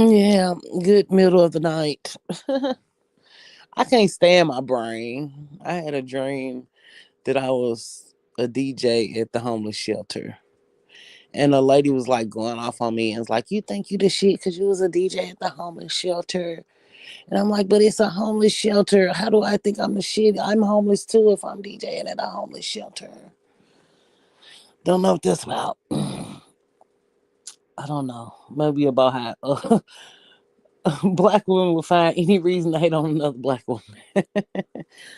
Yeah, good middle of the night. I can't stand my brain. I had a dream that I was a DJ at the homeless shelter. And a lady was like going off on me and was like, "You think you the shit because you was a DJ at the homeless shelter?" And I'm like, "But it's a homeless shelter. How do I think I'm the shit? I'm homeless too if I'm DJing at a homeless shelter." Don't know what that's about. I don't know. Maybe about how black women will find any reason to hate on another black woman.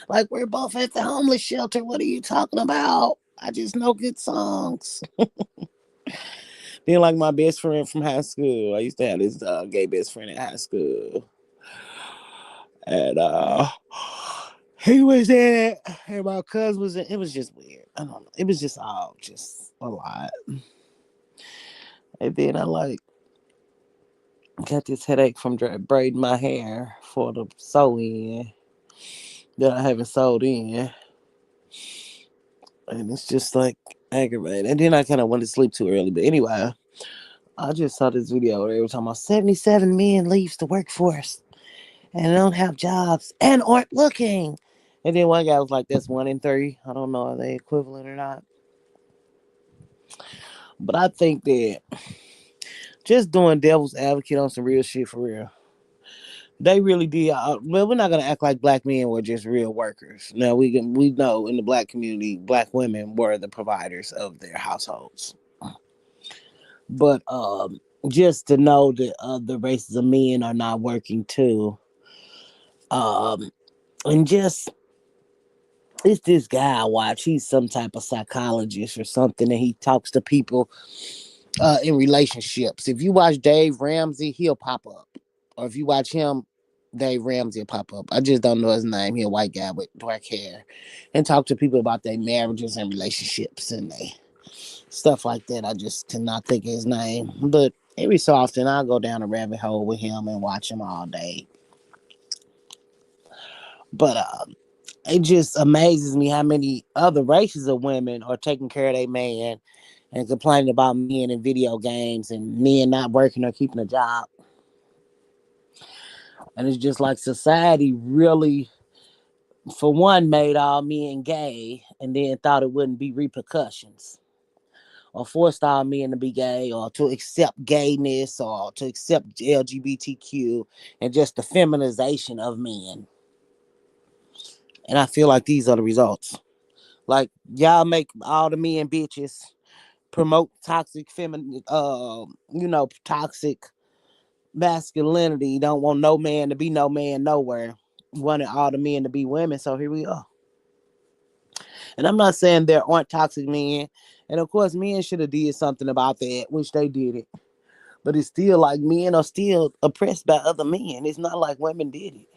Like, we're both at the homeless shelter. What are you talking about? I just know good songs. Then, like my best friend from high school, I used to have this gay best friend in high school, and he was in, and my cousin was in. It was just weird. I don't know. It was just all just a lot. And then I like got this headache from braiding my hair for the sew in that I haven't sewed in. And it's just like aggravating. And then I kind of went to sleep too early. But anyway, I just saw this video where they were talking about 77 men leaves the workforce and don't have jobs and aren't looking. And then one guy was like, "That's 1 in 3." I don't know, are they equivalent or not? But I think that just doing devil's advocate on some real shit for real. They really did. Well, we're not gonna act like black men were just real workers. Now we know in the black community, black women were the providers of their households. But just to know that other races of men are not working too, um, and just it's this guy I watch. He's some type of psychologist or something, and he talks to people in relationships. If you watch Dave Ramsey, he'll pop up, or if you watch him, Dave Ramsey will pop up. I just don't know his name. He's a white guy with dark hair, and talk to people about their marriages and relationships and they stuff like that. I just cannot think of his name, but every so often I'll go down a rabbit hole with him and watch him all day. But it just amazes me how many other races of women are taking care of their man and complaining about men in video games and men not working or keeping a job. And it's just like society really, for one, made all men gay and then thought it wouldn't be repercussions, or forced all men to be gay or to accept gayness or to accept LGBTQ and just the feminization of men. And I feel like these are the results. Like, y'all make all the men bitches, promote toxic toxic masculinity. Don't want no man to be no man nowhere. Wanted all the men to be women. So here we are. And I'm not saying there aren't toxic men. And of course, men should have did something about that, which they did it. But it's still like men are still oppressed by other men. It's not like women did it.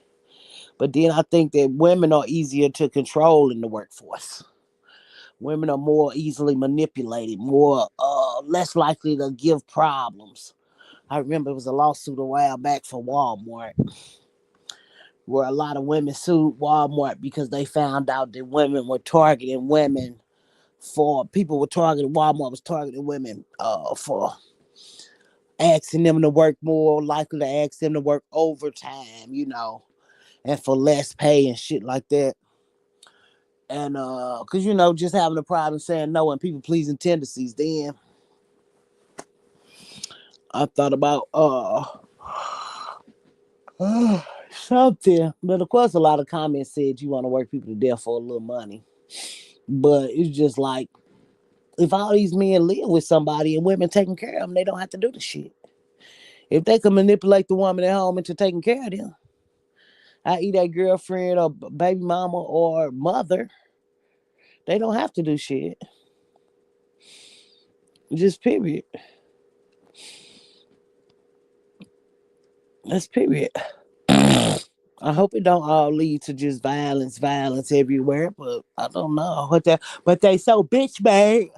But then I think that women are easier to control in the workforce. Women are more easily manipulated, more less likely to give problems. I remember it was a lawsuit a while back for Walmart where a lot of women sued Walmart because they found out that women were targeting women for people were targeting Walmart was targeting women for asking them to work more, likely to ask them to work overtime, and for less pay and shit like that. And cause just having a problem saying no and people pleasing tendencies, then I thought about something. But of course a lot of comments said you want to work people to death for a little money. But it's just like if all these men live with somebody and women taking care of them, they don't have to do the shit. If they can manipulate the woman at home into taking care of them, i.e. their girlfriend or baby mama or mother, they don't have to do shit. Just period. That's period. I hope it don't all lead to just violence everywhere, but I don't know what that. But they so bitch made.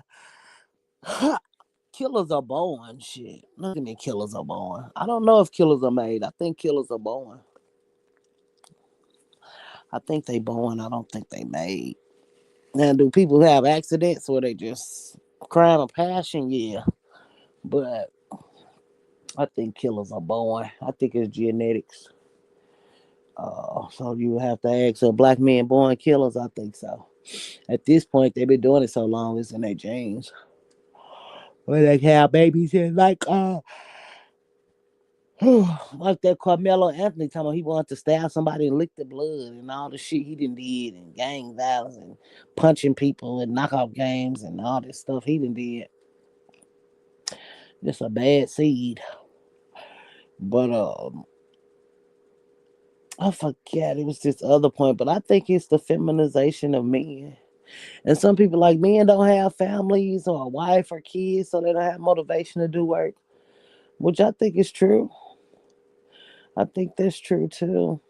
Killers are born. Shit, look at me. Killers are born. I don't know if killers are made. I think killers are born. I think they born. I don't think they made. Now, do people have accidents or they just crime of passion? Yeah, but I think killers are born. I think it's genetics. So you have to ask, so black men born killers? I think so. At this point, they've been doing it so long, it's in their genes. Where they have babies and like that Carmelo Anthony talking about he wanted to stab somebody and lick the blood and all the shit he done did and gang violence and punching people and knockout games and all this stuff he done did. Just a bad seed. But I forget it was this other point, but I think it's the feminization of men. And some people like men don't have families or a wife or kids, so they don't have motivation to do work, which I think is true. I think that's true too.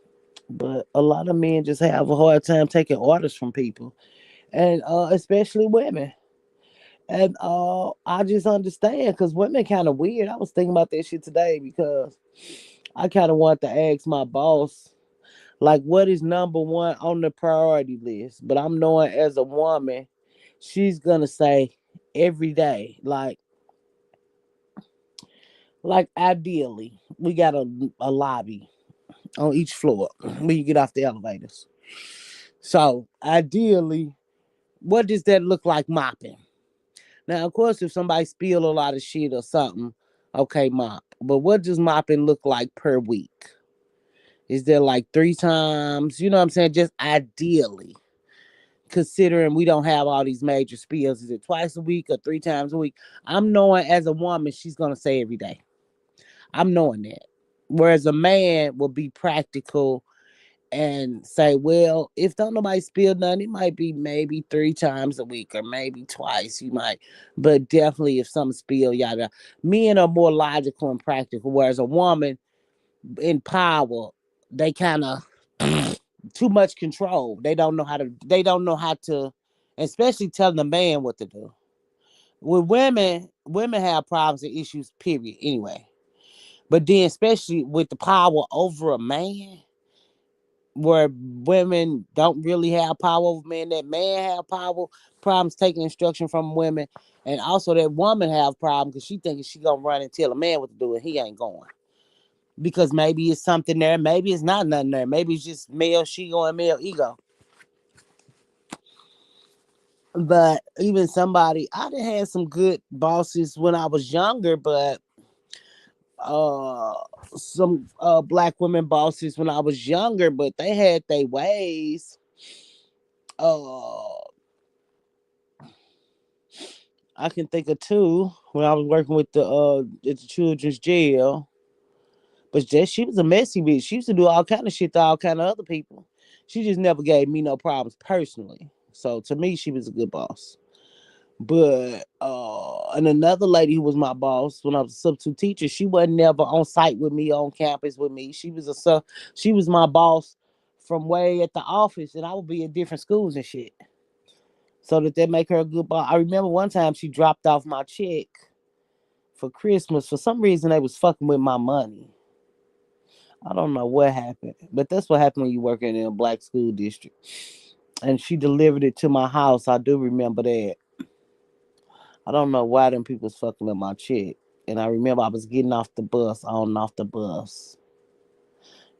But a lot of men just have a hard time taking orders from people, and especially women. And I just understand because women kind of weird. I was thinking about that shit today because I kind of want to ask my boss, like, what is number one on the priority list? But I'm knowing as a woman, she's gonna say every day, like ideally, we got a lobby on each floor when you get off the elevators. So ideally, what does that look like mopping? Now, of course, if somebody spill a lot of shit or something, okay, mop. But what does mopping look like per week? Is there like 3 times? You know what I'm saying? Just ideally, considering we don't have all these major spills. Is it twice a week or 3 times a week? I'm knowing as a woman, she's going to say every day. I'm knowing that. Whereas a man will be practical and say, well, if don't nobody spill none, it might be maybe 3 times a week or maybe twice. You might, but definitely if something spill, yada. Men are more logical and practical, whereas a woman in power, they kind of too much control. They don't know how to. They don't know how to, especially telling the man what to do. With women, women have problems and issues. Period. Anyway, but then especially with the power over a man where women don't really have power over men, that man have power problems taking instruction from women, and also that woman have problems because she thinking she gonna run and tell a man what to do and he ain't going because maybe it's something there, maybe it's not nothing there, maybe it's just male ego and male ego. But even somebody, I done had some good bosses when I was younger, but uh some black women bosses when I was younger, but they had their ways. uh I can think of two when I was working with the at the children's jail. But just she was a messy bitch. She used to do all kind of shit to all kind of other people. She just never gave me no problems personally. So to me, she was a good boss. But and another lady who was my boss when I was a substitute teacher, she wasn't never on site with me on campus with me. She was my boss from way at the office, and I would be at different schools and shit. So that make her a good boss. I remember one time she dropped off my check for Christmas. For some reason, they was fucking with my money. I don't know what happened, but that's what happened when you work in a black school district. And she delivered it to my house. I do remember that. I don't know why them people was fucking with my check. And I remember I was getting off the bus, on and off the bus.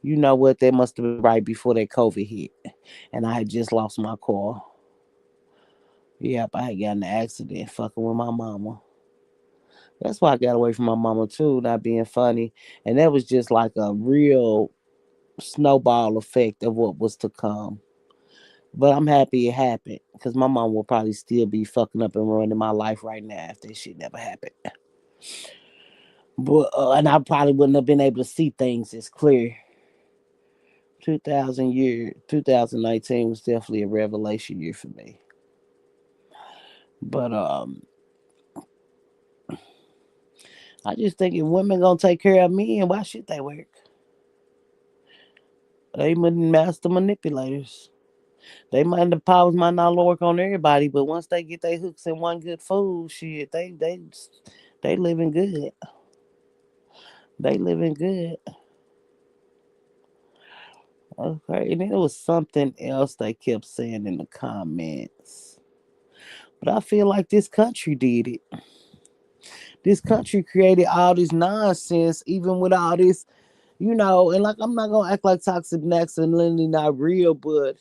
You know what? That must have been right before that COVID hit. And I had just lost my car. Yep, I had gotten in an accident fucking with my mama. That's why I got away from my mama too, not being funny. And that was just like a real snowball effect of what was to come. But I'm happy it happened because my mom will probably still be fucking up and ruining my life right now if that shit never happened. But and I probably wouldn't have been able to see things as clear. 2019 was definitely a revelation year for me. But I just think if women gonna take care of men, why should they work? They master manipulators. They might the powers might not work on everybody, but once they get their hooks in one good food, shit, they living good. They living good. Okay, and there was something else they kept saying in the comments. But I feel like this country did it This country created all this nonsense, even with all this, and like I'm not gonna act like toxic masculinity not real, but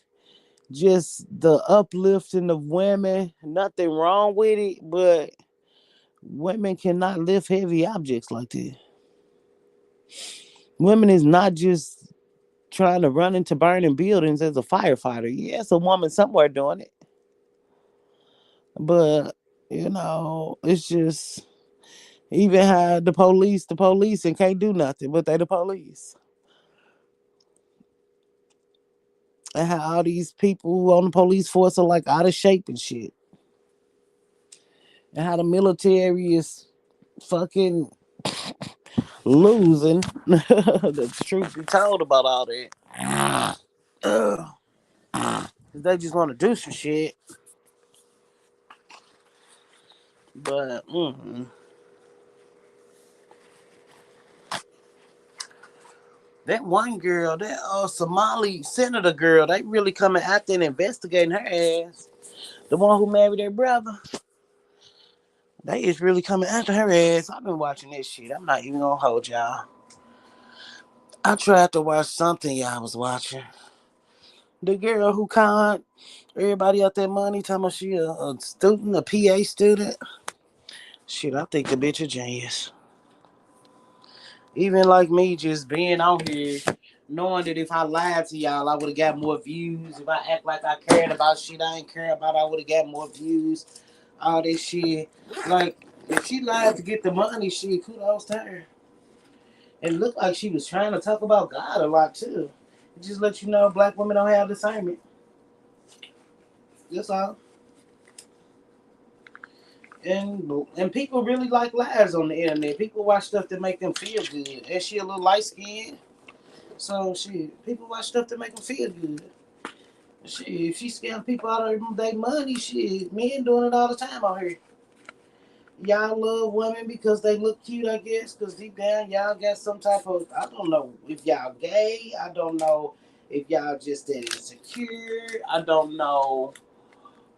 just the uplifting of women, nothing wrong with it, but women cannot lift heavy objects like this. Women is not just trying to run into burning buildings as a firefighter. Yes, a woman somewhere doing it, but it's just even how the police, and can't do nothing, but they the police. And how all these people who on the police force are like out of shape and shit. And how the military is fucking losing. The truth be told about all that. Ugh. They just want to do some shit. But that one girl, that Somali senator girl, they really coming out there and investigating her ass. The one who married their brother. They is really coming after her ass. I've been watching this shit. I'm not even gonna hold y'all. I tried to watch something y'all was watching. The girl who conned everybody out that money, talking about she a student, a PA student. Shit, I think the bitch a genius. Even like me just being on here, knowing that if I lied to y'all, I would have got more views. If I act like I cared about shit I ain't care about, I would have got more views. All this shit. Like, if she lied to get the money, shit, kudos to her. And it looked like she was trying to talk about God a lot too. It just let you know black women don't have discernment. That's all. And people really like lies on the internet. People watch stuff that make them feel good. And she a little light skinned. So shit, people watch stuff that make them feel good. Shit, if she scam people out of their money, shit, men doing it all the time out here. Y'all love women because they look cute, I guess. Because deep down, y'all got some type of, I don't know if y'all gay. I don't know if y'all just that insecure. I don't know.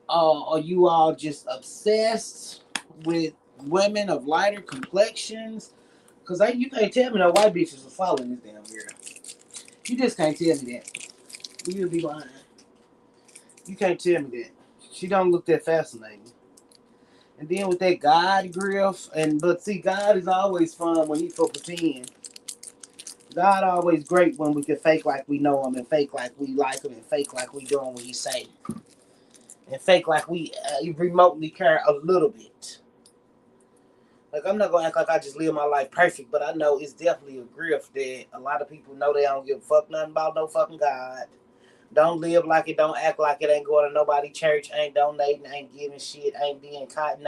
Are you all just obsessed with women of lighter complexions? Because you can't tell me no white bitches are following this damn girl. You just can't tell me that. You'll be lying. You can't tell me that. She don't look that fascinating. And then with that God griff, but see, God is always fun when he for pretend. God always great when we can fake like we know him and fake like we like him and fake like we doing what he say and fake like we remotely care a little bit. Like I'm not gonna act like I just live my life perfect, but I know it's definitely a grift that a lot of people know they don't give a fuck nothing about no fucking God. Don't live like it, don't act like it, ain't going to nobody church, ain't donating, ain't giving shit, ain't being kind,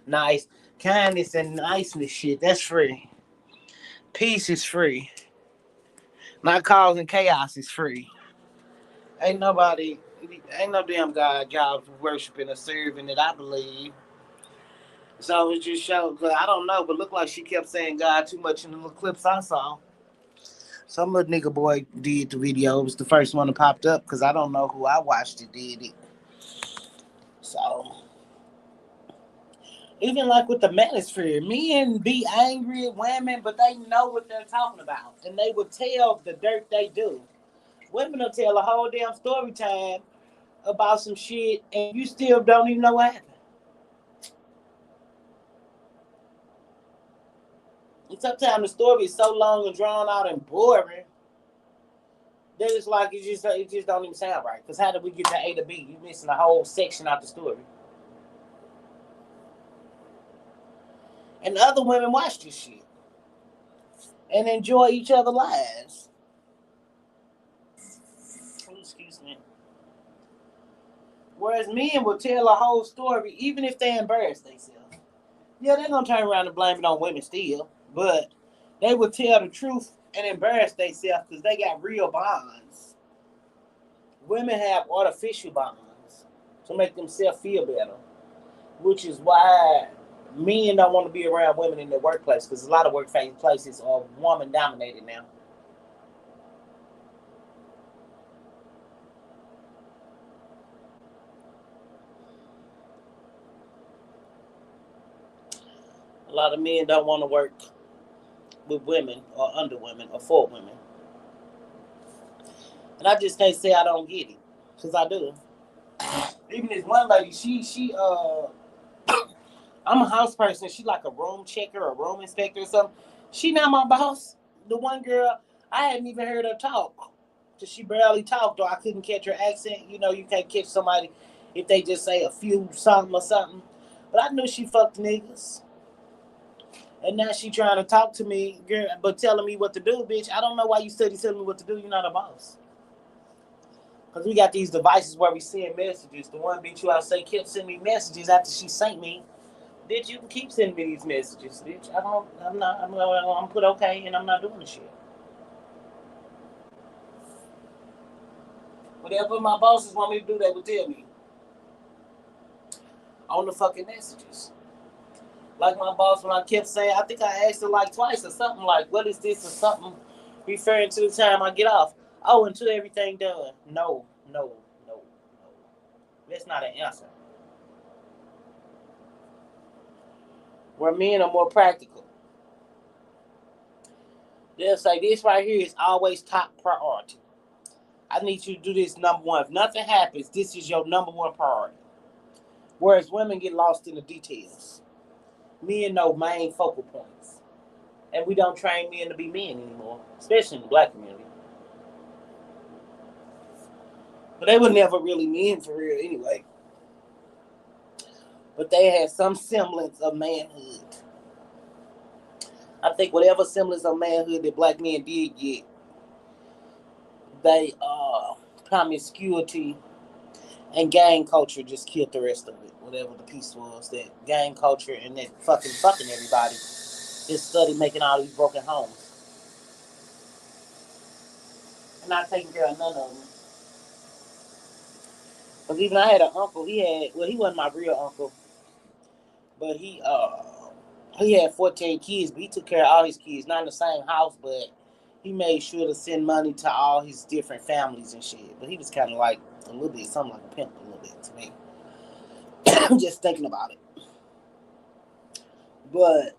nice. Kindness and niceness shit, that's free. Peace is free. Not causing chaos is free. Ain't nobody, ain't no damn God job worshiping or serving that I believe. So it just shows, I don't know, but looked like she kept saying God too much in the little clips I saw. Some little nigga boy did the video. It was the first one that popped up because I don't know who I watched it did it. So even like with the manosphere, men be angry at women, but they know what they're talking about, and they will tell the dirt they do. Women will tell a whole damn story time about some shit, and you still don't even know what happened. And sometimes the story is so long and drawn out and boring that it's like it just don't even sound right. Because how did we get to A to B? You missing a whole section out the story. And other women watch this shit and enjoy each other's lives. Oh, excuse me. Whereas men will tell a whole story, even if they embarrass themselves. Yeah, they're gonna turn around and blame it on women still, but they will tell the truth and embarrass themselves because they got real bonds. Women have artificial bonds to make themselves feel better, which is why men don't want to be around women in their workplace because a lot of workplaces are woman dominated now. lot of men don't want to work with women or under women or for women. And I just can't say I don't get it. Because I do. Even this one lady, I'm a house person. She like a room checker or room inspector or something. She not my boss. The one girl, I hadn't even heard her talk. Cause she barely talked, or I couldn't catch her accent. You know, you can't catch somebody if they just say a few something or something. But I knew she fucked niggas. And now she trying to talk to me, girl, but telling me what to do, bitch. I don't know why you study telling me what to do. You're not a boss. Because we got these devices where we send messages. The one bitch who I say kept sending me messages after she sent me. Bitch, you can keep sending me these messages, bitch. I'm put okay and I'm not doing the shit. Whatever my bosses want me to do, they would tell me on the fucking messages. Like my boss, when I kept saying, I think I asked her like twice or something like, what is this or something, referring to the time I get off. Oh, until everything done. No, no, no, no. That's not an answer. Where men are more practical. They'll say this right here is always top priority. I need you to do this number one. If nothing happens, this is your number one priority. Whereas women get lost in the details. Men know main focal points. And we don't train men to be men anymore, especially in the black community. But they were never really men for real anyway. But they had some semblance of manhood. I think whatever semblance of manhood that black men did get, they promiscuity and gang culture just killed the rest of it. Whatever the piece was, that gang culture and that fucking everybody just studied making all these broken homes and not taking care of none of them. Because even I had an uncle. He wasn't my real uncle, but he had 14 kids, but he took care of all his kids, not in the same house, but he made sure to send money to all his different families and shit. But he was kind of like a little bit, something like a pimp a little bit to me. I'm just thinking about it. But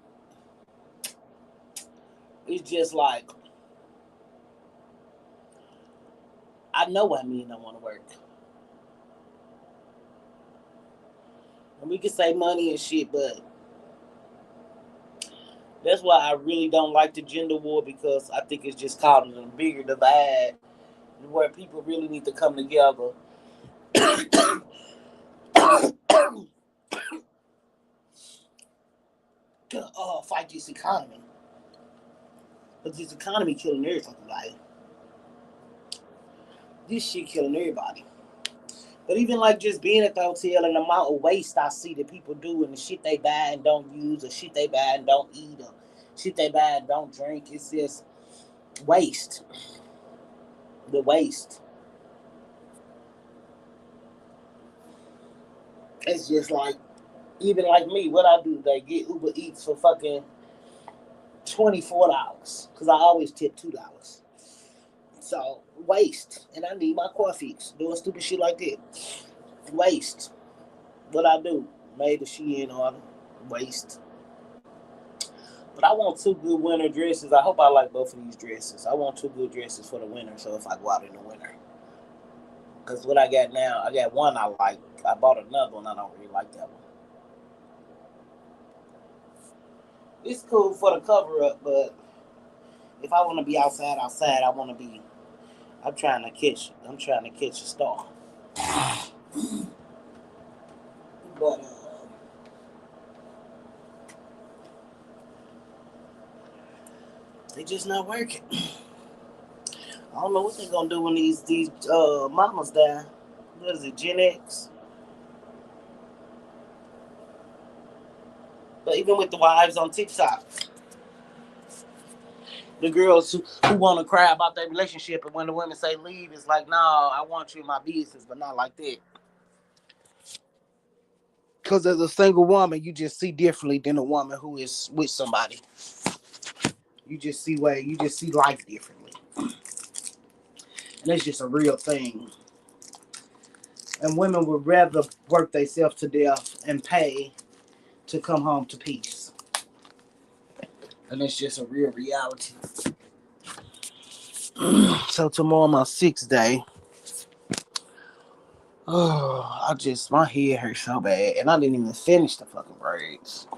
it's just like, I know why men don't want to work. And we can say money and shit, but that's why I really don't like the gender war, because I think it's just causing a bigger divide where people really need to come together to fight this economy. Because this economy killing everything, like, this shit killing everybody. But even like just being at the hotel and the amount of waste I see that people do and the shit they buy and don't use, or shit they buy and don't eat, or shit they buy and don't drink, it's just waste. The waste. It's just like, even like me, what I do today, get Uber Eats for fucking $24. Because I always tip $2. So, waste. And I need my coffee. Doing stupid shit like that. Waste. What I do, made the Shein order. Waste. But I want two good winter dresses. I hope I like both of these dresses. I want two good dresses for the winter, so if I go out in the winter. Because what I got now, I got one I like. I bought another one. I don't really like that one. It's cool for the cover up, but if I want to be outside, I want to be. I'm trying to catch a star. But they just not working. I don't know what they're gonna do when these mamas die. What is it, Gen X? But even with the wives on TikTok, the girls who want to cry about their relationship, and when the women say leave, it's like, no, I want you in my business, but not like that. Because as a single woman, you just see differently than a woman who is with somebody. You just see life differently. And that's just a real thing. And women would rather work themselves to death and pay to come home to peace. And it's just a real reality. So tomorrow my 6th day. Oh, my head hurts so bad. And I didn't even finish the fucking braids.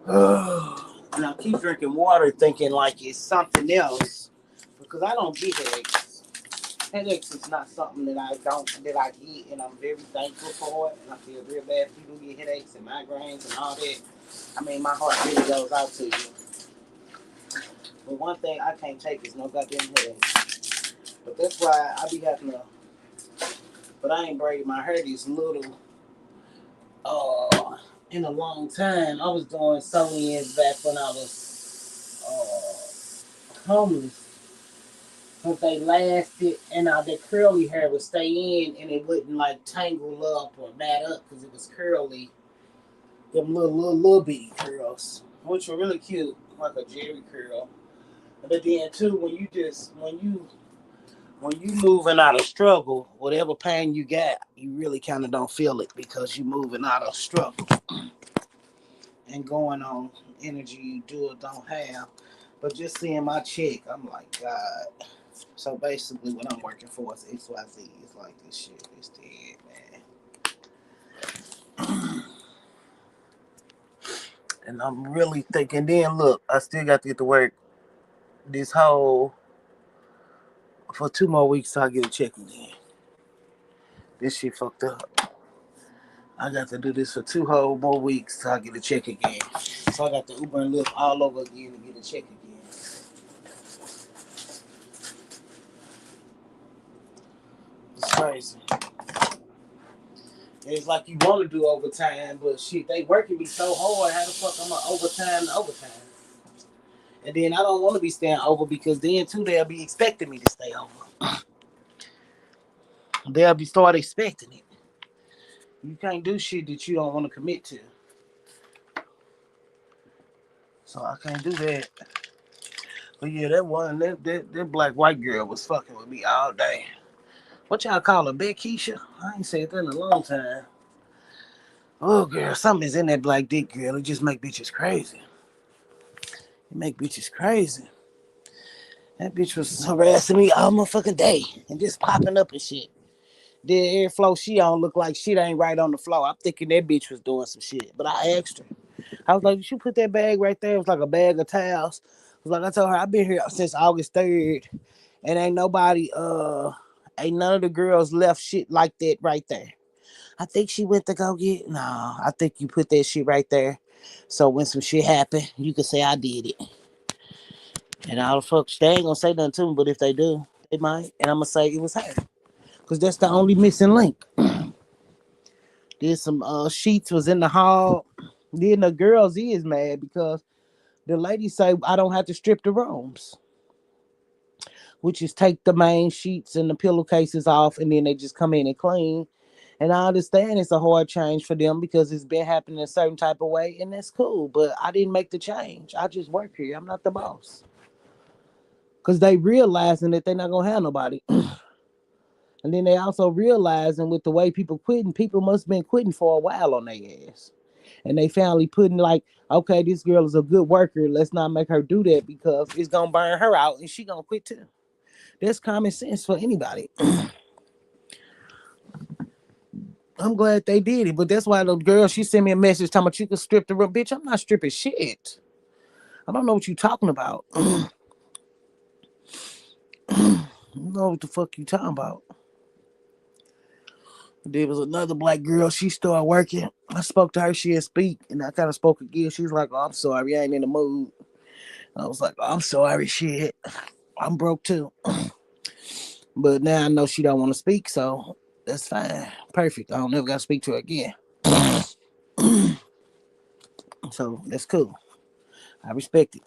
And I keep drinking water thinking like it's something else. Because I don't get headaches. Headaches is not something that I get, and I'm very thankful for it. And I feel real bad for people who get headaches and migraines and all that. I mean, my heart really goes out to you. But one thing I can't take is no goddamn headaches. But that's why I be having to. But I ain't braided my hair these little. In a long time. I was doing sew-ins back when I was homeless. But they lasted, and the curly hair would stay in, and it wouldn't like tangle up or mat up because it was curly. Them little bitty curls, which were really cute, like a Jerry curl. But then too, when you moving out of struggle, whatever pain you got, you really kind of don't feel it because you moving out of struggle and going on energy you do or don't have. But just seeing my check, I'm like, God. So basically, what I'm working for is XYZ. It's like this shit is dead, man. And I'm really thinking. Then look, I still got to get to work this whole for 2 more weeks so I get a check again. This shit fucked up. I got to do this for 2 whole more weeks so I get a check again. So I got to Uber and Lyft all over again to get a check again. It's crazy. It's like you want to do overtime, but shit, they working me so hard. How the fuck I'm on overtime to overtime? And then I don't want to be staying over because then too they'll be expecting me to stay over. They'll be start expecting it. You can't do shit that you don't want to commit to. So I can't do that. But yeah, that black white girl was fucking with me all day. What y'all call her, Big Keisha? I ain't said that in a long time. Oh girl, something is in that black dick girl. It just make bitches crazy. It make bitches crazy. That bitch was harassing me all motherfucking day and just popping up and shit. The airflow she on look like shit ain't right on the floor. I'm thinking that bitch was doing some shit. But I asked her. I was like, did you put that bag right there? It was like a bag of towels. I was like, I told her I've been here since August 3rd and ain't none of the girls left shit like that right there. I think she went to go get no, I think you put that shit right there. So when some shit happen, you can say I did it. And all the fuck they ain't gonna say nothing to me, but if they do, they might. And I'm gonna say it was her. Cause that's the only missing link. Did some sheets was in the hall. Then the girls is mad because the ladies say I don't have to strip the rooms, which is take the main sheets and the pillowcases off, and then they just come in and clean. And I understand it's a hard change for them because it's been happening a certain type of way, and that's cool. But I didn't make the change. I just work here. I'm not the boss. Cause they realizing that they're not gonna have nobody. And then they also realizing with the way people quitting, people must have been quitting for a while on their ass. And they finally putting like, okay, this girl is a good worker. Let's not make her do that because it's gonna burn her out and she gonna quit too. That's common sense for anybody. I'm glad they did it, but that's why the girl she sent me a message talking about you can strip the room. Bitch, I'm not stripping shit. I don't know what you talking about. I don't know what the fuck you talking about. There was another black girl. She started working. I spoke to her. She didn't speak, and I kind of spoke again. She was like, "Oh, I'm sorry, I ain't in the mood." I was like, "Oh, I'm sorry, shit. I'm broke too." But now I know she don't want to speak, so that's fine. Perfect. I don't never got to speak to her again. So that's cool. I respect it.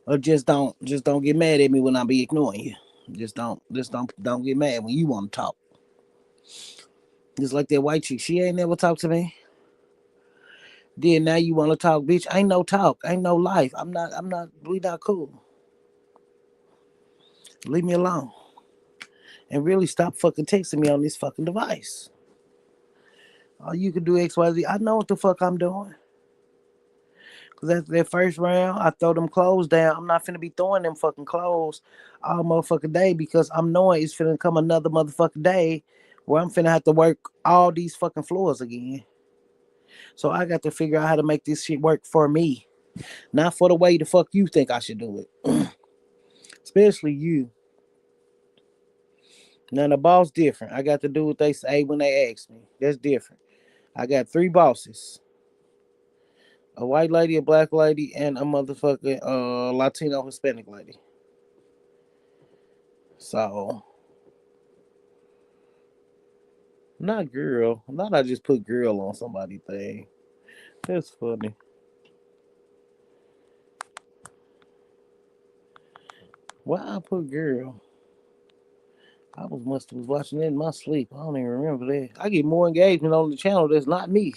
Or just don't get mad at me when I be ignoring you. Just don't get mad when you want to talk. Just like that white chick, she ain't never talked to me. Then now you want to talk, bitch? Ain't no talk, ain't no life. I'm not. We not cool. Leave me alone and really stop fucking texting me on this fucking device. All you can do XYZ. I know what the fuck I'm doing. Cause after that first round, I throw them clothes down. I'm not finna be throwing them fucking clothes all motherfucking day because I'm knowing it's finna come another motherfucking day where I'm finna have to work all these fucking floors again. So I got to figure out how to make this shit work for me, not for the way the fuck you think I should do it. Especially you. Now the boss different. I got to do what they say when they ask me. That's different. I got three bosses: a white lady, a black lady, and a motherfucking Latino Hispanic lady. So not girl. Not I just put girl on somebody thing. That's funny. Why I put girl? I must was watching it in my sleep. I don't even remember that. I get more engagement on the channel that's not me.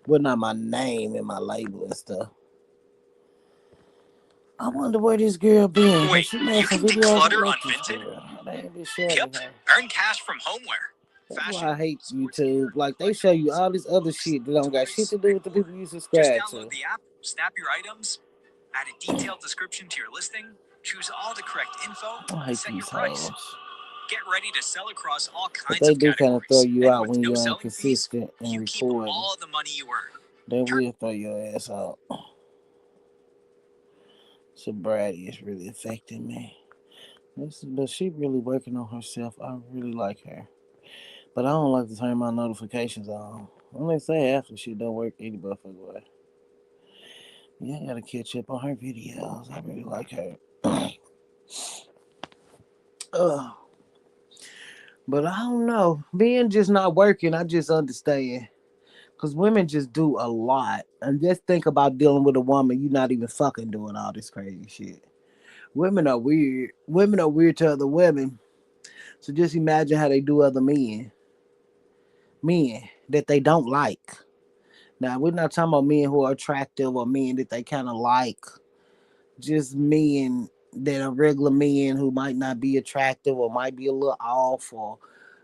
But not my name and my label and stuff. I wonder where this girl been. Wait, She you made some can videos. I declutter like on this Vinted? girl. They ain't been sharing Yep. her. Earn cash from homeware, That's why I fashion, hate sports gear, YouTube. Like they show you collectibles, all this other books, shit that don't got shit toys, to do and with the more. people you Just subscribe download to. the app, snap your items, add a detailed description to your listing, choose all the correct info, I and hate set your these price. hoes. Get ready to sell across all But kinds they of do kind of throw categories. you And out with when no you're selling fees, inconsistent in you keep recording. all the money you earn. They will throw your ass out. Sobriety is really affecting me. But she really working on herself. I really like her. But I don't like to turn my notifications on. When they say after she don't work any motherfucker way. Yeah, I gotta catch up on her videos. I really like her. Ugh. But I don't know. Being just not working, I just understand. Because women just do a lot. And just think about dealing with a woman, you're not even fucking doing all this crazy shit. Women are weird. Women are weird to other women. So just imagine how they do other men. Men that they don't like. Now, we're not talking about men who are attractive or men that they kind of like. Just men that are regular men who might not be attractive or might be a little off or,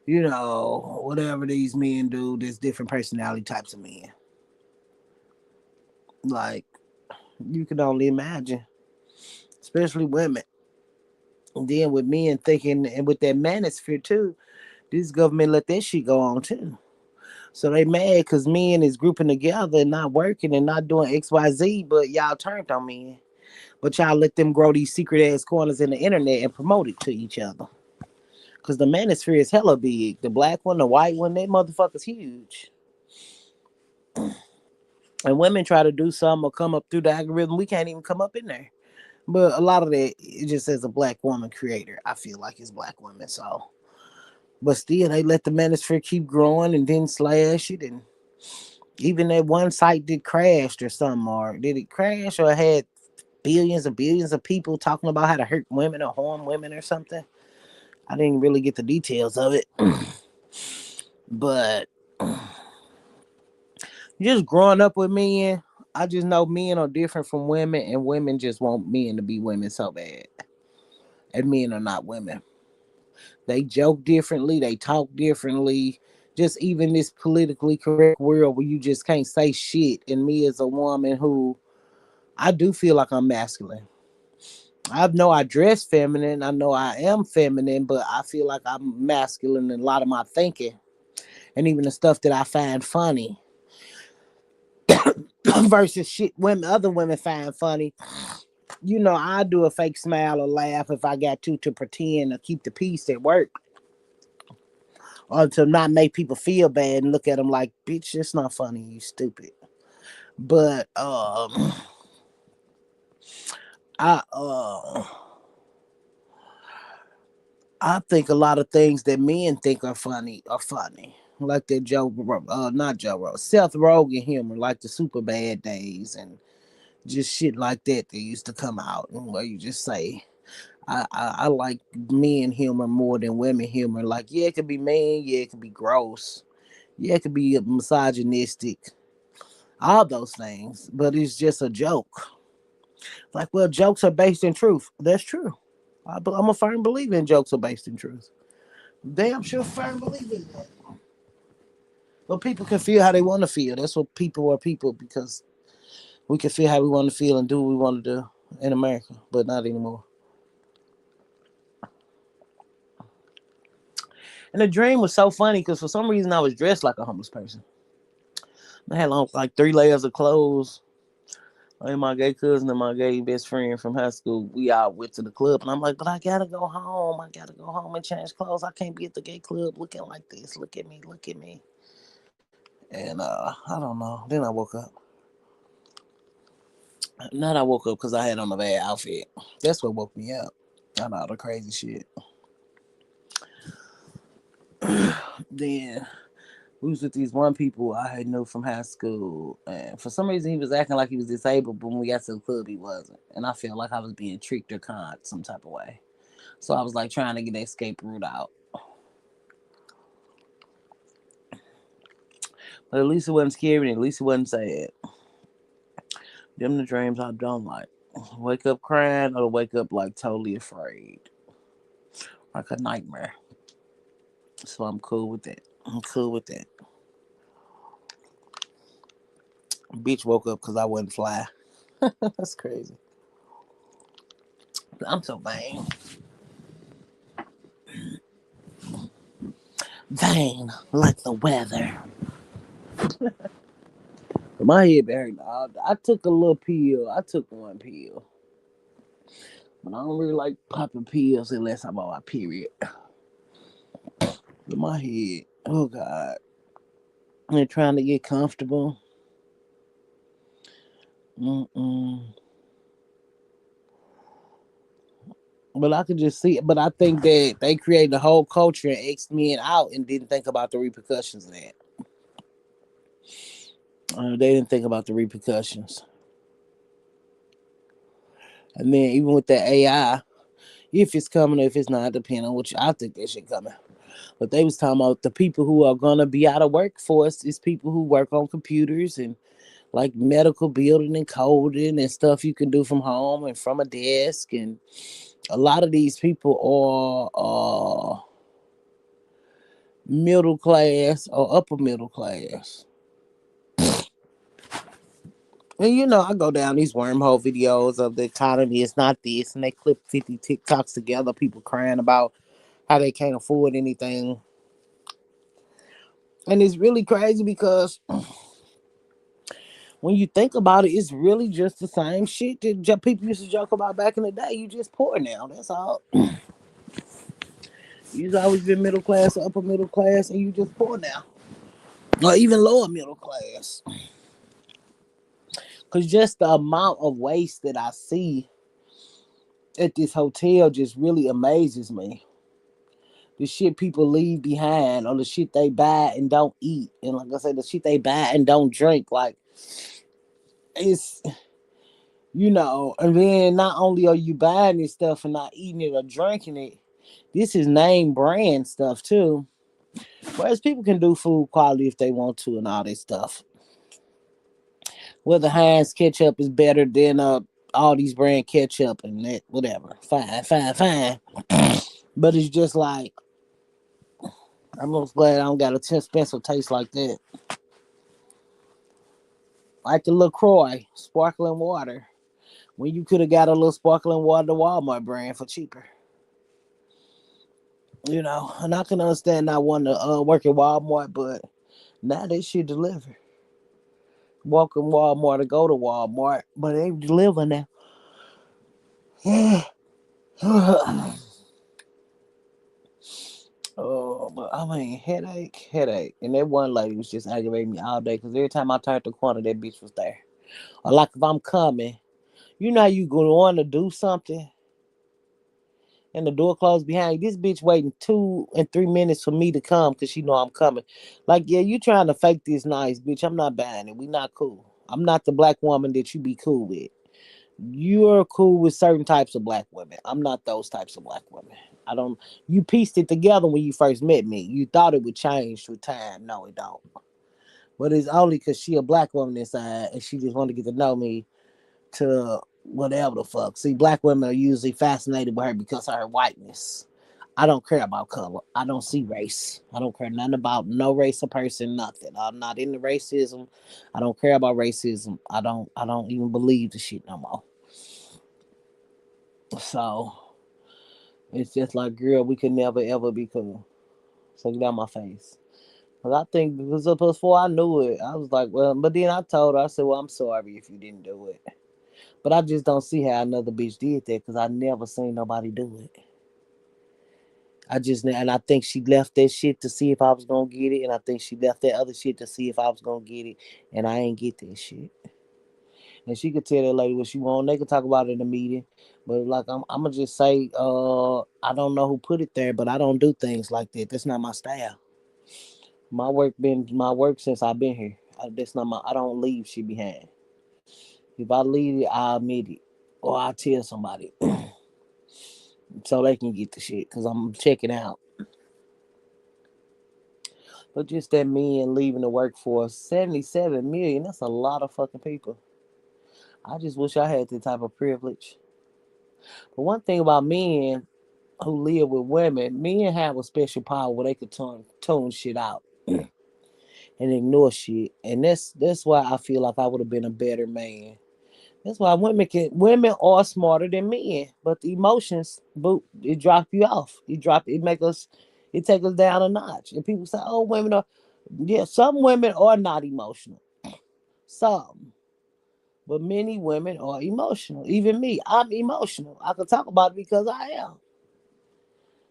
whatever these men do. There's different personality types of men. Like, you can only imagine, especially women. And then with men thinking, and with that manosphere too, this government let that shit go on too. So they mad because men is grouping together and not working and not doing XYZ, but y'all turned on men. But y'all let them grow these secret ass corners in the internet and promote it to each other. Because the manosphere is hella big. The black one, the white one, that motherfucker's huge. And women try to do something or come up through the algorithm. We can't even come up in there. But a lot of that, it just says a black woman creator. I feel like it's black women. So, but still, they let the manosphere keep growing and then slash it. And even that one site did crashed or something. Or did it crash or had billions and billions of people talking about how to hurt women or harm women or something? I didn't really get the details of it. But just growing up with men, I just know men are different from women, and women just want men to be women so bad. And men are not women. They joke differently, they talk differently. Just even this politically correct world where you just can't say shit. And me as a woman who I do feel like I'm masculine. I know I dress feminine, I know I am feminine, but I feel like I'm masculine in a lot of my thinking. And even the stuff that I find funny versus shit women other women find funny. I do a fake smile or laugh if I got to pretend to keep the peace at work or to not make people feel bad and look at them like, bitch, it's not funny, you stupid. But I I think a lot of things that men think are funny are funny. Like that not Joe Rogan, Seth Rogen humor, like the super bad days and just shit like that that used to come out and where you just say, I like men humor more than women humor. Like, yeah, it could be mean, yeah, it could be gross, yeah, it could be misogynistic, all those things, but it's just a joke. Like, well, jokes are based in truth. That's true. I'm a firm believer in jokes are based in truth. Damn sure firm believer in that. But people can feel how they want to feel. That's what people are people because We can feel how we want to feel and do what we want to do in America, but not anymore. And the dream was so funny because for some reason I was dressed like a homeless person. I had on like 3 layers of clothes. And my gay cousin and my gay best friend from high school, we all went to the club, and I'm like, but I gotta go home. I gotta go home and change clothes. I can't be at the gay club looking like this. Look at me, look at me. And I don't know. Then I woke up. Not I woke up because I had on a bad outfit. That's what woke me up. Not all the crazy shit. Then we was with these one people I had knew from high school, and for some reason he was acting like he was disabled, but when we got to the club he wasn't, and I felt like I was being tricked or conned some type of way. So I was like trying to get the escape route out, but at least it wasn't scary, and at least it wasn't sad. Them the dreams I don't like. Wake up crying or wake up like totally afraid, like a nightmare. So I'm cool with that. I'm cool with that. Bitch woke up because I wasn't fly. That's crazy. I'm so vain. Vain like the weather. My head been hurting. I took a little pill. I took one pill. But I don't really like popping pills unless I'm on my period. But my head, oh God. And trying to get comfortable. Mm-mm. But I could just see it. But I think that they created the whole culture and X men out and didn't think about the repercussions of that. They didn't think about the repercussions. And then even with the AI, if it's coming or if it's not, depending on which I think that shit coming. But they was talking about the people who are gonna be out of workforce is people who work on computers and like medical building and coding and stuff you can do from home and from a desk. And a lot of these people are middle class or upper middle class. And I go down these wormhole videos of the economy. It's not this, and they clip 50 TikToks together. People crying about how they can't afford anything, and it's really crazy because when you think about it, it's really just the same shit that people used to joke about back in the day. You just poor now. That's all. You've always been middle class or upper middle class, and you just poor now, or even lower middle class. Cause just the amount of waste that I see at this hotel just really amazes me. The shit people leave behind, or the shit they buy and don't eat, and like I said, the shit they buy and don't drink. Like it's and then not only are you buying this stuff and not eating it or drinking it, this is name brand stuff too. Whereas people can do food quality if they want to and all this stuff. Whether Heinz ketchup is better than all these brand ketchup and that whatever. Fine, fine, fine. But it's just like I'm most glad I don't got a 10 pencil taste like that. Like the LaCroix sparkling water. When you could have got a little sparkling water, the Walmart brand for cheaper. And I can understand not wanting to work at Walmart, but now they should deliver. Walk in Walmart to go to Walmart, but they deliver now. Oh, but I mean, headache, headache. And that one lady was just aggravating me all day because every time I turned the corner, that bitch was there. Or like if I'm coming, how you going to want to do something and the door closed behind you. This bitch waiting 2 and 3 minutes for me to come because she know I'm coming. Like, yeah, you trying to fake this nice, bitch. I'm not buying it. We not cool. I'm not the black woman that you be cool with. You're cool with certain types of black women. I'm not those types of black women. I don't. You pieced it together when you first met me. You thought it would change with time. No, it don't. But it's only because she a black woman inside and she just want to get to know me to whatever the fuck. See, black women are usually fascinated with her because of her whiteness. I don't care about color. I don't see race. I don't care nothing about no race or person, nothing. I'm not into racism. I don't care about racism. I don't even believe the shit no more. So it's just like, girl, we could never ever be cool. So get out my face. Cause I think because before I knew it, I was like, well, but then I told her, I said, well, I'm sorry if you didn't do it. But I just don't see how another bitch did that because I never seen nobody do it. And I think she left that shit to see if I was gonna get it, and I think she left that other shit to see if I was gonna get it, and I ain't get that shit. And she could tell that lady what she want. They could talk about it in the meeting, but like I'm gonna just say, I don't know who put it there, but I don't do things like that. That's not my style. My work since I've been here. That's not my. I don't leave shit behind. If I leave it, I admit it, or I tell somebody so they can get the shit because I'm checking out. But just that men leaving the workforce, 77 million, that's a lot of fucking people. I just wish I had that type of privilege. But one thing about men who live with women, men have a special power where they could tune shit out and ignore shit. And that's why I feel like I would have been a better man. That's why women are smarter than men, but the emotions, boot, it drop you off. It take us down a notch. And people say, oh, women are, yeah, some women are not emotional. Some. But many women are emotional. Even me, I'm emotional. I can talk about it because I am.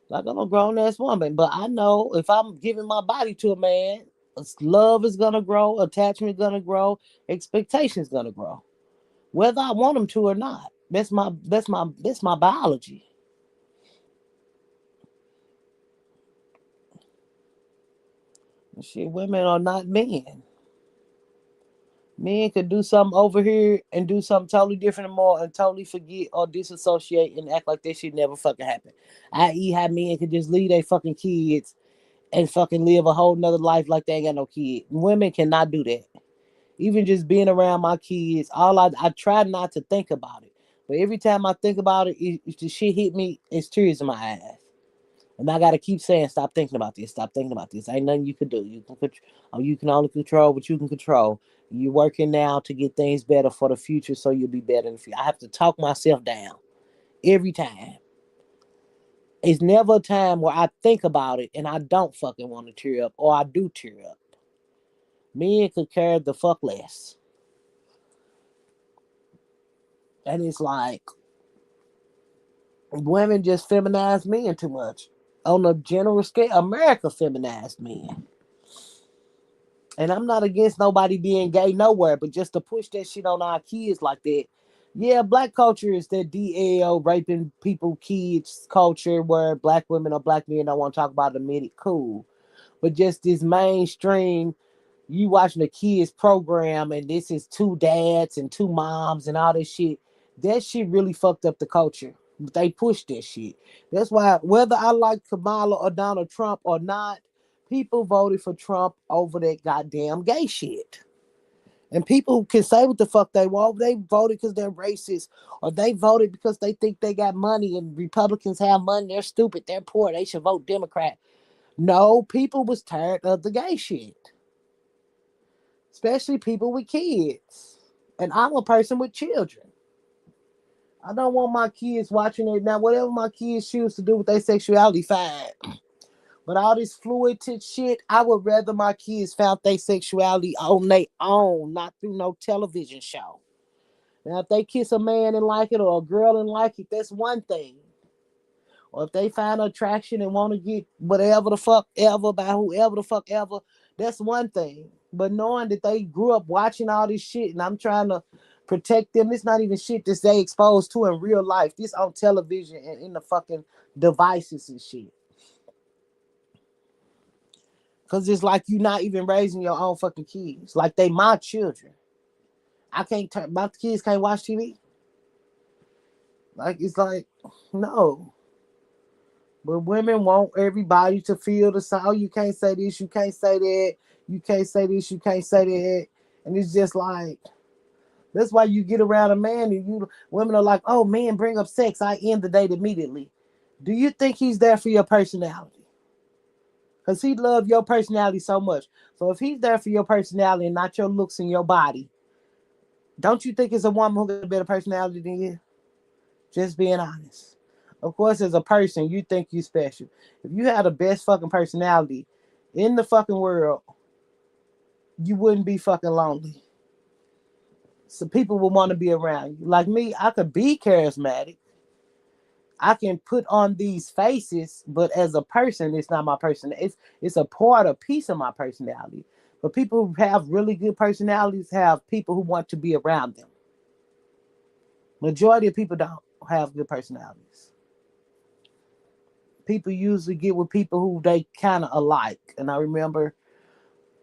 Like I'm a grown ass woman. But I know if I'm giving my body to a man, love is gonna grow, attachment gonna grow, expectations gonna grow. Whether I want them to or not. That's my biology. Shit, women are not men. Men could do something over here and do something totally different tomorrow and totally forget or disassociate and act like that shit never fucking happened. I.e., how men could just leave their fucking kids and fucking live a whole nother life like they ain't got no kid. Women cannot do that. Even just being around my kids, I try not to think about it. But every time I think about it, the shit hit me, it's tears in my eyes. And I gotta keep saying, stop thinking about this. Stop thinking about this. Ain't nothing you can do. You can only control what you can control. You're working now to get things better for the future, so you'll be better in the future. I have to talk myself down every time. It's never a time where I think about it and I don't fucking want to tear up, or I do tear up. Men could care the fuck less, and it's like women just feminize men too much. On a general scale, America feminized men. And I'm not against nobody being gay nowhere, but just to push that shit on our kids like that. Yeah, black culture is that DL raping people, kids culture where black women or black men don't want to talk about it a minute. Cool. But just this mainstream, you watching the kids program and this is two dads and two moms and all this shit. That shit really fucked up the culture. They pushed that shit. That's why whether I like Kamala or Donald Trump or not, people voted for Trump over that goddamn gay shit. And people can say what the fuck they want. They voted because they're racist, or they voted because they think they got money and Republicans have money. They're stupid. They're poor. They should vote Democrat. No, people was tired of the gay shit, especially people with kids. And I'm a person with children. I don't want my kids watching it. Now, whatever my kids choose to do with their sexuality, fine. But all this fluid shit, I would rather my kids found their sexuality on their own, not through no television show. Now, if they kiss a man and like it or a girl and like it, that's one thing. Or if they find attraction and want to get whatever the fuck ever by whoever the fuck ever, that's one thing. But knowing that they grew up watching all this shit and I'm trying to protect them, it's not even shit that they exposed to in real life. This on television and in the fucking devices and shit. Cause it's like you not even raising your own fucking kids. Like they my children. I can't turn my kids can't watch TV. Like it's like, no. But women want everybody to feel the same. Oh, you can't say this, you can't say that, you can't say this, you can't say that. And it's just like that's why you get around a man and you women are like, oh man, bring up sex. I end the date immediately. Do you think he's there for your personality? Because he loved your personality so much. So if he's there for your personality and not your looks and your body, don't you think it's a woman who got a better personality than you? Just being honest. Of course, as a person, you think you special. If you had the best fucking personality in the fucking world, you wouldn't be fucking lonely. So people would want to be around you. Like me, I could be charismatic. I can put on these faces, but as a person, it's not my person. It's a part, a piece of my personality. But people who have really good personalities have people who want to be around them. Majority of people don't have good personalities. People usually get with people who they kind of alike. And I remember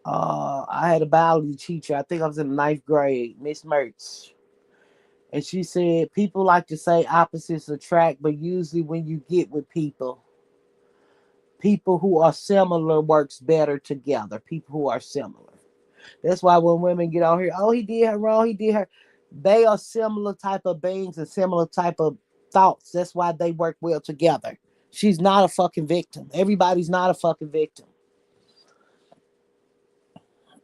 I had a biology teacher. I think I was in the ninth grade, Miss Mertz, and she said people like to say opposites attract, but usually when you get with people who are similar works better together. People who are similar. That's why when women get on here, oh, he did her wrong, he did her. They are similar type of beings and similar type of thoughts. That's why they work well together. She's not a fucking victim. Everybody's not a fucking victim.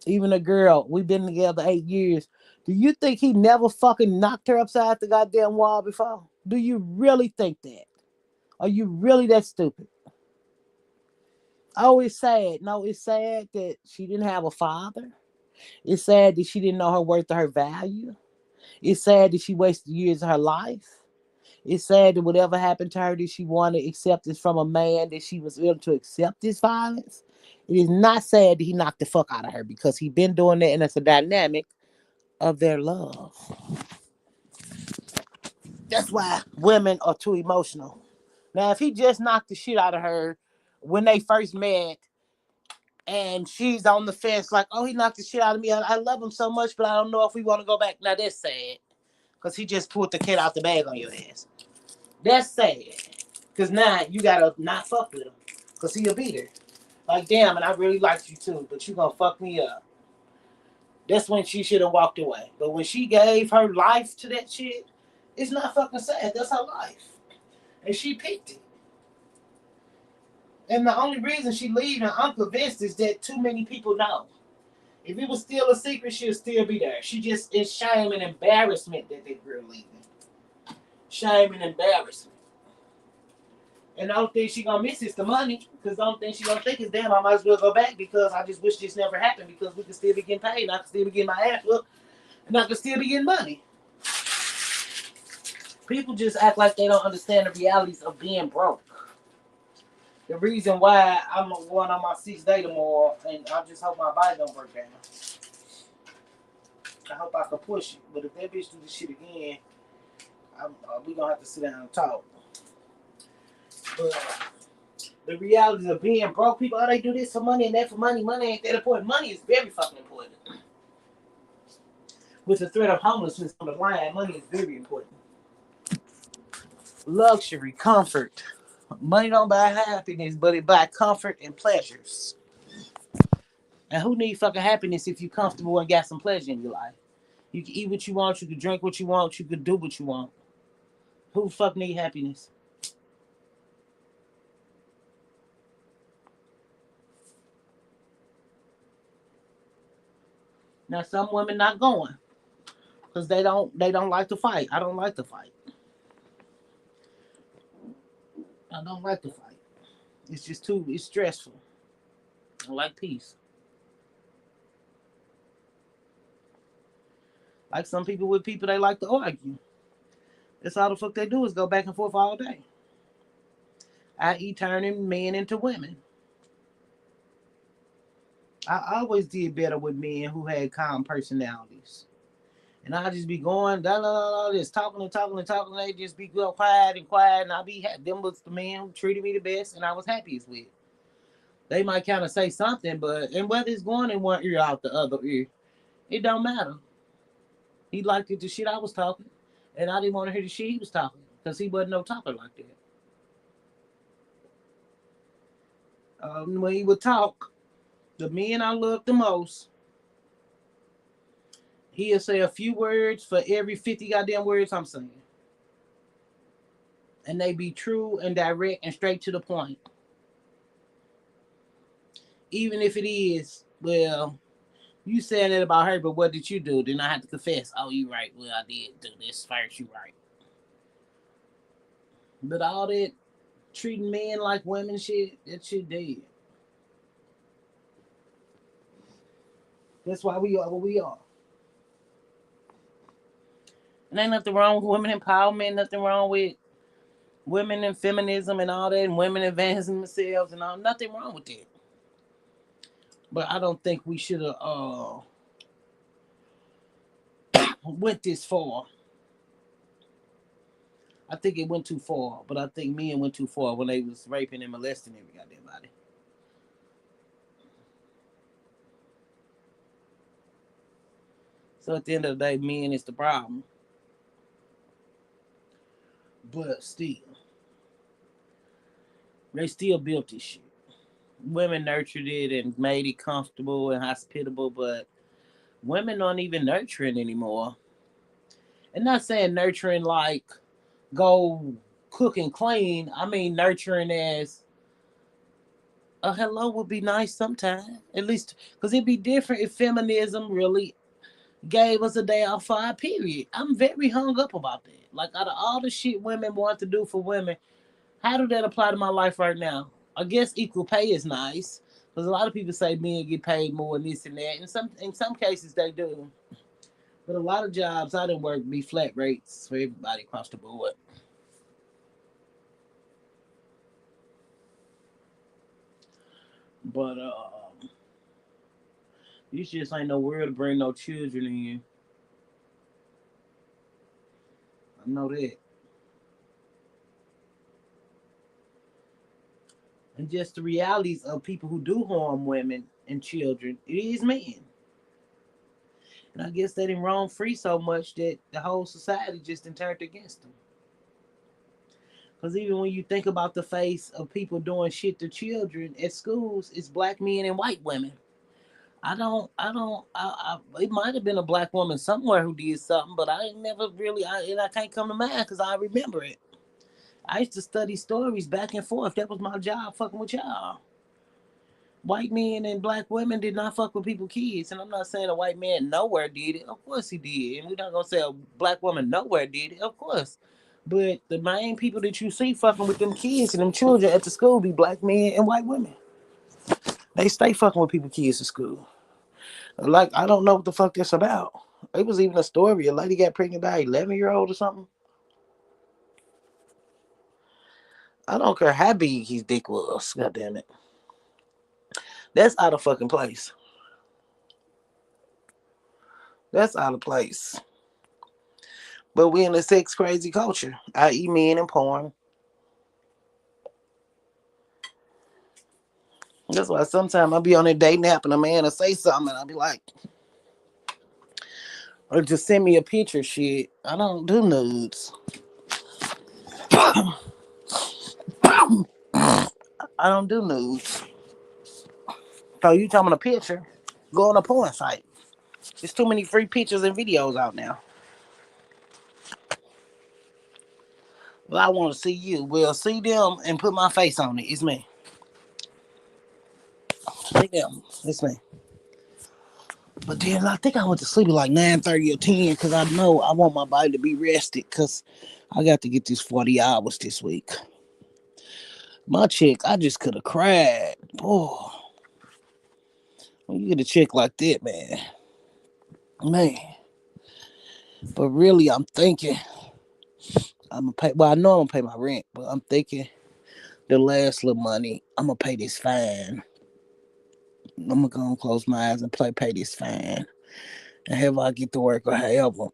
Even a girl, we've been together 8 years. Do you think he never fucking knocked her upside the goddamn wall before? Do you really think that? Are you really that stupid? Oh, it's sad. No, it's sad that she didn't have a father. It's sad that she didn't know her worth or her value. It's sad that she wasted years of her life. It's sad that whatever happened to her, that she wanted acceptance from a man, that she was willing to accept this violence. It is not sad that he knocked the fuck out of her because he been doing that, and it's a dynamic of their love. That's why women are too emotional. Now, if he just knocked the shit out of her when they first met, and she's on the fence, like, oh, he knocked the shit out of me. I love him so much, but I don't know if we want to go back. Now, that's sad. Because he just pulled the cat out the bag on your ass. That's sad. Because now you got to not fuck with him. Because he'll beat her. Like, damn, and I really liked you too, but you going to fuck me up. That's when she should have walked away. But when she gave her life to that shit, it's not fucking sad. That's her life. And she picked it. And the only reason she leaving, I'm convinced, is that too many people know. If it was still a secret, she'll still be there. She just is shame and embarrassment that that girl leaving. Shame and embarrassment. And the only thing she gonna miss is the money. Because the only thing she gonna think is, damn, I might as well go back because I just wish this never happened because we could still be getting paid and I could still be getting my ass whooped and I could still be getting money. People just act like they don't understand the realities of being broke. The reason why I'm going on my 6th day tomorrow, and I just hope my body don't break down. I hope I can push it. But if that bitch do this shit again, we gonna have to sit down and talk. But the realities of being broke, people, oh, they do this for money and that for money. Money ain't that important. Money is very fucking important. With the threat of homelessness on the line, money is very important. Luxury, comfort. Money don't buy happiness, but it buy comfort and pleasures. And who need fucking happiness if you comfortable and got some pleasure in your life? You can eat what you want, you can drink what you want, you can do what you want. Who the fuck need happiness? Now some women not going because they don't like to fight. I don't like to fight. I don't like to fight. It's just too it's stressful. I like peace. Like some people with people they like to argue. That's all the fuck they do is go back and forth all day. I.e. turning men into women. I always did better with men who had calm personalities. And I just be going, da da da da, just talking and talking and talking. And they just be real quiet and quiet. And I be happy. Them was the man who treated me the best and I was happiest with. They might kind of say something, but and whether it's going in one ear out the other ear, it don't matter. He liked it the shit I was talking, and I didn't want to hear the shit he was talking because he wasn't no talker like that. When he would talk, the men I loved the most, he'll say a few words for every 50 goddamn words I'm saying. and they be true and direct and straight to the point. Even if it is, well, you saying that about her, but what did you do? Then I have to confess. Oh, you right. Well, I did do this first. You right. But all that treating men like women shit, that shit dead. That's why we are what we are. And ain't nothing wrong with women empowerment. Nothing wrong with women and feminism and all that, and women advancing themselves and all. Nothing wrong with that. But I don't think we should have went this far. I think it went too far, but I think men went too far when they was raping and molesting every goddamn body. So at the end of the day, men is the problem. But still, they still built this shit. Women nurtured it and made it comfortable and hospitable, but women aren't even nurturing anymore. And not saying nurturing like go cook and clean. I mean nurturing as a hello would be nice sometime. At least because it'd be different if feminism really gave us a day off for our period. I'm very hung up about that. Like out of all the shit women want to do for women, how do that apply to my life right now? I guess equal pay is nice because a lot of people say men get paid more and this and that. In some cases they do, but a lot of jobs I didn't work be flat rates for everybody across the board. But you just ain't no world to bring no children in. I know that. And just the realities of people who do harm women and children, it is men. And I guess they didn't roam free so much that the whole society just turned against them. Because even when you think about the face of people doing shit to children at schools, it's black men and white women. It might have been a black woman somewhere who did something, but I ain't never really, and I can't come to mind because I remember it. I used to study stories back and forth. That was my job, fucking with y'all. White men and black women did not fuck with people's kids. And I'm not saying a white man nowhere did it. Of course he did. And we're not going to say a black woman nowhere did it. Of course. But the main people that you see fucking with them kids and them children at the school be black men and white women. They stay fucking with people's kids at school. Like, I don't know what the fuck that's about. It was even a story. A lady got pregnant by an 11-year-old or something. I don't care how big his dick was. God damn it. That's out of fucking place. That's out of place. But we in a sex crazy culture, i.e., men and porn. That's why sometimes I'll be on a dating app and a man will say something and I'll be like, or just send me a picture shit. I don't do nudes. I don't do nudes. So you talking a picture, go on a porn site. There's too many free pictures and videos out now. Well, I want to see you. Well, see them and put my face on it. It's me. See them. It's me. But then I think I went to sleep at like 9:30 or 10 because I know I want my body to be rested because I got to get these 40 hours this week. My check, I just could have cried. Boy, when you get a check like that, man. But really, I'm thinking I'm gonna pay. Well, I know I'm gonna pay my rent, but I'm thinking the last little money, I'm gonna pay this fine. I'm gonna go and close my eyes and pay this fine. And however I get to work or however,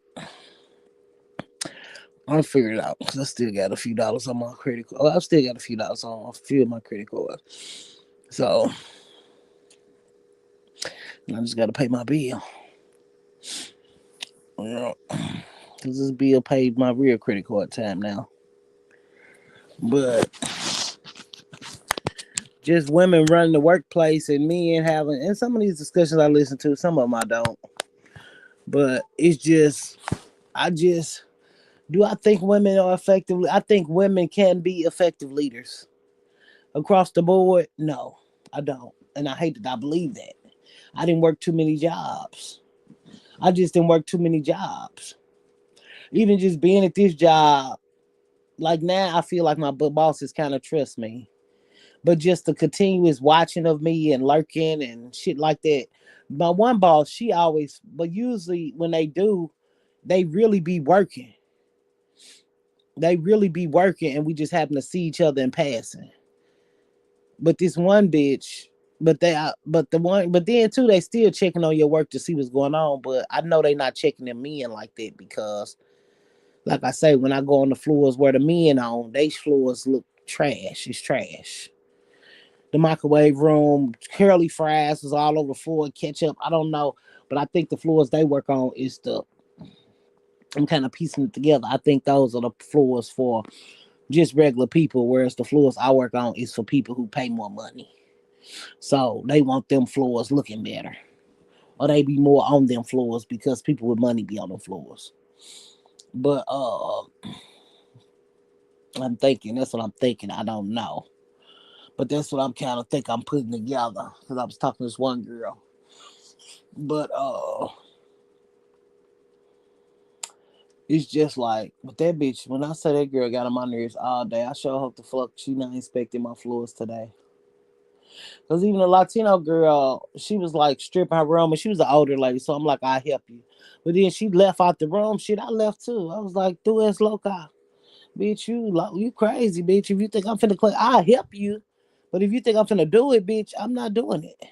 I'll figure it out because I still got a few dollars on my credit card. Well, I still got a few dollars on a few of my credit cards. So I just got to pay my bill. You know, because this bill paid my real credit card time now. But just women running the workplace and men having, and some of these discussions I listen to, some of them I don't. But it's just, I just Do I think women are effectively? I think women can be effective leaders across the board. No, I don't, and I hate that I believe that. I didn't work too many jobs. I just didn't work too many jobs. Even just being at this job, like now, I feel like my bosses kind of trust me. But just the continuous watching of me and lurking and shit like that. My one boss, she always, but usually when they do, they really be working. They really be working, and we just happen to see each other in passing. But this one bitch, but the one, but then too, they still checking on your work to see what's going on. But I know they not checking them in like that because, like I say, when I go on the floors where the men on, they floors look trash. It's trash. The microwave room, curly fries was all over the floor, ketchup. I don't know, but I think the floors they work on is the. I'm kind of piecing it together. I think those are the floors for just regular people, whereas the floors I work on is for people who pay more money. So they want them floors looking better, or they be more on them floors because people with money be on them floors. But I'm thinking that's what I'm thinking. I don't know, but that's what I'm kind of think I'm putting together because I was talking to this one girl. But it's just like with that bitch. When I say that girl got on my nerves all day, I sure hope the fuck she not inspecting my floors today. Cause even the Latino girl, she was like stripping her room, and she was an older lady. So I'm like, I help you. But then she left out the room. Shit, I left too. I was like, "Tu es loca, bitch. You crazy, bitch. If you think I'm finna clean, I help you. But if you think I'm finna do it, bitch, I'm not doing it.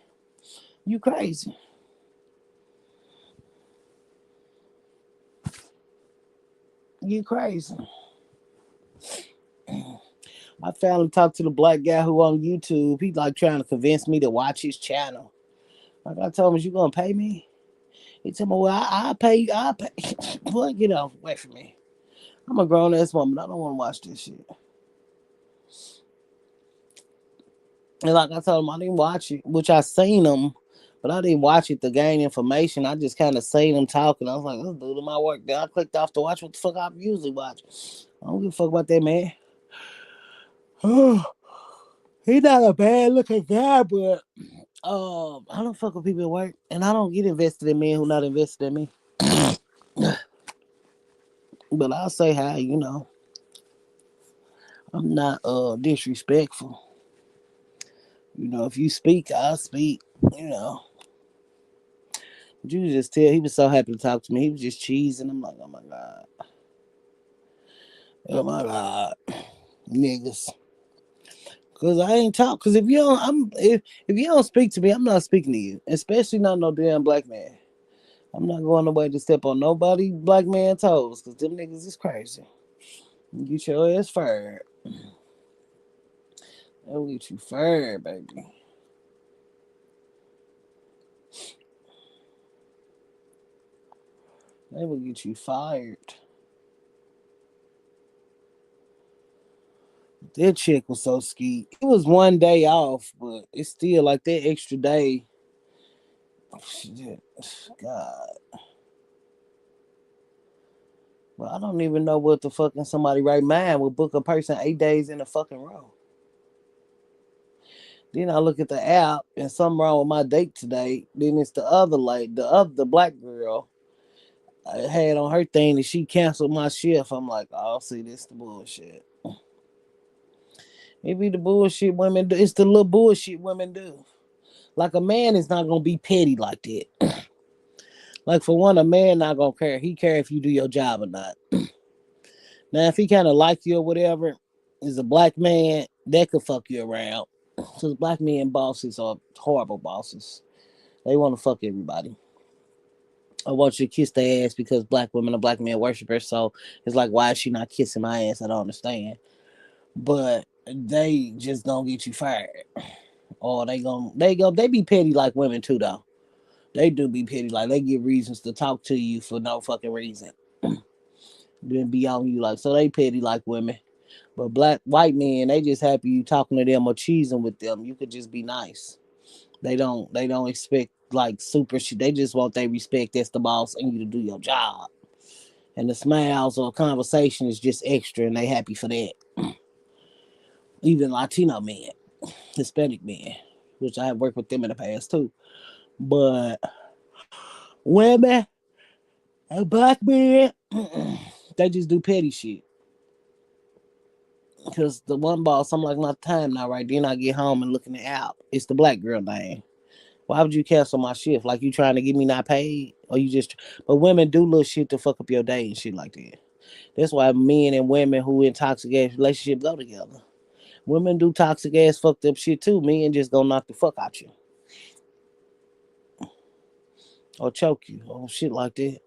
You crazy. You crazy." I finally talked to the black guy who on YouTube. He like trying to convince me to watch his channel. Like I told him, "Is you gonna pay me?" He told me, "Well, I'll pay you. I'll pay." Boy, get off away from me. I'm a grown ass woman. I don't want to watch this shit. And like I told him, I didn't watch it, which I seen him, but I didn't watch it to gain information. I just kind of seen him talking. I was like, "Let's do my work." Then I clicked off to watch what the fuck I usually watch. I don't give a fuck about that man. He not a bad looking guy, but I don't fuck with people at work, and I don't get invested in men who not invested in me. But I'll say hi, I'm not disrespectful. If you speak, I'll speak. You know. But you just tell he was so happy to talk to me. He was just cheesing. I'm like, oh my god, oh my god, niggas. Cause I ain't talk. Cause if you don't speak to me, I'm not speaking to you. Especially not no damn black man. I'm not going away to step on nobody black man toes. Cause them niggas is crazy. You get your ass fired. They'll get you fired, baby. They will get you fired. That chick was so skeet. It was one day off, but it's still like that extra day. Shit, God. But I don't even know what the fucking somebody right mind would book a person 8 days in a fucking row. Then I look at the app and something wrong with my date today. Then it's the other lady, the black girl. I had on her thing that she canceled my shift. I'm like, oh, see, this the bullshit. It be the bullshit women do. It's the little bullshit women do. Like a man is not gonna be petty like that. Like for one, a man not gonna care. He care if you do your job or not. Now, if he kind of like you or whatever, is a black man that could fuck you around. Because black men bosses are horrible bosses. They want to fuck everybody. I want you to kiss their ass because black women are black men worshipers. So it's like, why is she not kissing my ass? I don't understand. But they just gonna get you fired, or they be petty like women too though. They do be petty like they give reasons to talk to you for no fucking reason. Then be on you like so they petty like women. But black white men, they just happy you talking to them or cheesing with them. You could just be nice. They don't expect like super shit. They just want they respect as the boss and you to do your job. And the smiles or conversation is just extra, and they happy for that. Even Latino men, Hispanic men, which I have worked with them in the past too. But women and black men, they just do petty shit. Because the one boss, I'm like, my time now, right? Then I get home and look in the app. It's the black girl name. Why would you cancel my shift? Like you trying to get me not paid? Or you just but women do little shit to fuck up your day and shit like that. That's why men and women who in toxic ass relationship go together. Women do toxic ass fucked up shit too. Men just gonna knock the fuck out you. Or choke you or shit like that.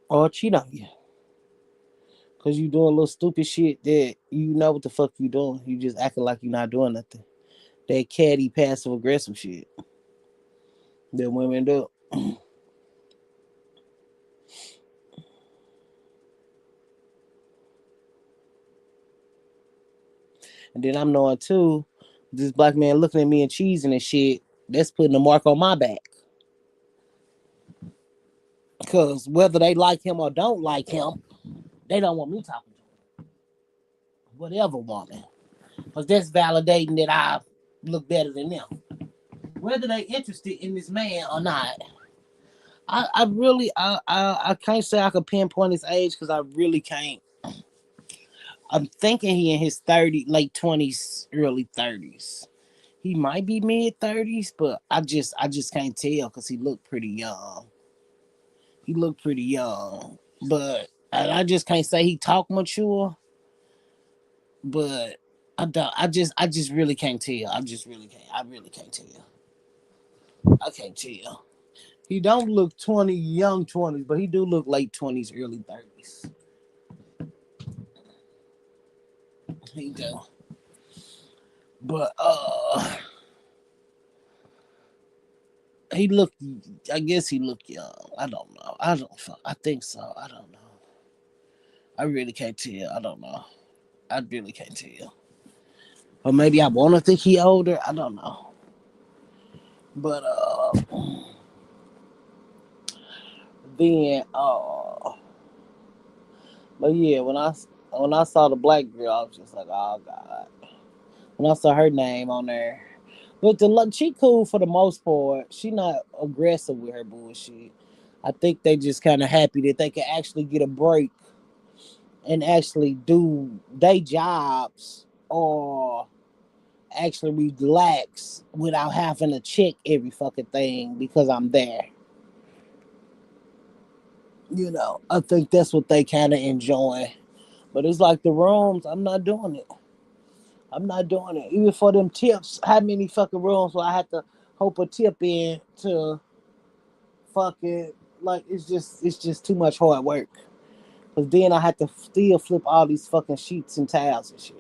Or cheat on you. Cause you doing little stupid shit that you know what the fuck you doing. You just acting like you not doing nothing. That catty passive aggressive shit that women do. And then I'm knowing too, this black man looking at me and cheesing and shit, that's putting a mark on my back. Cause whether they like him or don't like him, they don't want me talking to him. Whatever woman. Cause that's validating that I look better than them. Whether they interested in this man or not. I really I can't say I could pinpoint his age because I really can't. I'm thinking he in his 30, late 20s, early 30s. He might be mid 30s, but I just can't tell because he looked pretty young. He looked pretty young, but I just can't say he talk mature. But I just really can't tell. I just really can't. I really can't tell. I can't tell. He don't look 20, young 20s, but he do look late 20s, early 30s. He do. But he looked. I guess he looked young. I don't know. I don't. I think so. I don't know. I really can't tell. I don't know. I really can't tell. Or maybe I want to think he older. I don't know. But then but yeah, when I saw the black girl, I was just like, oh god. When I saw her name on there, but she cool for the most part. She not aggressive with her bullshit. I think they just kind of happy that they can actually get a break and actually do their jobs or actually relax without having to check every fucking thing because I'm there. I think that's what they kind of enjoy. But it's like the rooms, I'm not doing it. I'm not doing it. Even for them tips, how many fucking rooms will I have to hope a tip in to fucking like it's just too much hard work. Cause then I have to still flip all these fucking sheets and towels and shit.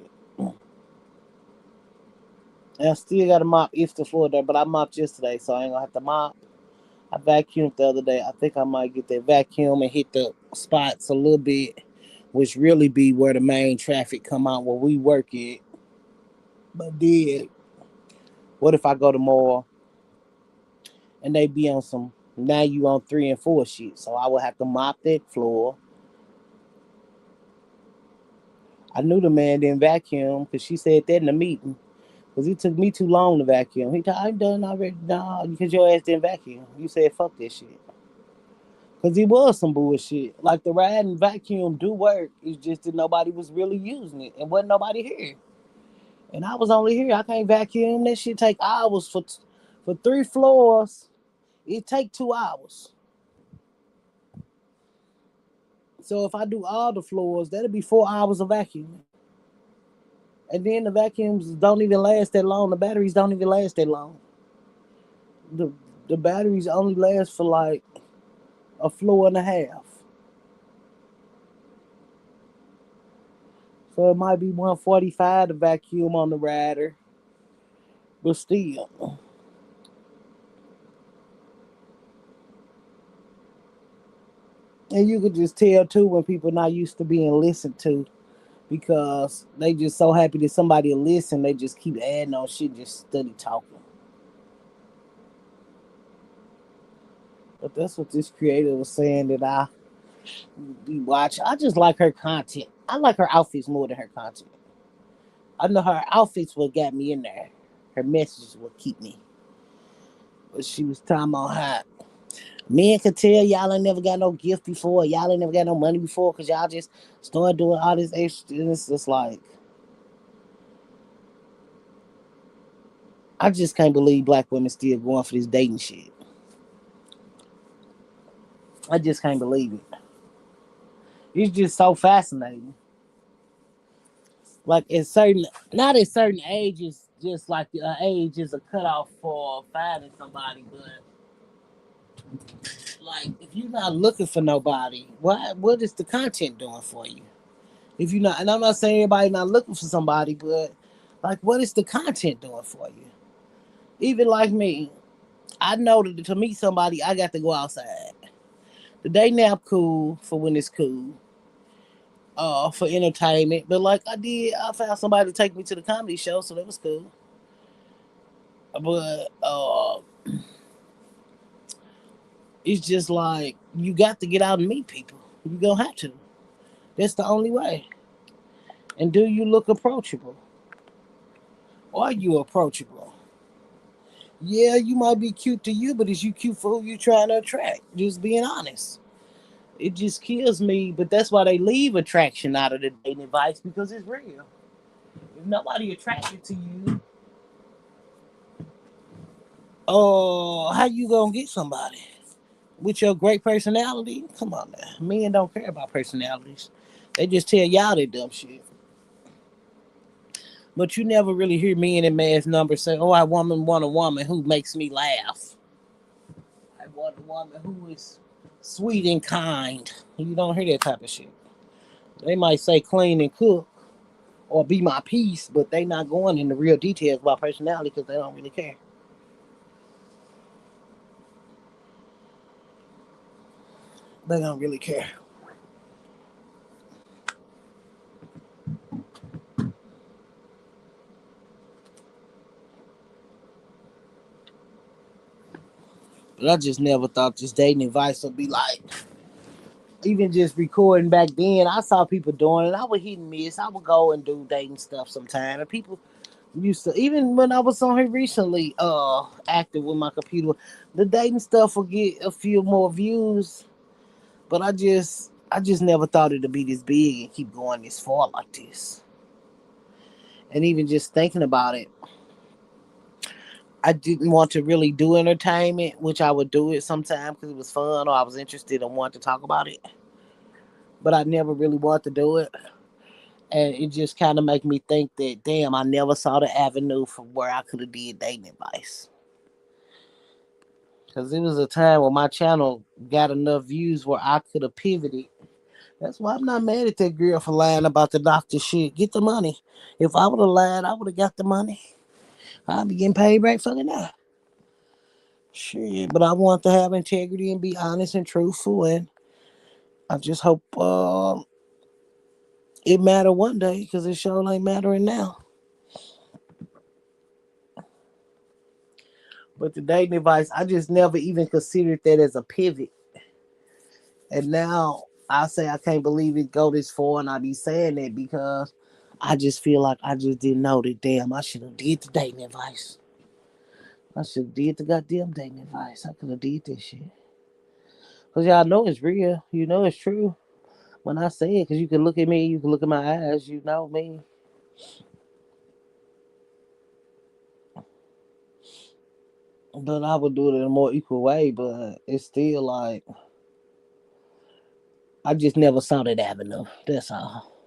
And I still got to mop if the floor there, but I mopped yesterday, so I ain't gonna have to mop. I vacuumed the other day. I think I might get that vacuum and hit the spots a little bit, which really be where the main traffic come out where we work at. But then, what if I go tomorrow and they be on some now you on 3 and 4 shit? So I would have to mop that floor. I knew the man didn't vacuum because she said that in the meeting. Because it took me too long to vacuum. He told I'm done already. No, because your ass didn't vacuum. You said fuck this shit. Because it was some bullshit. Like the ride and vacuum do work. It's just that nobody was really using it. And wasn't nobody here. And I was only here. I can't vacuum. That shit take hours for 3 floors. It take 2 hours. So if I do all the floors, that'll be 4 hours of vacuuming. And then the vacuums don't even last that long. The batteries don't even last that long. The the batteries only last for like a floor and a half. So it might be 145 to vacuum on the rider, but still. And you could just tell too when people not used to being listened to because they just so happy that somebody will listen. They just keep adding on shit, just study talking. But that's what this creator was saying that I be watching. I just like her content. I like her outfits more than her content. I know her outfits what got me in there. Her messages will keep me. But she was talking about how men could tell y'all ain't never got no gift before. Y'all ain't never got no money before because y'all just started doing all this extra. And it's just like, I just can't believe black women still going for this dating shit. I just can't believe it. It's just so fascinating. Like at certain, not at certain ages, just like age is a cutoff for finding somebody, but like if you're not looking for nobody, what is the content doing for you? If you're not, and I'm not saying everybody not looking for somebody, but like what is the content doing for you? Even like me, I know that to meet somebody, I got to go outside. The day nap cool for when it's cool, for entertainment. But like I found somebody to take me to the comedy show, so that was cool. But it's just like you got to get out and meet people. You gonna have to. That's the only way. And do you look approachable? Are you approachable? Yeah, you might be cute to you, but is you cute for who you trying to attract? Just being honest. It just kills me, but that's why they leave attraction out of the dating advice because it's real. If nobody attracted to you, oh, how you gonna get somebody? With your great personality? Come on now. Men don't care about personalities. They just tell y'all they dumb shit. But you never really hear men in mass numbers say, "Oh, I want a woman who makes me laugh. I want a woman who is sweet and kind." You don't hear that type of shit. They might say clean and cook or be my piece, but they not going into real details about personality because they don't really care. They don't really care. But I just never thought this dating advice would be like, even just recording back then, I saw people doing it. I would hit and miss. I would go and do dating stuff sometime. And people used to, even when I was on here recently, active with my computer, the dating stuff would get a few more views. But I just never thought it'd be this big and keep going this far like this. And even just thinking about it, I didn't want to really do entertainment, which I would do it sometime because it was fun or I was interested and wanted to talk about it. But I never really wanted to do it. And it just kind of make me think that damn, I never saw the avenue from where I could have did dating advice. Because it was a time when my channel got enough views where I could have pivoted. That's why I'm not mad at that girl for lying about the doctor shit. Get the money. If I would have lied, I would have got the money. I'd be getting paid right fucking now. Shit, but I want to have integrity and be honest and truthful, and I just hope it matter one day because it sure ain't mattering now. But the dating advice, I just never even considered that as a pivot. And now I say I can't believe it go this far, and I be saying that because I just feel like I just didn't know that. Damn, I should have did the dating advice. I should have did the goddamn dating advice. I could have did this shit. Cause y'all know it's real. You know it's true when I say it. Cause you can look at me, you can look at my eyes. You know me. But I would do it in a more equal way. But it's still like I just never saw that avenue. That's all.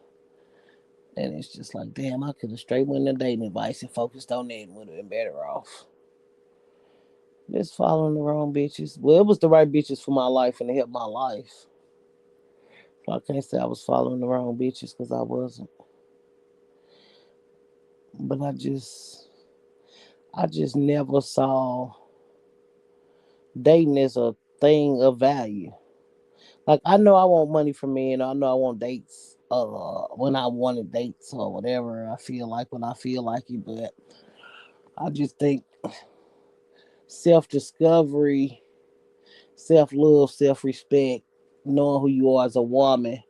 And it's just like, damn, I could have straight went to dating advice and focused on that and would have been better off. Just following the wrong bitches. Well, it was the right bitches for my life and to help my life. So I can't say I was following the wrong bitches because I wasn't. But I just never saw dating as a thing of value. Like I know I want money from men. I know I want dates. When I wanted dates or whatever I feel like when I feel like it. But I just think self discovery, self love, self respect, knowing who you are as a woman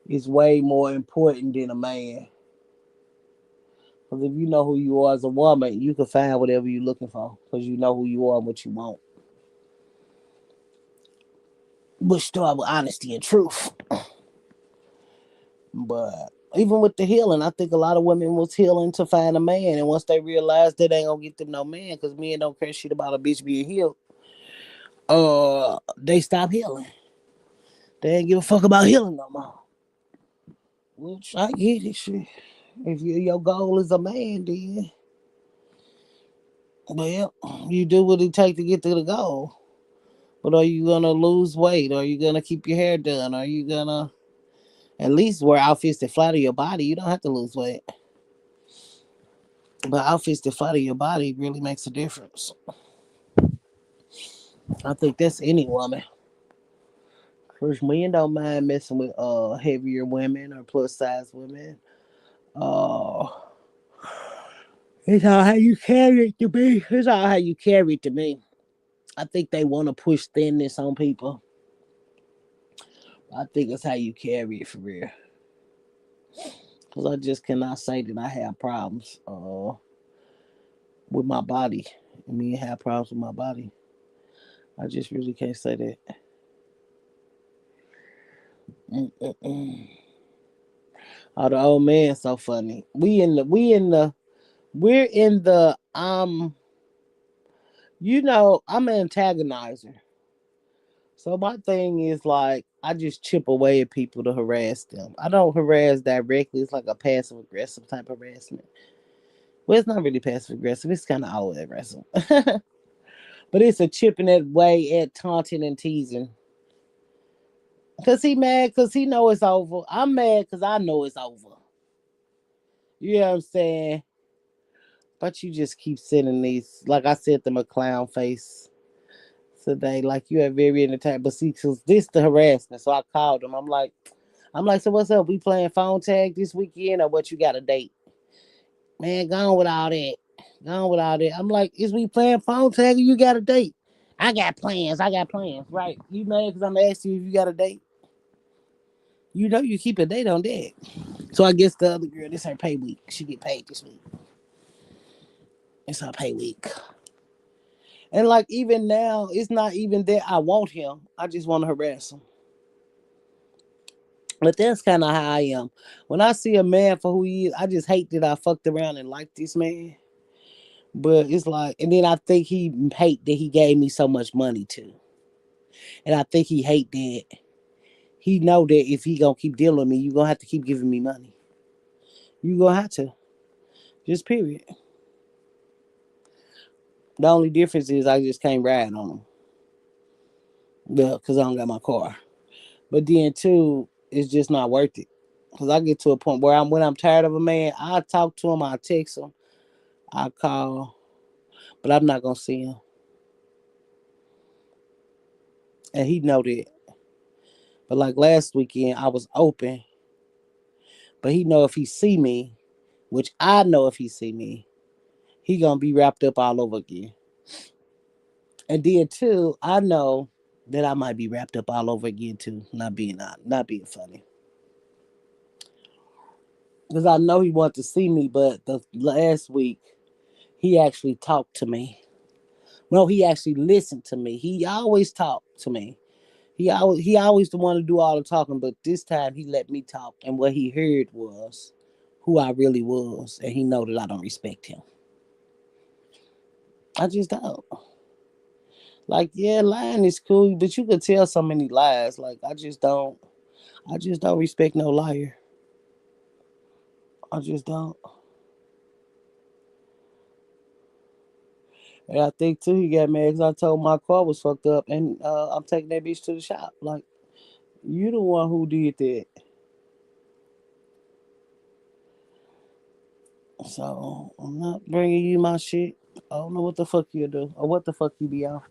is way more important than a man. Because if you know who you are as a woman, you can find whatever you're looking for. Because you know who you are and what you want. Which start with honesty and truth. But even with the healing, I think a lot of women was healing to find a man. And once they realized that they ain't going to get them no man, because men don't care shit about a bitch being healed, they stop healing. They ain't give a fuck about healing no more. Which I get it, shit. If your goal is a man, then well, you do what it takes to get to the goal. But are you gonna lose weight? Are you gonna keep your hair done? Are you gonna at least wear outfits that flatter your body? You don't have to lose weight, but outfits that flatter your body really makes a difference. I think that's any woman. Cause men don't mind messing with heavier women or plus size women. Uh, it's all how you carry it to me. It's all how you carry it to me. I think they want to push thinness on people. I think it's how you carry it for real. Cause I just cannot say that I have problems with my body. I mean, have problems with my body. I just really can't say that. Mm-mm-mm. Oh, the old man so funny. We're in the I'm an antagonizer. So my thing is like I just chip away at people to harass them. I don't harass directly. It's like a passive aggressive type of harassment. Well, it's not really passive aggressive. It's kind of always aggressive. But it's a chipping that way at taunting and teasing. Cause he mad cause he know it's over. I'm mad cause I know it's over. You know what I'm saying? But you just keep sending these, like I said them a clown face today. Like you are very entertaining. But see, cause this the harassment. So I called him. I'm like, so what's up? We playing phone tag this weekend or what? You got a date? Man, gone with all that. Gone with all that. I'm like, is we playing phone tag or you got a date? I got plans. I got plans. Right? You mad because I'm asking you if you got a date? You know you keep a date on that. So I guess the other girl, this her pay week. She get paid this week. It's her pay week. And like even now, it's not even that I want him. I just want to harass him. But that's kind of how I am. When I see a man for who he is, I just hate that I fucked around and liked this man. But it's like, and then I think he hate that he gave me so much money too. And I think he hate that he know that if he gonna keep dealing with me, you gonna have to keep giving me money. You gonna have to. Just period. The only difference is I just can't ride on him. Yeah, because I don't got my car. But then too, it's just not worth it. Cause I get to a point where when I'm tired of a man, I talk to him, I text him, I call, but I'm not gonna see him, and he know that. But like last weekend, I was open, but he know if he see me, which I know if he see me, he gonna be wrapped up all over again. And then too, I know that I might be wrapped up all over again too. Not being funny, because I know he wanted to see me, but the last week he actually talked to me. No, he actually listened to me. He always talked to me. He always the one to do all the talking, but this time he let me talk, and what he heard was who I really was, and he know that I don't respect him. I just don't. Like, yeah, lying is cool, but you could tell so many lies. Like, I just don't. I just don't respect no liar. I just don't. And I think too he got mad because I told my car was fucked up, and I'm taking that bitch to the shop. Like, you the one who did that. So I'm not bringing you my shit. I don't know what the fuck you do or what the fuck you be on.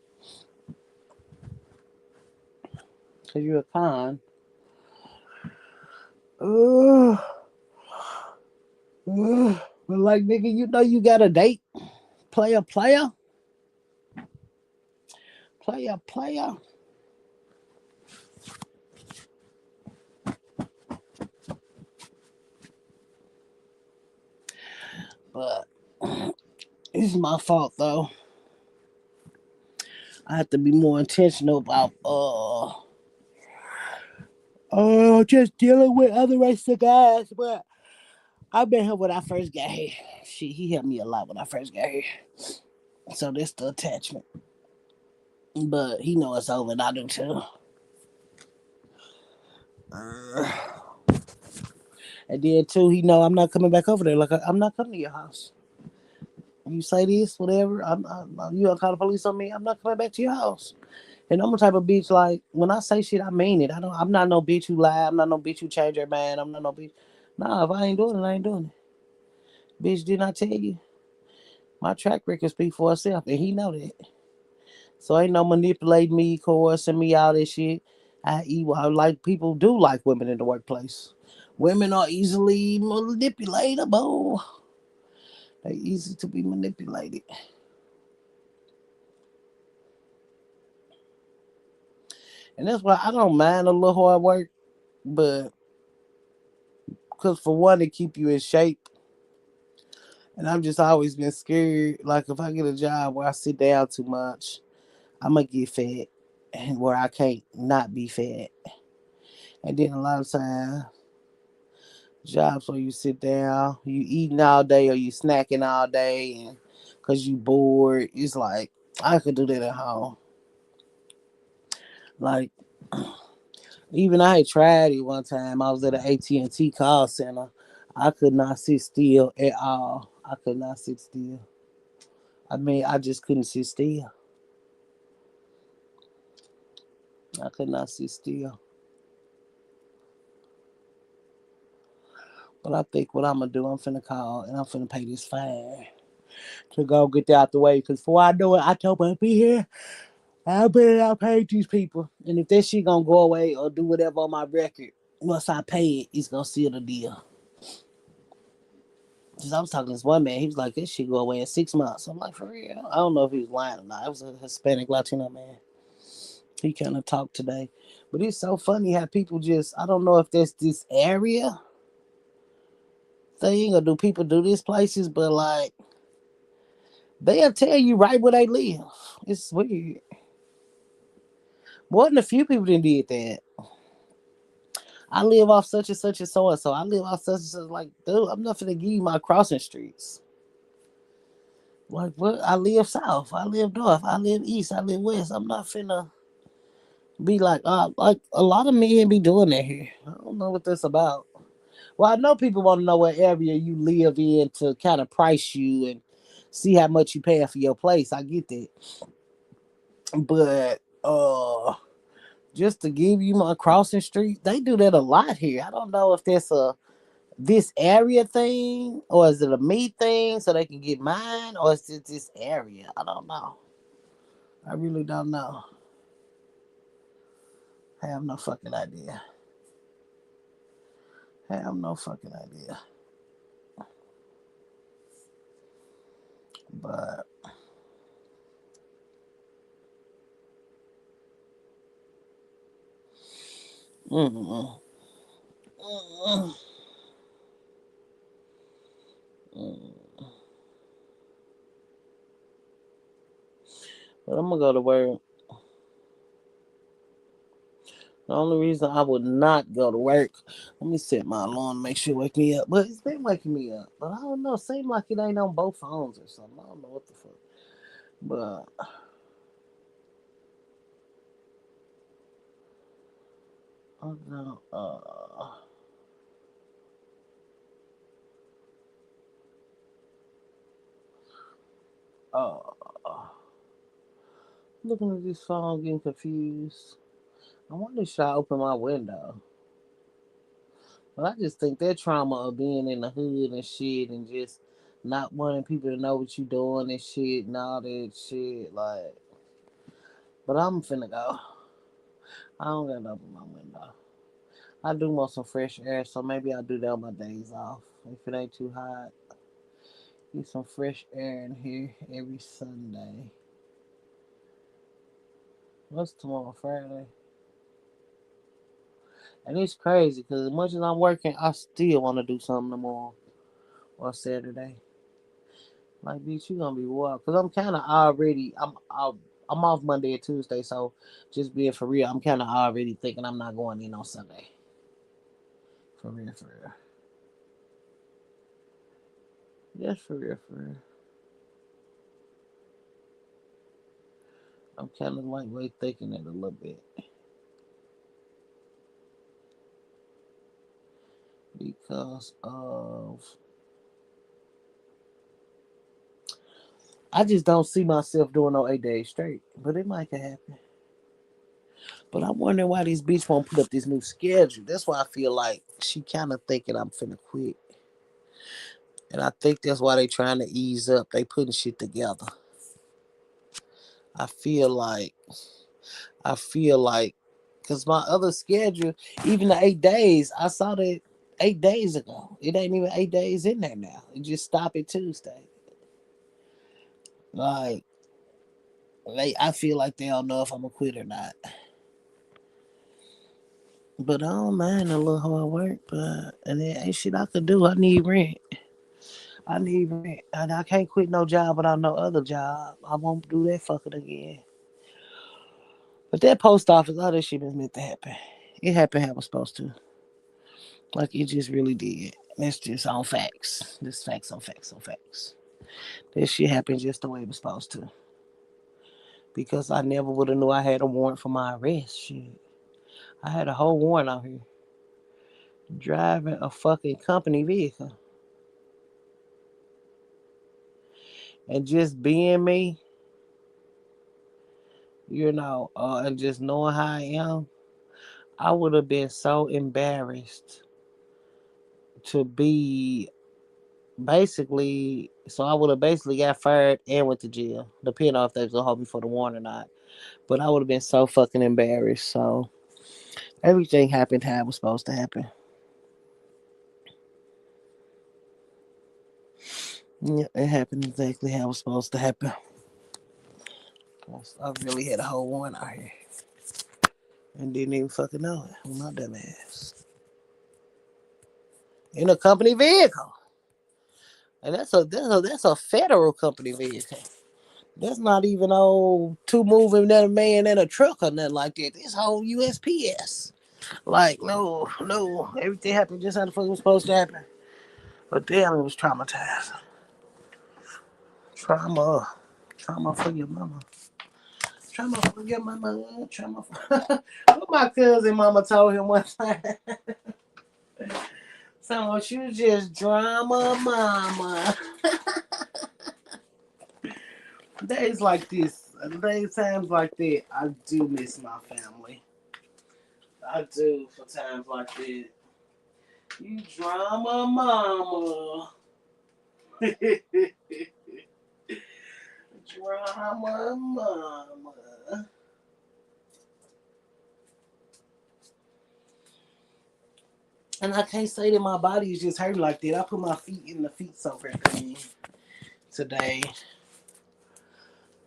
Cause you're a con. Ugh, ugh. But like nigga, you know you got a date. Player, player, player, player. But it's my fault though. I have to be more intentional about just dealing with other race of guys. But I met him when I first got here. Shit, he helped me a lot when I first got here. So that's the attachment. But he know it's over and I do too. Uh, and then too, he know I'm not coming back over there. Like I'm not coming to your house. You say this, whatever. You gonna call the police on me? I'm not coming back to your house. And I'm the type of bitch like when I say shit, I mean it. I'm not no bitch who lie. I'm not no bitch who change her mind. I'm not no bitch. Nah, if I ain't doing it, I ain't doing it. Bitch, didn't I tell you? My track record speak for itself, and he know that. So ain't no manipulating me, coercing me, all this shit. I like people do like women in the workplace. Women are easily manipulatable. They easy to be manipulated. And that's why I don't mind a little hard work, but because for one, it keep you in shape. And I've just always been scared. Like if I get a job where I sit down too much, I'm gonna get fat, and where I can't not be fat. And then a lot of times, jobs where you sit down, you eating all day or you snacking all day, and cause you bored, it's like I could do that at home. Like even I had tried it one time. I was at an AT&T call center. I could not sit still at all. I could not sit still. I mean, I just couldn't sit still. I could not sit still. But I think what I'm gonna do, I'm finna call and I'm finna pay this fine to go get that out the way. Cause before I know it, October will be here. I bet I paid these people. And if that shit gonna go away or do whatever on my record, once I pay it, it's gonna seal the deal. Cause I was talking to this one man, he was like, this shit go away in 6 months. I'm like, for real? I don't know if he was lying or not. It was a Hispanic Latino man. He kind of talked today. But it's so funny how people just, I don't know if that's this area thing or do people do these places, but like, they'll tell you right where they live. It's weird. More than a few people done did that. I live off such and such and so and so. I live off such and such. Like, dude, I'm not gonna give you my crossing streets. Like, what? I live south. I live north. I live east. I live west. I'm not finna be like a lot of men be doing that here. I don't know what that's about. Well, I know people want to know what area you live in to kind of price you and see how much you paying for your place. I get that, but just to give you my crossing street, they do that a lot here. I don't know if that's a this area thing or is it a me thing so they can get mine or is it this area? I don't know. I really don't know. I have no fucking idea. I have no fucking idea. But mm, mm, mm. But I'm gonna go to work. The only reason I would not go to work, let me set my alarm, make sure it wake me up. But it's been waking me up. But I don't know. Seems like it ain't on both phones or something. I don't know what the fuck. But I don't know. Uh, looking at this phone, getting confused. I wonder should I open my window? But I just think that trauma of being in the hood and shit and just not wanting people to know what you doing and shit and all that shit. Like, but I'm finna go. I don't gotta open my window. I do want some fresh air, so maybe I'll do that on my days off. If it ain't too hot, get some fresh air in here every Sunday. What's tomorrow, Friday? And it's crazy because as much as I'm working, I still want to do something tomorrow or Saturday. Like, bitch, you gonna be wild. Cause I'm kind of already. I'm off Monday and Tuesday, so just being for real, I'm kind of already thinking I'm not going in on Sunday. For real, for real. Yes, for real, for real. I'm kind of lightweight thinking it a little bit because of I just don't see myself doing no 8 days straight. But it might can happen. But I'm wondering why this bitch won't put up this new schedule. That's why I feel like she kind of thinking I'm finna quit. And I think that's why they trying to ease up. They putting shit together. I feel like, I feel like, because my other schedule, even the 8 days, I saw that 8 days ago. It ain't even 8 days in there now. It just stopped at Tuesday. Like, I feel like they don't know if I'm gonna quit or not. But I don't mind a little hard work, but and there ain't shit I could do. I need rent. I need rent. And I can't quit no job without no other job. I won't do that fucking again. But that post office, all that shit is meant to happen. It happened how it was supposed to. Like it just really did. That's just on facts. This facts on facts on facts. That shit happened just the way it was supposed to. Because I never would have knew I had a warrant for my arrest. Shit. I had a whole warrant out here. Driving a fucking company vehicle. And just being me, and just knowing how I am, I would have been so embarrassed to be so I would have basically got fired and went to jail, depending on if they was gonna hold me for the warrant or not. But I would have been so fucking embarrassed. So everything happened how it was supposed to happen. Yeah, it happened exactly how it was supposed to happen. I really had a whole warrant out here and didn't even fucking know it. Well, my dumb ass in a company vehicle, and that's a federal company vehicle. That's not even old two moving that a man in a truck or nothing like that. This whole USPS. Like, no, no. Everything happened just how the fuck it was supposed to happen. But damn, it was traumatizing. Trauma. Trauma for your mama. Trauma for your mama. Trauma for what my cousin mama told him one time. So you just drama mama. Days like this, days times like that, I do miss my family. I do for times like that. You drama mama. Drama mama. And I can't say that my body is just hurting like that. I put my feet in the feet soaker thing today.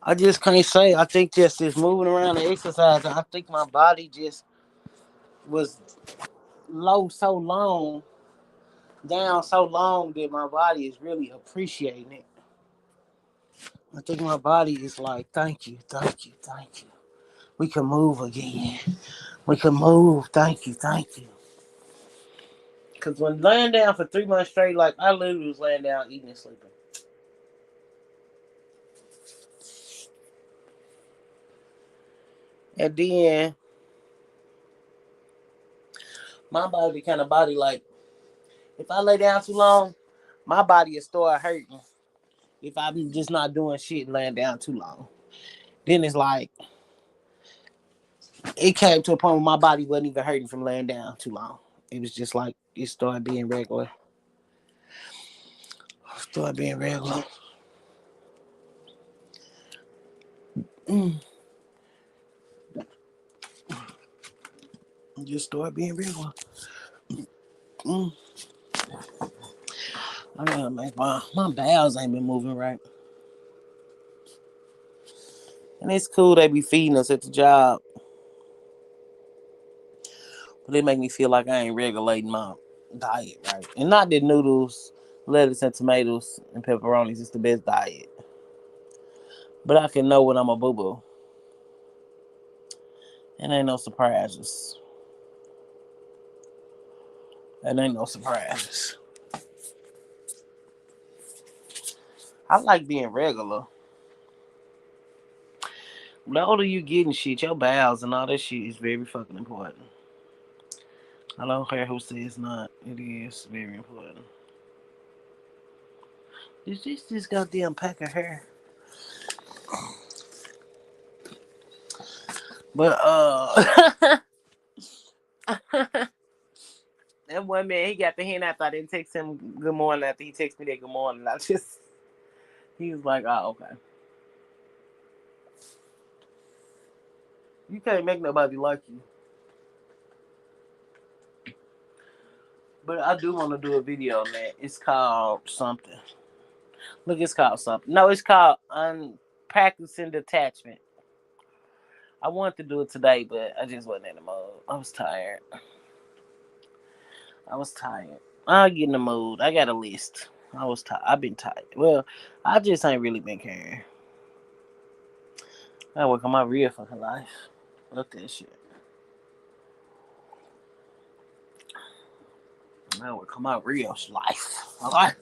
I just can't say. I think just this moving around and exercising, I think my body just was low so long, down so long that my body is really appreciating it. I think my body is like, thank you, thank you, thank you. We can move again. We can move. Thank you, thank you. Because when laying down for 3 months straight, like I literally was laying down, eating and sleeping. And then my body the kind of body like, if I lay down too long, my body will start hurting. If I'm just not doing shit and laying down too long. Then it's like, it came to a point where my body wasn't even hurting from laying down too long. It was just like, it started being regular. Started being regular. Mm. Just started being regular. Mm. I gotta make my bowels ain't been moving right. And it's cool they be feeding us at the job. But they make me feel like I ain't regulating my diet right. And not that noodles lettuce and tomatoes and pepperonis is the best diet. But I can know when I'm a boo boo. And ain't no surprises. And ain't no surprises. I like being regular. The older you get and shit, your bowels and all that shit is very fucking important. I don't care who says it's not. It is very important. Is this goddamn pack of hair? But that one man, he got the hint after I didn't text him good morning after he texted me that good morning. I just he was like, oh okay. You can't make nobody like you. But I do want to do a video on that. It's called something. Look, it's called something. No, it's called Unpracticing Detachment. I wanted to do it today, but I just wasn't in the mood. I was tired. I'll get in the mood. I got a list. I was tired. I've been tired. Well, I just ain't really been caring. I work on my real fucking life. Fuck that shit. I work on my real life. My life.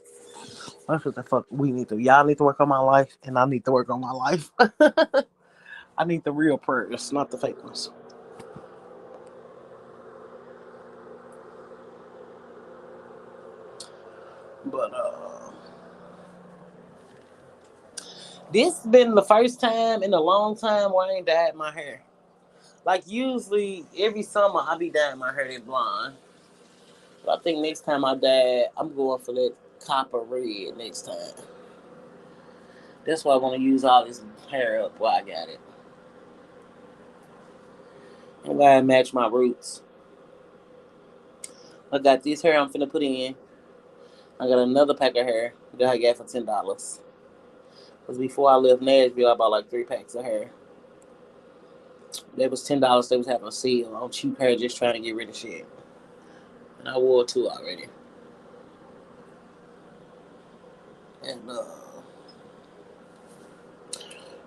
That's what the fuck we need to. Y'all need to work on my life, and I need to work on my life. I need the real prayers, not the fake ones. But this been the first time in a long time where I ain't dyed my hair. Like usually every summer I be dyeing my hair that blonde. But I think next time I dye, I'm going for that copper red next time. That's why I want to use all this hair up while I got it. I'm gonna match my roots. I got this hair I'm finna put in. I got another pack of hair that I got for $10. Cause before I left Nashville, I bought like 3 packs of hair. That was $10. They was having a sale on cheap hair, just trying to get rid of shit. And I wore 2 already. And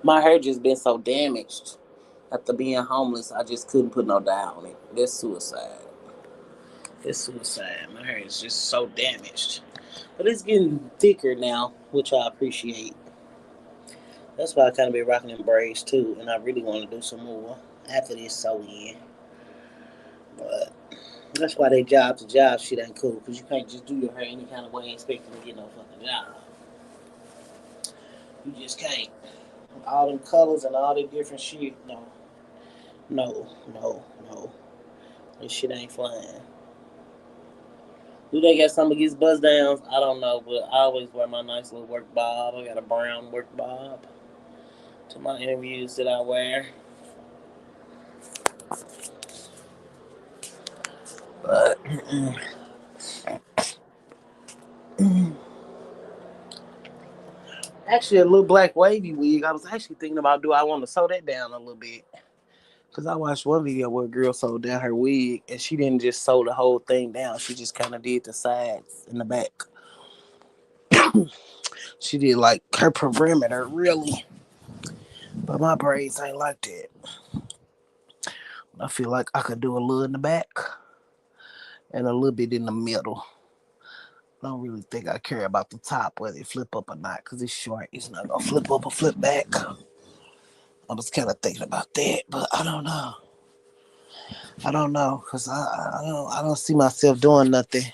my hair just been so damaged. After being homeless, I just couldn't put no dye on it. That's suicide. It's suicide. My hair is just so damaged. But it's getting thicker now, which I appreciate. That's why I kind of been rocking them braids too, and I really want to do some more after this sew in. But that's why they job to job shit ain't cool, because you can't just do your hair any kind of way expecting to get no fucking job. You just can't. All them colors and all that different shit, no. No, no, no. This shit ain't flying. Do they got some against buzz downs? I don't know, but I always wear my nice little work bob. I got a brown work bob to my interviews that I wear. But actually, a little black wavy wig. I was actually thinking about, do I want to sew that down a little bit? Because I watched one video where a girl sewed down her wig, and she didn't just sew the whole thing down. She just kind of did the sides and the back. She did like her perimeter, really. But my braids ain't like that. I feel like I could do a little in the back and a little bit in the middle. I don't really think I care about the top, whether it flip up or not, because it's short. It's not gonna flip up or flip back. I was kind of thinking about that, but I don't know. I don't know, cause I don't see myself doing nothing.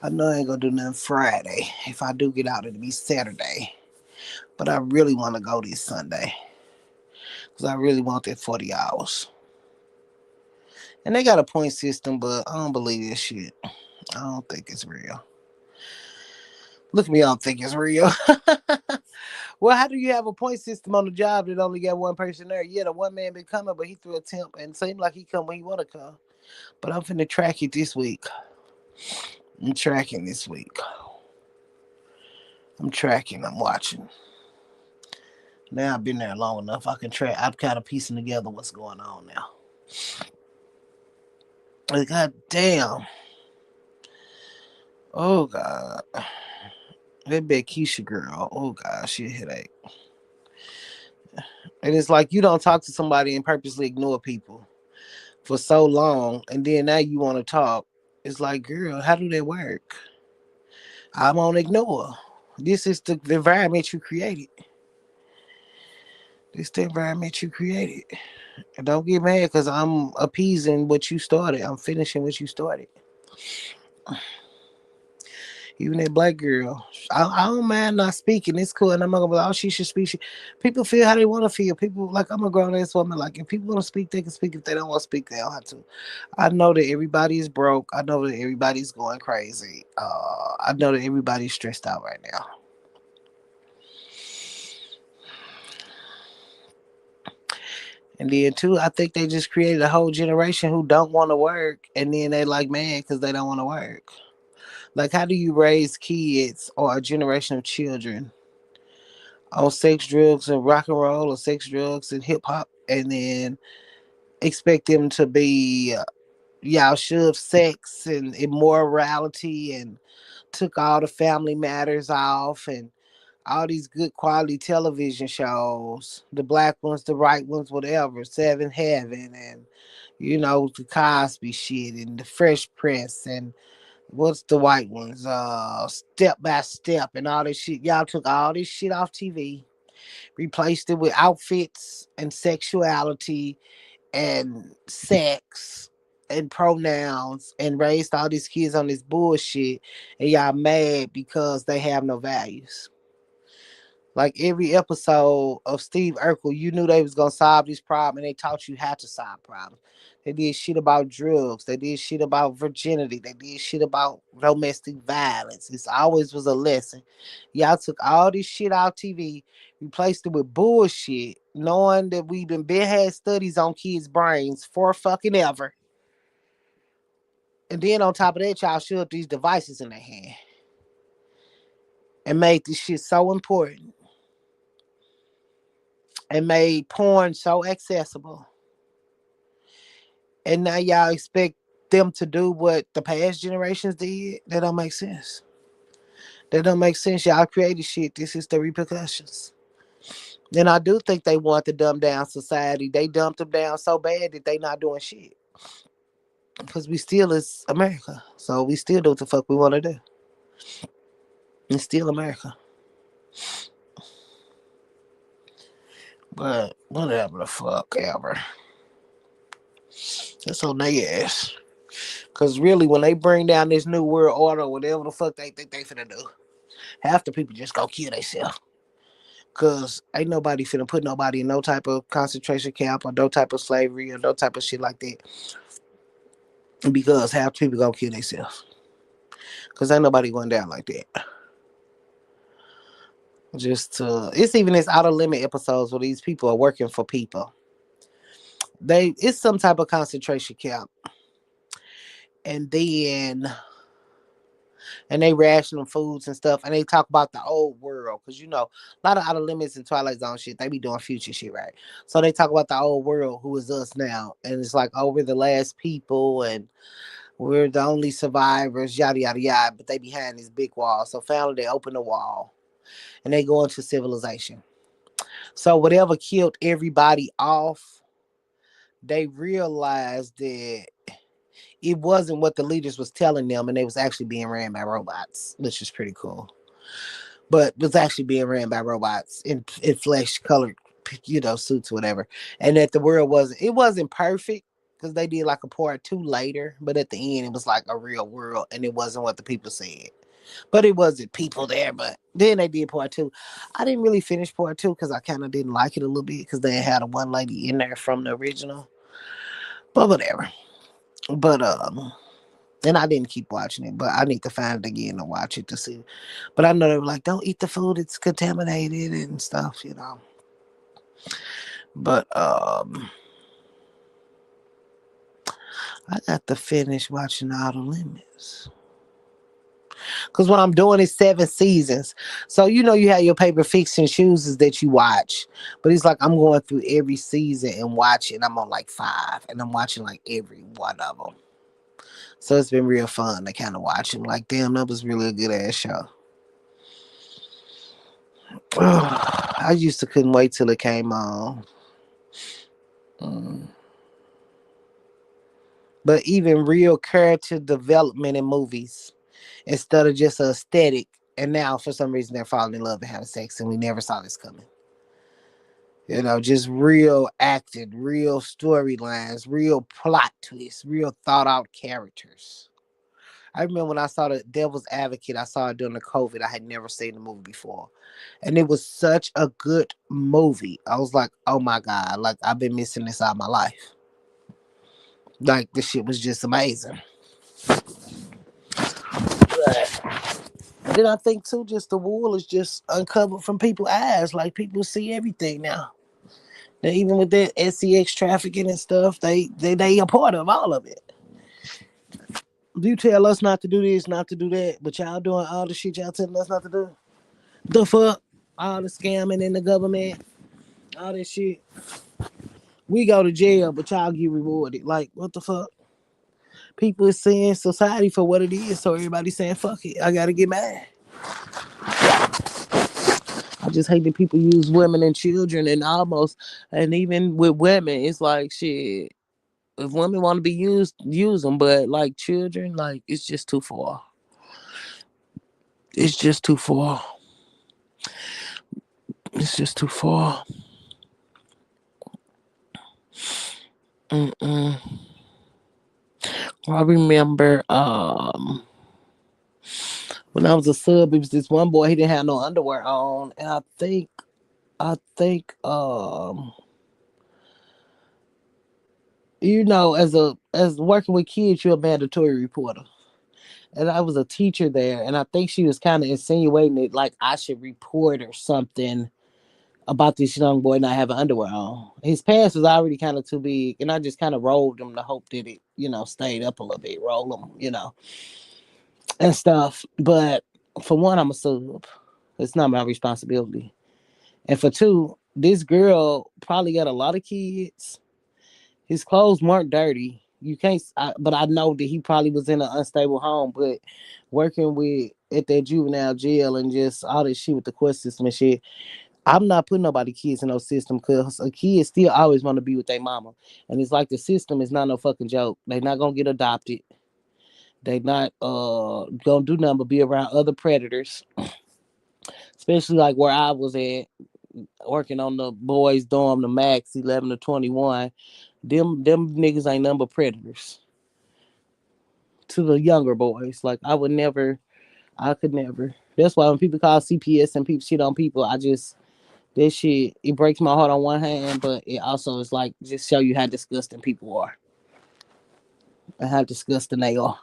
I know I ain't gonna do nothing Friday. If I do get out, it'll be Saturday. But I really want to go this Sunday, cause I really want that 40 hours. And they got a point system, but I don't believe this shit. I don't think it's real. Look at me, I don't think it's real. Well, how do you have a point system on the job that only got one person there? Yeah, the one man been coming, but he threw a temp and seemed like he come when he want to come. But I'm finna track it this week. I'm tracking this week. I'm tracking. I'm watching. Now I've been there long enough. I can track. I'm kind of piecing together what's going on now. Like, God damn. Oh God, that big Keisha girl. Oh God, she a headache. And it's like you don't talk to somebody and purposely ignore people for so long, and then now you want to talk. It's like, girl, how do that work? I'm on ignore. This is the environment you created. This the environment you created. And don't get mad because I'm appeasing what you started. I'm finishing what you started. Even that black girl, I don't mind not speaking. It's cool, and I'm not gonna be like, oh, she should speak. People feel how they want to feel. People like I'm a grown ass woman. Like if people want to speak, they can speak. If they don't want to speak, they don't have to. I know that everybody is broke. I know that everybody's going crazy. I know that everybody's stressed out right now. And then too, I think they just created a whole generation who don't want to work, and then they like mad because they don't want to work. Like, how do you raise kids or a generation of children on sex, drugs, and rock and roll, or sex, drugs, and hip hop, and then expect them to be y'all shove sex and immorality and took all the family matters off and all these good quality television shows, the black ones, the right ones, whatever, Seven Heaven and the Cosby shit and the Fresh Prince and what's the white ones, Step by Step and all this shit. Y'all took all this shit off TV, replaced it with outfits and sexuality and sex and pronouns and raised all these kids on this bullshit, and y'all mad because they have no values. Like every episode of Steve Urkel, you knew they was gonna solve this problem, and they taught you how to solve problems. They did shit about drugs. They did shit about virginity. They did shit about domestic violence. It always was a lesson. Y'all took all this shit out TV, replaced it with bullshit, knowing that we've been had studies on kids' brains for fucking ever. And then on top of that, y'all shoved these devices in their hand and made this shit so important and made porn so accessible. And now y'all expect them to do what the past generations did? That don't make sense. That don't make sense. Y'all created shit. This is the repercussions. And I do think they want to dumb down society. They dumped them down so bad that they not doing shit. Because we still is America. So we still do what the fuck we want to do. It's still America. But whatever the fuck ever. That's on their ass. Because really, when they bring down this new world order, whatever the fuck they think they finna do, half the people just go kill themselves. Cause ain't nobody finna put nobody in no type of concentration camp or no type of slavery or no type of shit like that. Because half the people gonna kill themselves. Cause ain't nobody going down like that. It's even this outer limit episodes where these people are working for people. It's some type of concentration camp, and then they ration them foods and stuff, and they talk about the old world because a lot of Outer Limits and Twilight Zone shit. They be doing future shit, right? So they talk about the old world, who is us now, and it's like, oh, we're the last people, and we're the only survivors, yada yada yada. But they behind this big wall. So finally, they open the wall, and they go into civilization. So whatever killed everybody off, they realized that it wasn't what the leaders was telling them, and they was actually being ran by robots, which is pretty cool. But was actually being ran by robots in flesh colored, suits, or whatever. And that the world wasn't perfect because they did like a part two later, but at the end it was like a real world, and it wasn't what the people said. But it wasn't people there. But then they did part two. I didn't really finish part two because I kind of didn't like it a little bit because they had a one lady in there from the original. But whatever. But and I didn't keep watching it, but I need to find it again and watch it to see. But I know they were like, don't eat the food, it's contaminated and stuff. But I got to finish watching Outer Limits. Because what I'm doing is 7 seasons. So you have your paper fiction chooses that you watch. But it's like I'm going through every season and watching. I'm on like 5 and I'm watching like every one of them. So it's been real fun to kind of watch him. Like, damn, that was really a good ass show. I used to couldn't wait till it came on. Mm. But even real character development in movies instead of just a aesthetic. And now, for some reason, they're falling in love and having sex, and we never saw this coming. Just real acting, real storylines, real plot twists, real thought out characters. I remember when I saw the Devil's Advocate, I saw it during the COVID. I had never seen the movie before. And it was such a good movie. I was like, oh my God, like I've been missing this all my life. Like this shit was just amazing. But then I think too, just the wool is just uncovered from people's eyes. Like people see everything now. Now, even with that SCX trafficking and stuff, they a part of all of it. You tell us not to do this, not to do that, but y'all doing all the shit y'all telling us not to do. The fuck? All the scamming in the government, all that shit. We go to jail, but y'all get rewarded. Like, what the fuck? People is seeing society for what it is, so everybody's saying, fuck it, I gotta get mad. I just hate that people use women and children and almost, and even with women, it's like, shit, if women want to be used, use them, but like children, like, it's just too far. It's just too far. It's just too far. Mm-mm. I remember when I was a sub, it was this one boy. He didn't have no underwear on, and I think as working with kids, you're a mandatory reporter, and I was a teacher there, and I think she was kind of insinuating it like I should report or something about this young boy not having underwear on. His pants was already kind of too big, and I just kind of rolled him to hope that it stayed up a little bit, roll him, and stuff. But for one, I'm a sub. It's not my responsibility. And for two, this girl probably got a lot of kids. His clothes weren't dirty. You can't, but I know that he probably was in an unstable home. But working with at that juvenile jail and just all that shit with the court system and shit, I'm not putting nobody kids in no system because a kid still always want to be with their mama. And it's like the system is not no fucking joke. They not gonna get adopted. They not gonna do nothing but be around other predators, especially like where I was at working on the boys dorm, the max 11 to 21. Them niggas ain't nothing but predators to the younger boys. Like I could never. That's why when people call CPS and people shit on people, I just that shit it breaks my heart on one hand, but it also is like just show you how disgusting people are and how disgusting they are.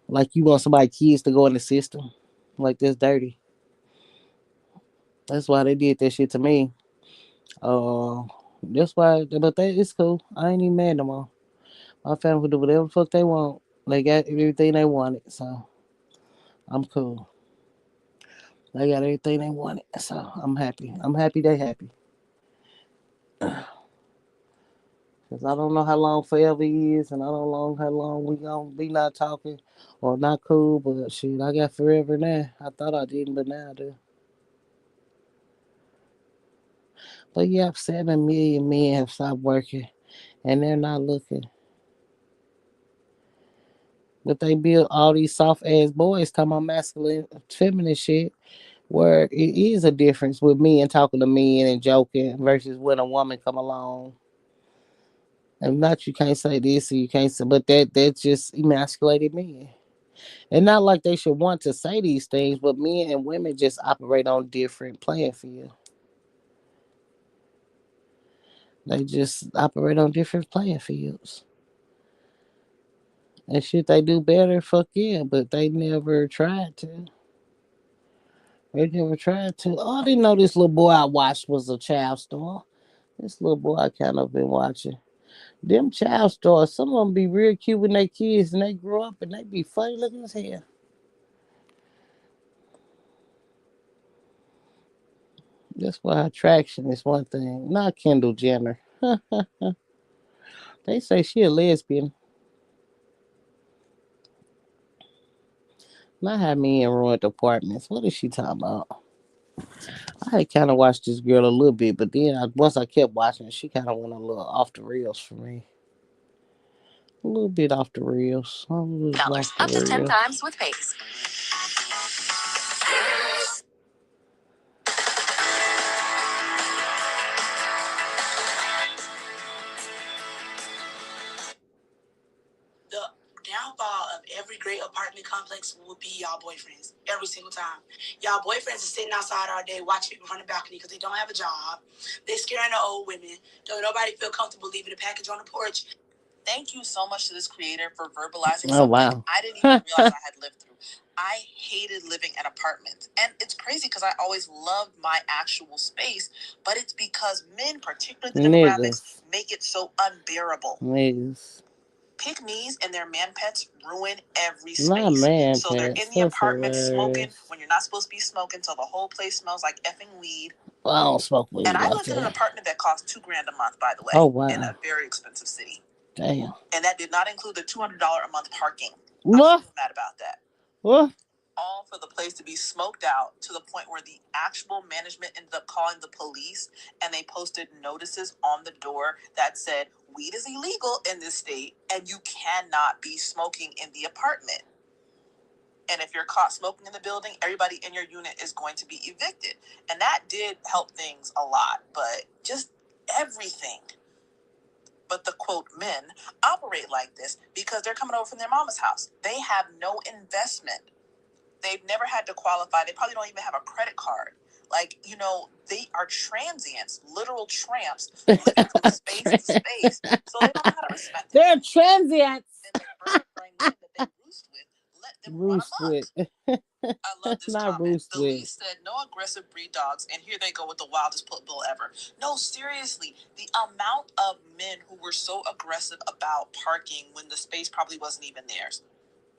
Like you want somebody kids to go in the system, like that's dirty. That's why they did that shit to me. Uh, that's why, but it's cool. I ain't even mad no more. My family can do whatever the fuck they want. They got everything they wanted, so I'm cool. They got everything they wanted, so I'm happy. I'm happy they happy. Cause I don't know how long forever is, and I don't know how long we gonna be not talking or not cool. But shit, I got forever now. I thought I didn't, but now I do. But yeah, 7 million men have stopped working, and they're not looking. But they build all these soft ass boys talking about masculine, feminine shit. Where it is a difference with men talking to men and joking versus when a woman come along. And not you can't say this or you can't say, but that's just emasculated men. And not like they should want to say these things, but men and women just operate on different playing field. They just operate on different playing fields. And should they do better? Fuck yeah, but they never tried to. They never tried to. Oh, I didn't know this little boy I watched was a child star. This little boy I kind of been watching. Them child stars, some of them be real cute when they kids and they grow up and they be funny looking as hell. That's why attraction is one thing. Not Kendall Jenner. They say she a lesbian. Not have me in ruined apartments. What is she talking about? I had kind of watched this girl a little bit, but then once I kept watching, she kind of went a little off the rails for me. A little bit off the rails. A little Dollars off the up to 10 rails. times with Pace. The downfall of every great apartment complex will be y'all boyfriends every single time. Y'all boyfriends are sitting outside all day watching people from the balcony because they don't have a job. They scaring the old women. Don't nobody feel comfortable leaving a package on the porch. Thank you so much to this creator for verbalizing Oh something wow. I didn't even realize I had lived through. I hated living in apartments. And it's crazy because I always loved my actual space, but it's because men, particularly the demographics, Niggas. make it so unbearable. Niggas. Pygmies and their man pets ruin every Not space. man So they're in pets. the That's apartment smoking hilarious. when you're not supposed to be smoking, so the whole place smells like effing weed. Well, I don't smoke And weed I out lived in an there. apartment that cost $2,000 a month, by the Oh way, in wow. a very expensive city. Damn. And that did not include the $200 a month parking. I'm What? still mad about that. What? All for the place to be smoked out to the point where the actual management ended up calling the police, and they posted notices on the door that said weed is illegal in this state and you cannot be smoking in the apartment. And if you're caught smoking in the building, everybody in your unit is going to be evicted. And that did help things a lot, but just everything. But the quote men operate like this because they're coming over from their mama's house. They have no investment. They've never had to qualify. They probably don't even have a credit card. Like, they are transients, literal tramps, living from space to space. So they don't know how to respect They're anything. transients. And the bird-brained men that they roost with let them run Roost amok. with. I love this Not comment. roost The with. least said no aggressive breed dogs, and here they go with the wildest pit bull ever. No, seriously, the amount of men who were so aggressive about parking when the space probably wasn't even theirs.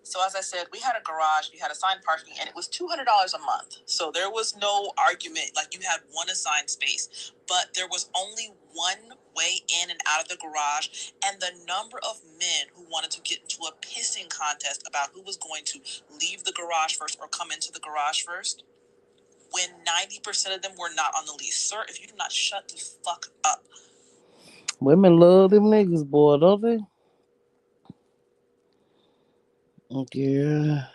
So as I said, we had a garage, we had assigned parking, and it was $200 a month. So there was no argument, like you had one assigned space, but there was only one way in and out of the garage, and the number of men who wanted to get into a pissing contest about who was going to leave the garage first or come into the garage first, when 90% of them were not on the lease. Sir, if you do not shut the fuck up. Women love them niggas, boy, don't they? Yeah.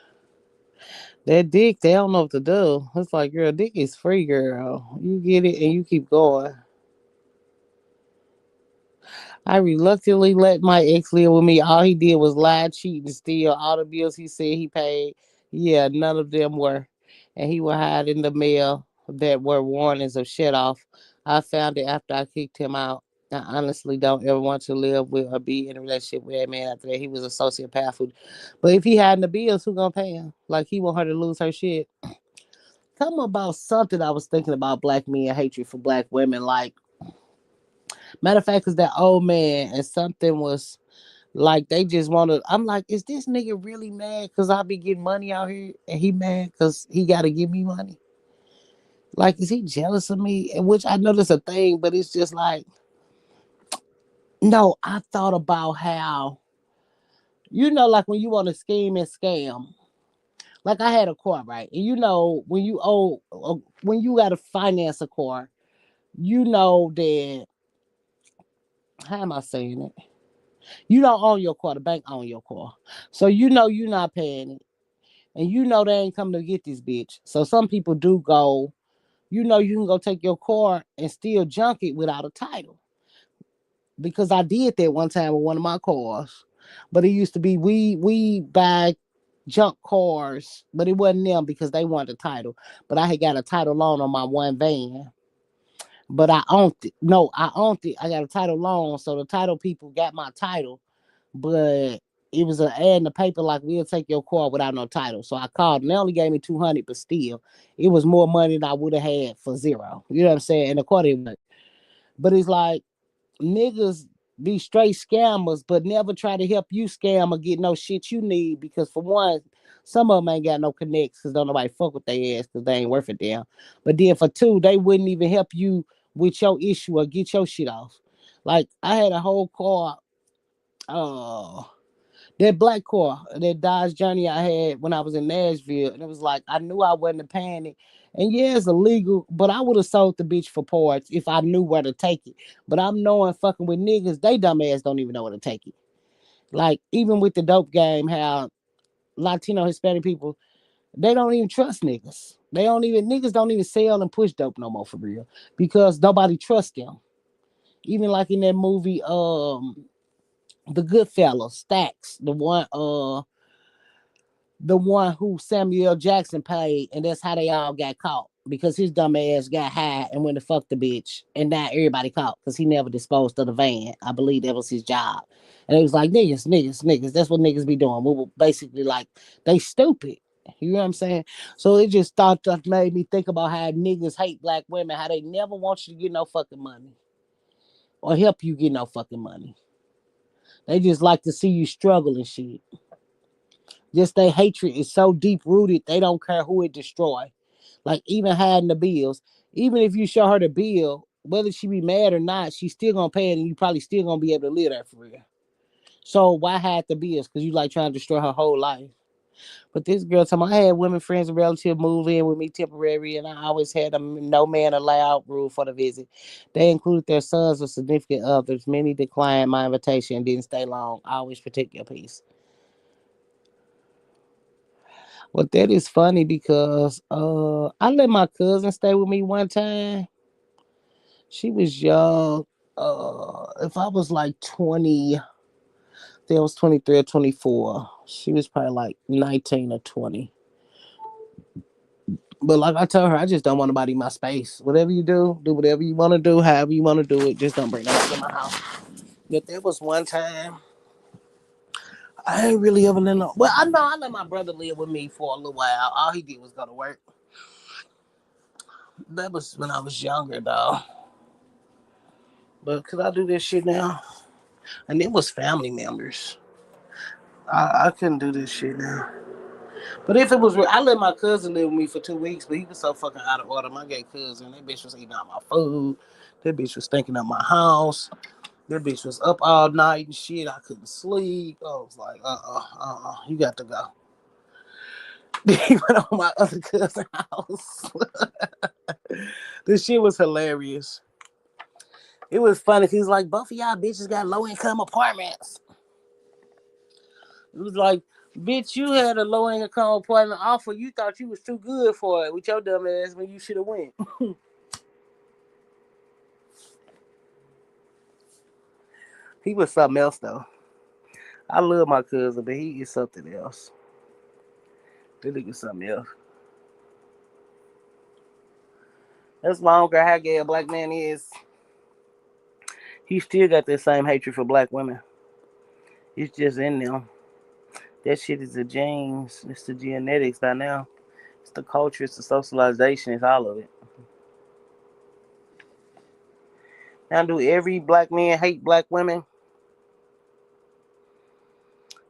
That dick, they don't know what to do. It's like, girl, dick is free, girl. You get it and you keep going. I reluctantly let my ex live with me. All he did was lie, cheat, and steal. All the bills he said he paid, yeah, none of them were. And he would hide in the mail that were warnings of shut off. I found it after I kicked him out. I honestly don't ever want to live with or be in a relationship with that man after that. He was a sociopath. But if he had the bills, who gonna pay him? Like he want her to lose her shit. Come about something I was thinking about black men hatred for black women. Like matter of fact, is that old man and something was like they just want to. I'm like, is this nigga really mad because I be getting money out here, and he mad because he got to give me money? Like, is he jealous of me? And which I know that's a thing, but it's just like, no. I thought about how like when you want to scheme and scam. Like I had a car, right? And when you owe, when you got to finance a car, you know that. How am I saying it? You don't own your car. The bank own your car, so you're not paying it. And they ain't coming to get this bitch. So some people do go, you can go take your car and still junk it without a title. Because I did that one time with one of my cars. But it used to be we buy junk cars, but it wasn't them because they wanted a title. But I had got a title loan on my one van. But I owned it. No, I owned it. I got a title loan. So the title people got my title, but it was an ad in the paper like we'll take your car without no title. So I called and they only gave me 200, but still, it was more money than I would have had for zero. You know what I'm saying? And the car didn't work. But it's like niggas be straight scammers, but never try to help you scam or get no shit you need because for one, some of them ain't got no connects because don't nobody fuck with their ass because they ain't worth it damn. But then for two, they wouldn't even help you with your issue or get your shit off. Like I had a whole car. Uh, That black car, that Dodge Journey I had when I was in Nashville, and it was like I knew I wasn't a panic. And yeah, it's illegal, but I would have sold the bitch for parts if I knew where to take it. But I'm knowing fucking with niggas, they dumb ass don't even know where to take it. Like even with the dope game, how Latino Hispanic people they don't even trust niggas. They don't even niggas don't even sell and push dope no more for real because nobody trusts them. Even like in that movie, the Goodfellas, Stacks, the one who Samuel Jackson played, and that's how they all got caught because his dumb ass got high and went to fuck the bitch, and now everybody caught because he never disposed of the van. I believe that was his job, and it was like niggas, niggas, niggas. That's what niggas be doing. We were basically like they stupid. You know what I'm saying? So it just thought that made me think about how niggas hate black women, how they never want you to get no fucking money or help you get no fucking money. They just like to see you struggle and shit. Just their hatred is so deep rooted, they don't care who it destroy. Like even hiding the bills. Even if you show her the bill, whether she be mad or not, she's still gonna pay it and you probably still gonna be able to live there for real. So why hide the bills? Because you like trying to destroy her whole life. But this girl told me I had women friends and relatives move in with me temporary, and I always had a no man allowed rule for the visit. They included their sons or significant others. Many declined my invitation and didn't stay long. Always protect your peace. Well, that is funny because I let my cousin stay with me one time. She was young. If I was like 20, I was 23 or 24. She was probably like 19 or 20. But like I told her, I just don't want nobody in my space. Whatever you do whatever you want to do, however you want to do it. Just don't bring nobody in my house. But there was one time I ain't really ever let no. Well, I know I let my brother live with me for a little while. All he did was go to work. That was when I was younger, though. But could I do this shit now? And it was family members. I couldn't do this shit now. But if it was, I let my cousin live with me for 2 weeks, but he was so fucking out of order. My gay cousin, that bitch was eating all my food. That bitch was stinking up my house. That bitch was up all night and shit. I couldn't sleep. I was like, you got to go. Then he went on my other cousin's house. This shit was hilarious. It was funny. He's like, both of y'all bitches got low income apartments. It was like, bitch, you had a low income apartment offer. You thought you was too good for it with your dumb ass when you should have went. He was something else though. I love my cousin, but he is something else. That nigga something else. That's why I don't care how gay a black man is. He still got that same hatred for black women. It's just in them. That shit is the genes. It's the genetics by now. It's the culture. It's the socialization. It's all of it. Now, do every black man hate black women?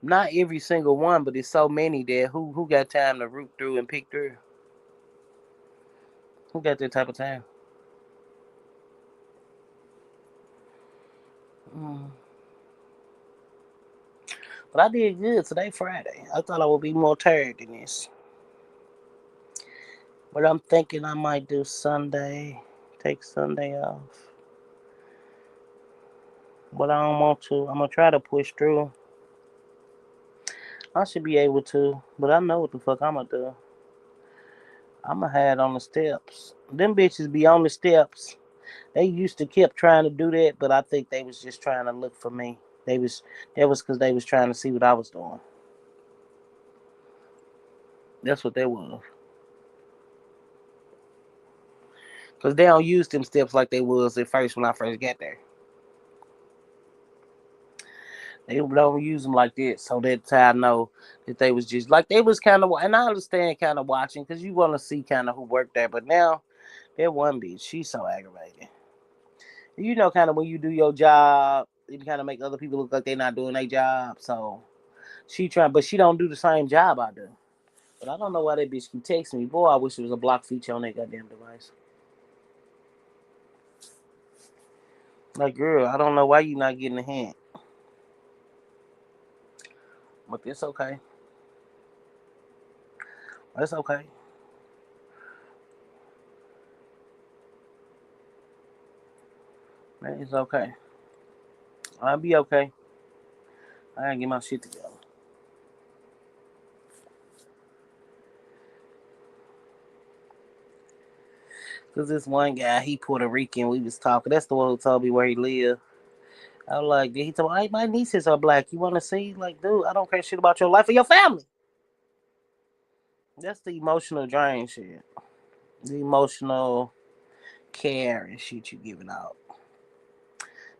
Not every single one, but it's so many that who got time to root through and pick through? Who got that type of time? Mm. But I did good today, Friday. I thought I would be more tired than this. But I'm thinking I might do Sunday. Take Sunday off. But I don't want to. I'm going to try to push through. I should be able to. But I know what the fuck I'm going to do. I'm going to hide on the steps. Them bitches be on the steps. They used to kept trying to do that, but I think they was just trying to look for me. They was that was because they was trying to see what I was doing. That's what they was. Because they don't use them steps like they was at first when I first got there. They don't use them like that, so that's how I know that they was just like they was kind of. And I understand kind of watching because you want to see kind of who worked there. But now that one bitch, she's so aggravating. You know, kind of when you do your job, it kind of make other people look like they're not doing their job. So she trying, but she don't do the same job I do. But I don't know why that bitch keep texting me. Boy, I wish there was a block feature on that goddamn device. Like, girl, I don't know why you not getting a hint. But it's okay. It's okay. Man, it's okay. I'll be okay. I gotta get my shit together. Cause this one guy, he Puerto Rican. We was talking. That's the one who told me where he lived. I was like, he told me, hey, my nieces are black. You want to see? Like, dude, I don't care shit about your life or your family. That's the emotional drain shit. The emotional care and shit you giving out.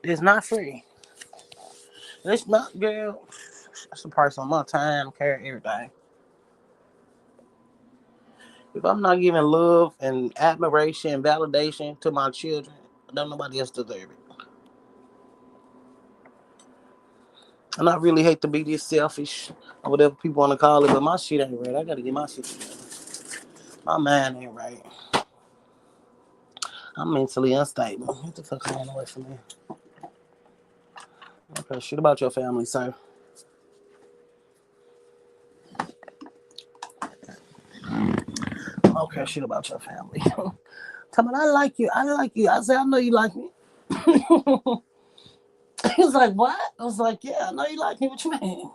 It's not free. It's not, girl. That's the price on my time, care, everything. If I'm not giving love and admiration and validation to my children, don't nobody else deserve it. And I really hate to be this selfish or whatever people want to call it, but my shit ain't right. I gotta get my shit together. My mind ain't right. I'm mentally unstable. What the fuck going away from me? Okay, shit about your family, sir. Okay, shit about your family. Tell me, I like you. I like you. I said, I know you like me. He was like, what? I was like, yeah, I know you like me. What you mean?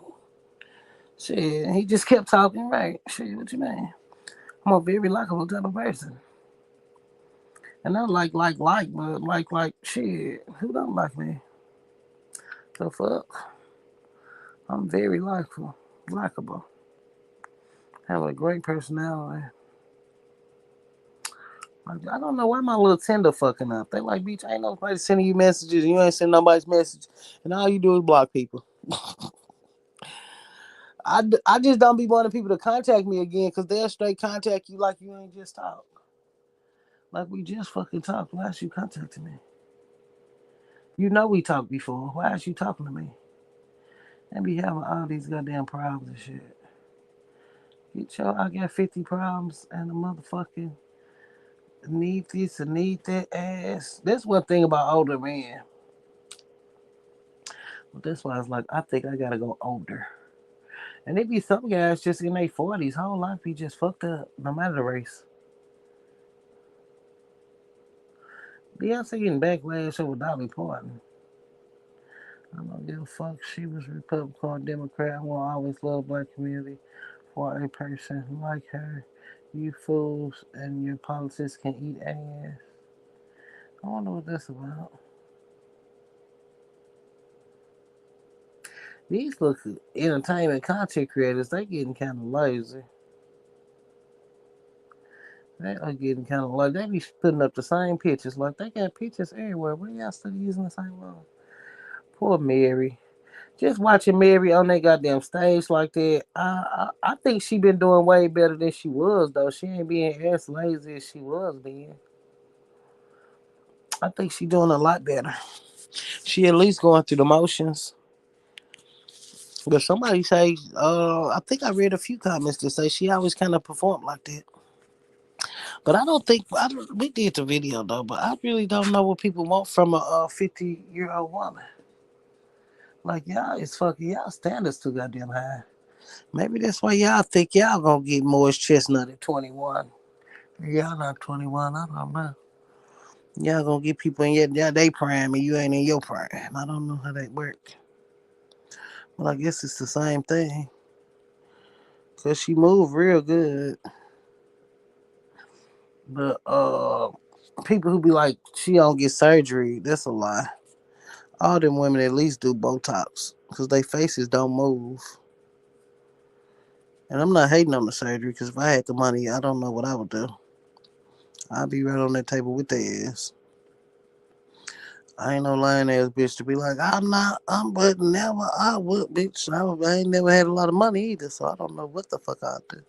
Shit, he just kept talking, right? Shit, what you mean? I'm a very likable type of person. And I but shit, who don't like me? The fuck? I'm very likable. Have a great personality. Like, I don't know why my little Tinder fucking up. They like, bitch, ain't nobody sending you messages. And you ain't sending nobody's message. And all you do is block people. I just don't be wanting people to contact me again because they'll straight contact you like you ain't just talked. Like we just fucking talked. Why is you contacting me? You know we talked before. Why is you talking to me? And be having all these goddamn problems and shit. Get your, I got 50 problems and a motherfucking need this and need that ass. That's one thing about older men. But that's why I was like, I think I gotta go older. And it be some guys just in their 40s, whole life be just fucked up, no matter the race. Beyonce getting backlash over Dolly Parton. I don't give a fuck. She was Republican or Democrat. I will always love black community for a person like her. You fools and your politics can eat ass. I wonder what that's about. These look entertainment content creators, they getting kind of lazy. They are getting kind of lazy. They be putting up the same pictures. Like they got pictures everywhere. Why y'all still using the same one? Poor Mary. Just watching Mary on that goddamn stage like that, I think she been doing way better than she was though. She ain't being as lazy as she was then. I think she doing a lot better. She at least going through the motions. But somebody say, I think I read a few comments that say she always kind of performed like that. But I don't think we did the video though. But I really don't know what people want from a 50-year-old woman. Like y'all is fucking y'all standards too goddamn high. Maybe that's why y'all think y'all gonna get Morris Chestnut at 21. Y'all not 21. I don't know. Y'all gonna get people in your they prime and you ain't in your prime. I don't know how that work. Well, I guess it's the same thing. Cause she moved real good. But people who be like she don't get surgery, that's a lie. All them women at least do Botox. Cause they faces don't move. And I'm not hating on the surgery, cause if I had the money, I don't know what I would do. I'd be right on that table with their ass. I ain't no lying ass bitch to be like, I'm not, I'm but never, I would, bitch. I ain't never had a lot of money either, so I don't know what the fuck I do.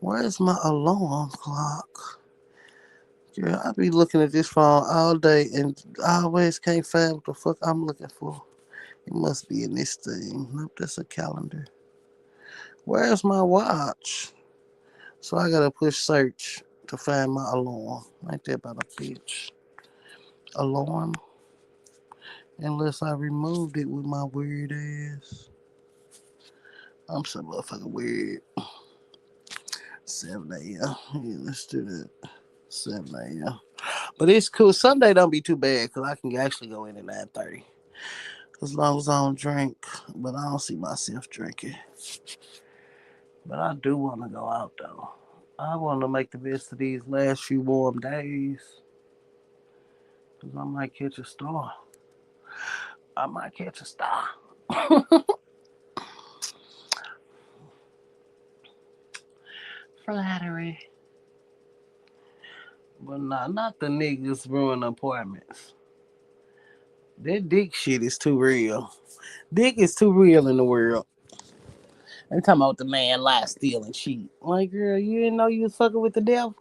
Where's my alarm clock? Girl, I be looking at this phone all day and I always can't find what the fuck I'm looking for. It must be in this thing. Nope, that's a calendar. Where's my watch? So I gotta push search to find my alarm. Right there by the bitch. Alarm. Unless I removed it with my weird ass. I'm so motherfucking weird. 7 a.m. Yeah, let's do that. 7 a.m. But it's cool. Sunday don't be too bad because I can actually go in at 9:30. As long as I don't drink. But I don't see myself drinking. But I do want to go out though. I want to make the best of these last few warm days. Because I might catch a star. I might catch a star. Flattery. But nah, not the niggas ruin apartments. That dick shit is too real. Dick is too real in the world. They talking about the man lie, steal, and cheat. Like, girl, you didn't know you was fucking with the devil?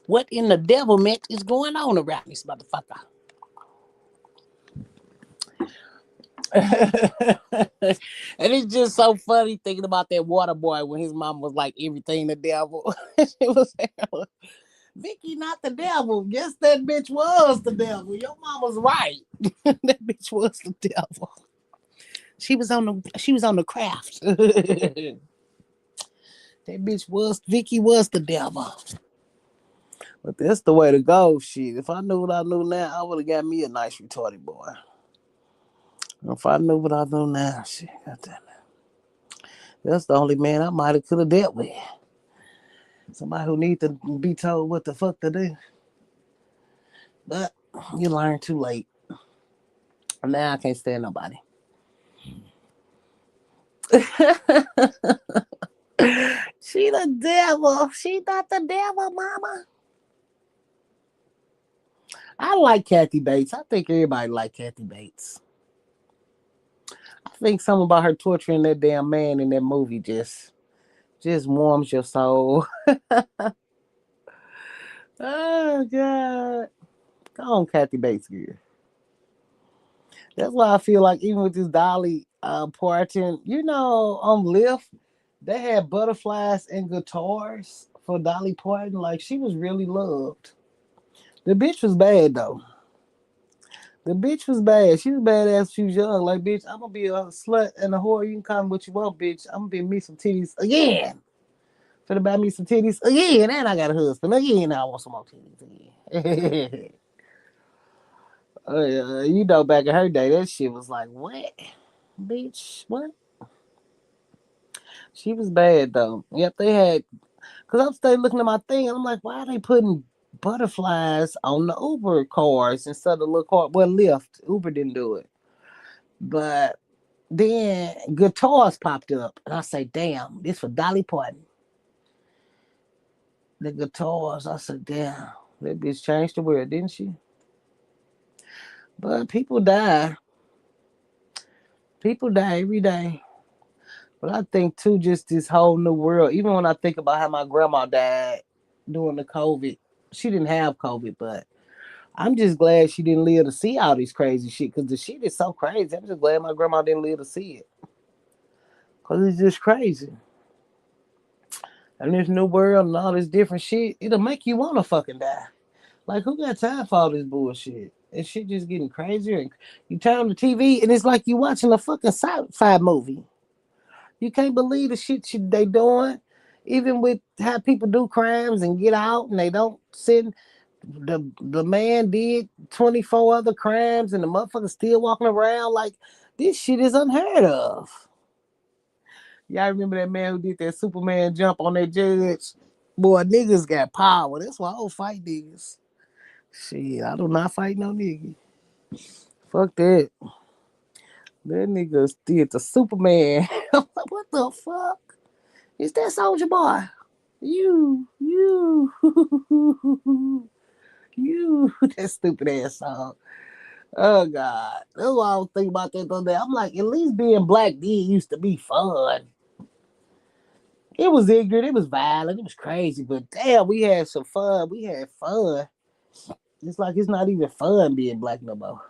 What in the devilment is going on around this motherfucker? And it's just so funny thinking about that water boy when his mom was like everything the devil. She was Vicky, not the devil. Yes, that bitch was the devil. Your mom was right. That bitch was the devil. She was on the craft. That bitch was Vicky was the devil. But that's the way to go. Shit. If I knew what I knew now, I would have got me a nice retarded boy. If I knew what I know now, shit, goddamn it. That's the only man I might have could have dealt with. Somebody who need to be told what the fuck to do. But you learn too late. Now I can't stand nobody. She the devil. She not the devil, mama. I like Kathy Bates. I think everybody like Kathy Bates. I think something about her torturing that damn man in that movie just warms your soul. Oh God. Go on, Kathy Bates girl. That's why I feel like even with this Dolly Parton, on Lyft, they had butterflies and guitars for Dolly Parton. Like she was really loved. The bitch was bad though. The bitch was bad. She was badass. She was young. Like bitch, I'm gonna be a slut and a whore. You can call me what you want, bitch. I'm gonna be me some titties again. Finna buy me some titties again, and I got a husband again. Now I want some more titties again. Back in her day, that shit was like, what? Bitch, what? She was bad though. Yep, they had. Cause I'm still looking at my thing, and I'm like, why are they putting butterflies on the Uber cars instead of the little car? Well, Lyft, Uber didn't do it, but then guitars popped up, and I say, damn, this for Dolly Parton. The guitars, I said, damn, that bitch changed the world, didn't she? But people die every day. But I think too, just this whole new world. Even when I think about how my grandma died during the COVID, she didn't have COVID, but I'm just glad she didn't live to see all this crazy shit. Cause the shit is so crazy. I'm just glad my grandma didn't live to see it. Cause it's just crazy. And this new world and all this different shit, it'll make you wanna fucking die. Like who got time for all this bullshit? And shit just getting crazier. And you turn on the TV and it's like you watching a fucking sci-fi movie. You can't believe the shit they doing. Even with how people do crimes and get out and they don't send the man did 24 other crimes and the motherfucker still walking around like this shit is unheard of. Y'all remember that man who did that Superman jump on that judge? Boy, niggas got power. That's why I don't fight niggas. Shit, I do not fight no nigga. Fuck that. That nigga did the Superman. I'm like, what the fuck? Is that Soldier Boy? You, you, that stupid ass song. Oh God, that's why I was thinking about that the other day. I'm like, at least being black did used to be fun. It was ignorant, it was violent, it was crazy, but damn, we had some fun. We had fun. It's like it's not even fun being black no more.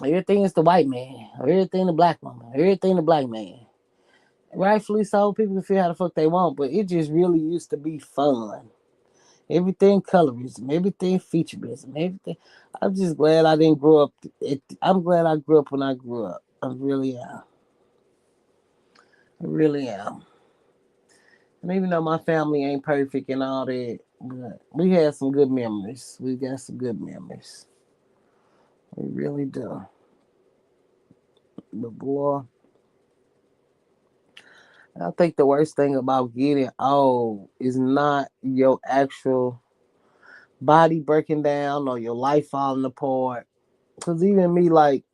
Everything is the white man, everything the black woman, everything the black man. Rightfully so, people can feel how the fuck they want, but it just really used to be fun. Everything colorism, everything featureism, everything. I'm just glad I didn't grow up. I'm glad I grew up when I grew up. I really am. I really am. And even though my family ain't perfect and all that, but we had some good memories. We got some good memories. We really do. But boy, I think the worst thing about getting old is not your actual body breaking down or your life falling apart. Because even me, like,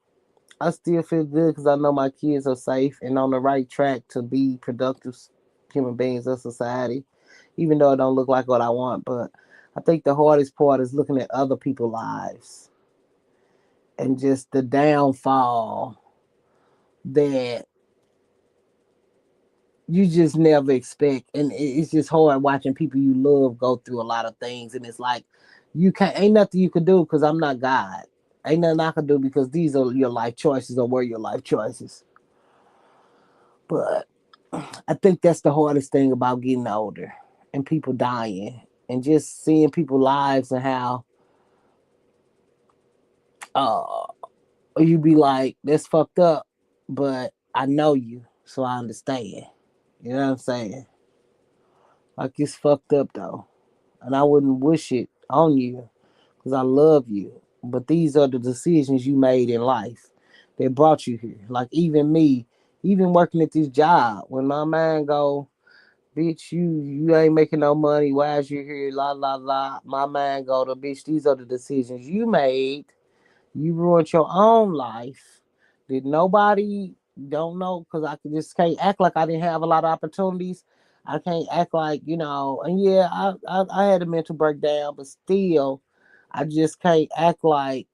I still feel good because I know my kids are safe and on the right track to be productive human beings of society, even though it don't look like what I want. But I think the hardest part is looking at other people's lives and just the downfall that you just never expect. And it's just hard watching people you love go through a lot of things. And it's like, you can't, ain't nothing you can do because I'm not God. Ain't nothing I can do because these are your life choices or were your life choices. But I think that's the hardest thing about getting older and people dying and just seeing people's lives and how uh you be like, that's fucked up, but I know you, so I understand. You know what I'm saying? Like it's fucked up though. And I wouldn't wish it on you because I love you. But these are the decisions you made in life that brought you here. Like even me, even working at this job, when my mind go, bitch, you ain't making no money. Why is you here? La la la. My mind go to bitch. These are the decisions you made. You ruined your own life. Did nobody don't know? Cause I just can't act like I didn't have a lot of opportunities. I can't act like And yeah, I had a mental breakdown, but still, I just can't act like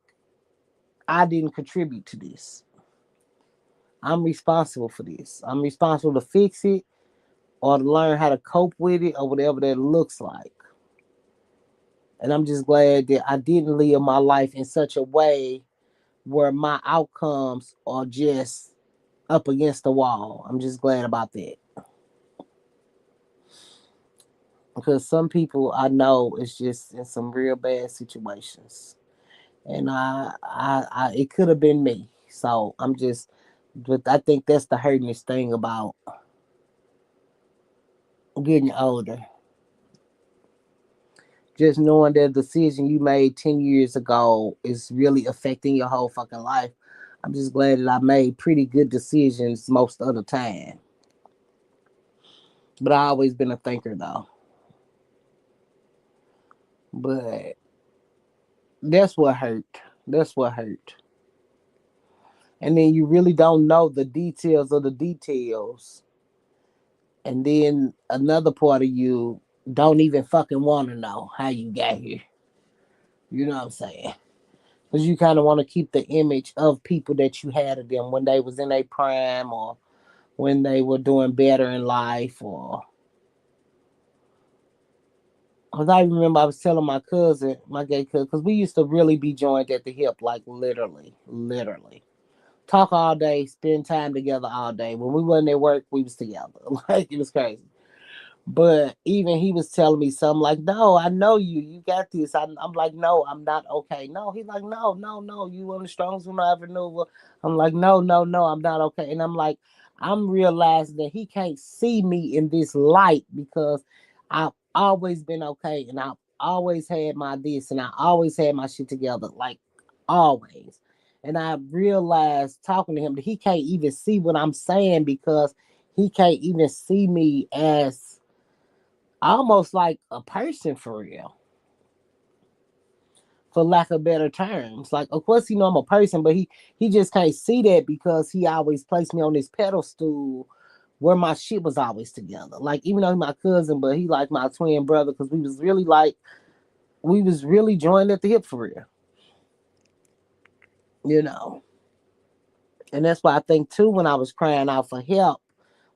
I didn't contribute to this. I'm responsible for this. I'm responsible to fix it or to learn how to cope with it or whatever that looks like. And I'm just glad that I didn't live my life in such a way where my outcomes are just up against the wall. I'm just glad about that. Because some people I know is just in some real bad situations. And it could have been me. So but I think that's the hurtingest thing about getting older. Just knowing that decision you made 10 years ago is really affecting your whole fucking life. I'm just glad that I made pretty good decisions most of the time. But I always been a thinker though. But that's what hurt. That's what hurt. And then you really don't know the details of the details. And then another part of you don't even fucking want to know how you got here. You know what I'm saying? Because you kind of want to keep the image of people that you had of them when they was in their prime or when they were doing better in life or because I remember I was telling my cousin, my gay cousin, because we used to really be joined at the hip, like literally, literally. Talk all day, spend time together all day. When we wasn't at work, we was together. Like it was crazy. But even he was telling me something like, "No, I know you. You got this." I'm like, "No, I'm not okay." No, he's like, "No, no, no. You one of the strongest women I ever knew." I'm like, "No, no, no. I'm not okay." And I'm like, I'm realizing that he can't see me in this light because I've always been okay, and I've always had my this, and I always had my shit together, like always. And I realized talking to him that he can't even see what I'm saying because he can't even see me as almost like a person for real, for lack of better terms. Like, of course, he know I'm a person, but he just can't see that because he always placed me on this pedestal where my shit was always together. Like, even though he's my cousin, but he like my twin brother because we was really joined at the hip for real, you know. And that's why I think too when I was crying out for help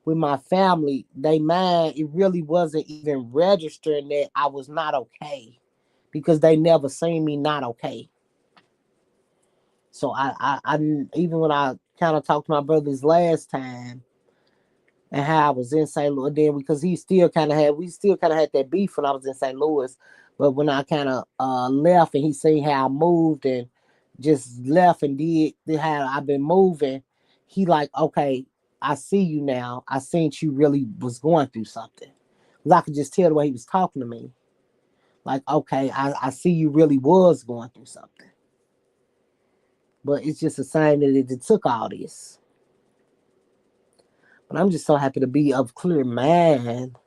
with my family, they mind it really wasn't even registering that I was not okay because they never seen me not okay. So I even when I kind of talked to my brothers last time and how I was in St. Louis, then because he still kind of had we still kind of had that beef when I was in St. Louis. But when I kind of left and he seen how I moved and just left and did how I've been moving, he like, okay, I see you now. I seen you really was going through something. 'Cause I could just tell the way he was talking to me. Like, okay, I see you really was going through something. But it's just a sign that it took all this. But I'm just so happy to be of clear mind.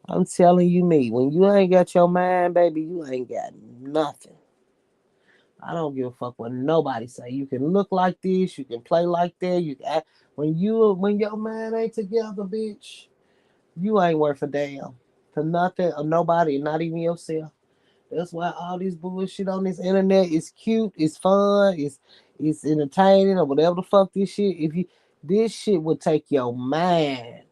I'm telling you, me, when you ain't got your mind, baby, you ain't got nothing. I don't give a fuck what nobody say. You can look like this, you can play like that. You can act, when your mind ain't together, bitch, you ain't worth a damn to nothing or nobody, not even yourself. That's why all this bullshit on this internet is cute, it's fun, it's entertaining or whatever the fuck this shit. If you this shit will take your mind.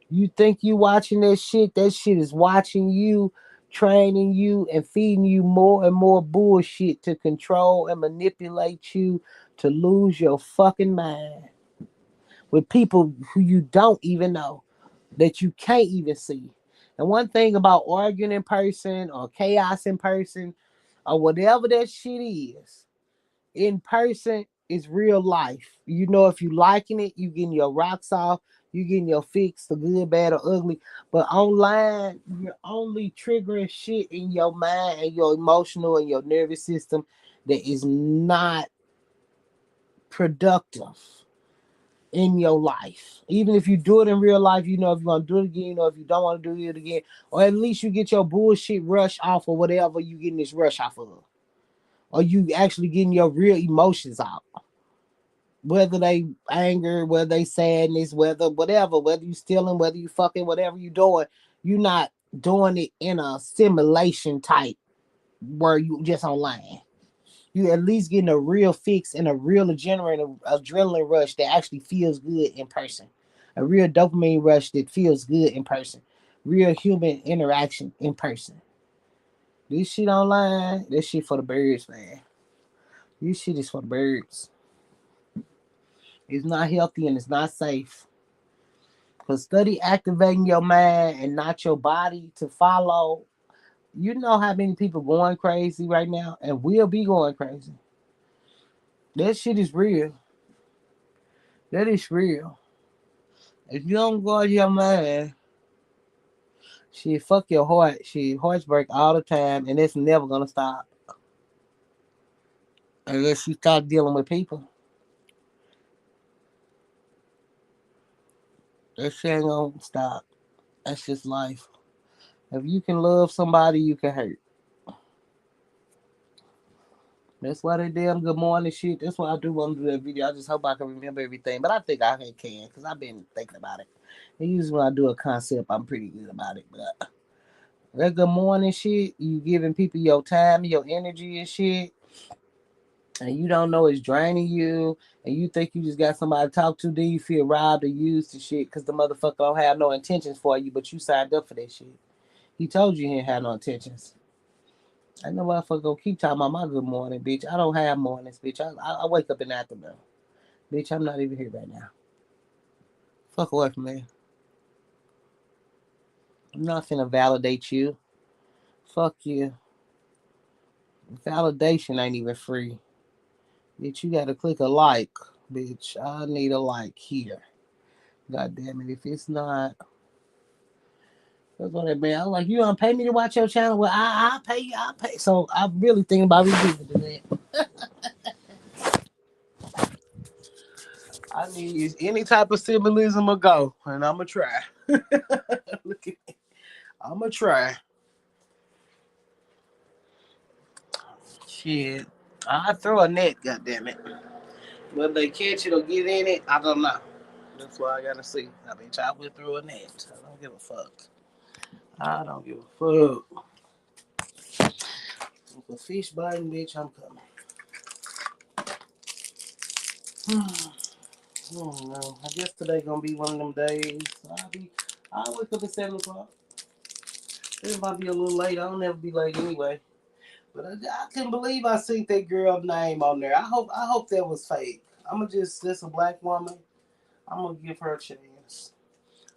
You think you watching that shit is watching you, training you, and feeding you more and more bullshit to control and manipulate you to lose your fucking mind with people who you don't even know, that you can't even see. And one thing about arguing in person or chaos in person or whatever that shit is, in person is real life. You know, if you liking it, you getting your rocks off, you getting your fix, the good, bad, or ugly. But online, you're only triggering shit in your mind and your emotional and your nervous system that is not productive in your life. Even if you do it in real life, you know if you want to do it again, you know if you don't want to do it again, or at least you get your bullshit rush off or whatever you getting this rush off of, or you actually getting your real emotions out, whether they anger, whether they sadness, whether whatever, whether you stealing, whether you fucking, whatever you doing, you not doing it in a simulation type where you just online. You at least getting a real fix and a real adrenaline rush that actually feels good in person. A real dopamine rush that feels good in person. Real human interaction in person. This shit online, this shit for the birds, man. This shit is for the birds. It's not healthy and it's not safe. Cause study activating your mind and not your body to follow. You know how many people going crazy right now and will be going crazy. That shit is real. That is real. If you don't guard your mind, shit, fuck your heart. Shit, hearts break all the time, and it's never gonna stop unless you start dealing with people. That shit ain't gonna stop. That's just life. If you can love somebody, you can hurt. That's why they damn good morning shit. That's why I do want to do that video. I just hope I can remember everything, but I think I can because I've been thinking about it. And usually when I do a concept, I'm pretty good about it. But that good morning shit, you giving people your time, your energy and shit, and you don't know it's draining you, and you think you just got somebody to talk to, then you feel robbed or used to shit because the motherfucker don't have no intentions for you, but you signed up for that shit. He told you he ain't had no intentions. I know motherfucker gonna keep talking about my good morning, bitch. I don't have mornings, bitch. I wake up in the afternoon. Bitch, I'm not even here right now. Fuck away from me. I'm not finna validate you. Fuck you. Validation ain't even free. Bitch, you gotta click a like. Bitch, I need a like here. God damn it. If it's not, that's what it mean. I was like, you don't pay me to watch your channel? Well, I'll pay you. I'll pay. So I'm really thinking about revisiting that. I need any type of symbolism or go, and I'm gonna try. Look at, I'm gonna try. Shit, I throw a net. God damn it. Whether they catch it or get in it, I don't know. That's why I gotta see. I mean, I will throw a net. I don't give a fuck. I don't give a fuck. If a fish biting, bitch, I'm coming. I don't know. I guess today gonna be one of them days. I'll wake up at 7 o'clock. It might be a little late. I don't ever be late anyway. But I couldn't believe I seen that girl name on there. I hope that was fake. I'ma just that's a black woman. I'm gonna give her a chance.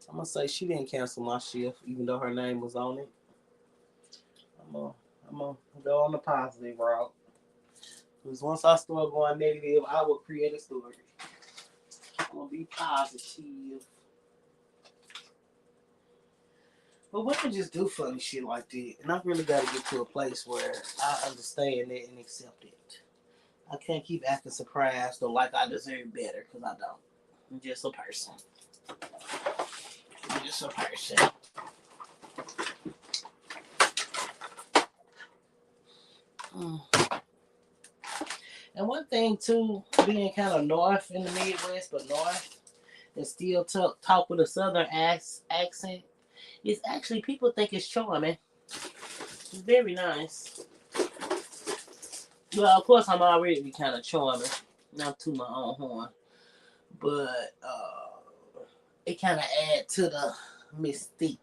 I'm gonna say she didn't cancel my shift, even though her name was on it. I'm gonna, I'm gonna go on the positive route. Because once I start going negative, I will create a story. I'm gonna be positive. But women just do funny shit like that. And I really gotta get to a place where I understand it and accept it. I can't keep acting surprised or like I deserve better, because I don't. I'm just a person. I'm just a person. Mm. And one thing too, being kind of north in the Midwest, but north, and still talk with a southern accent, is actually people think it's charming. It's very nice. Well, of course, I'm already kind of charming, not to my own horn, but it kind of add to the mystique.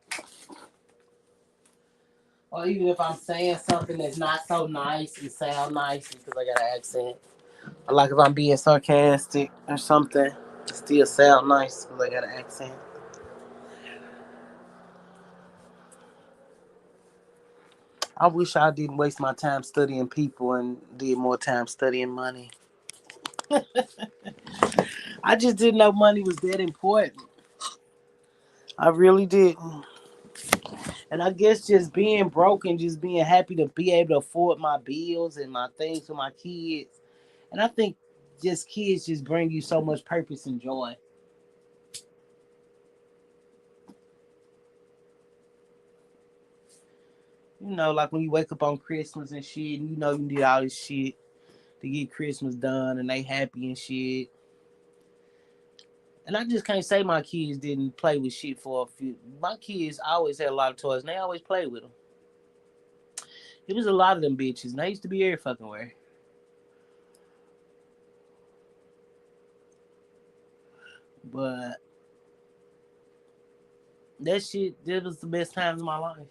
Or even if I'm saying something that's not so nice, it sound nice because I got an accent. Or like if I'm being sarcastic or something, it still sound nice because I got an accent. I wish I didn't waste my time studying people and did more time studying money. I just didn't know money was that important. I really didn't. And I guess just being broke and just being happy to be able to afford my bills and my things for my kids. And I think just kids just bring you so much purpose and joy. You know, like when you wake up on Christmas and shit, and you know you did all this shit to get Christmas done, and they happy and shit. And I just can't say my kids didn't play with shit for a few. My kids always had a lot of toys, and they always played with them. It was a lot of them bitches, and they used to be every fucking where. But that shit, that was the best times of my life.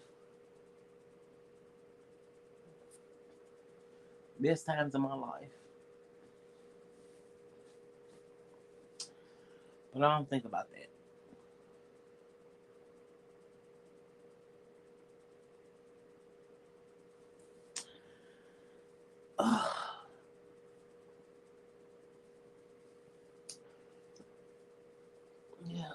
Best times of my life. But I don't think about that. Yeah.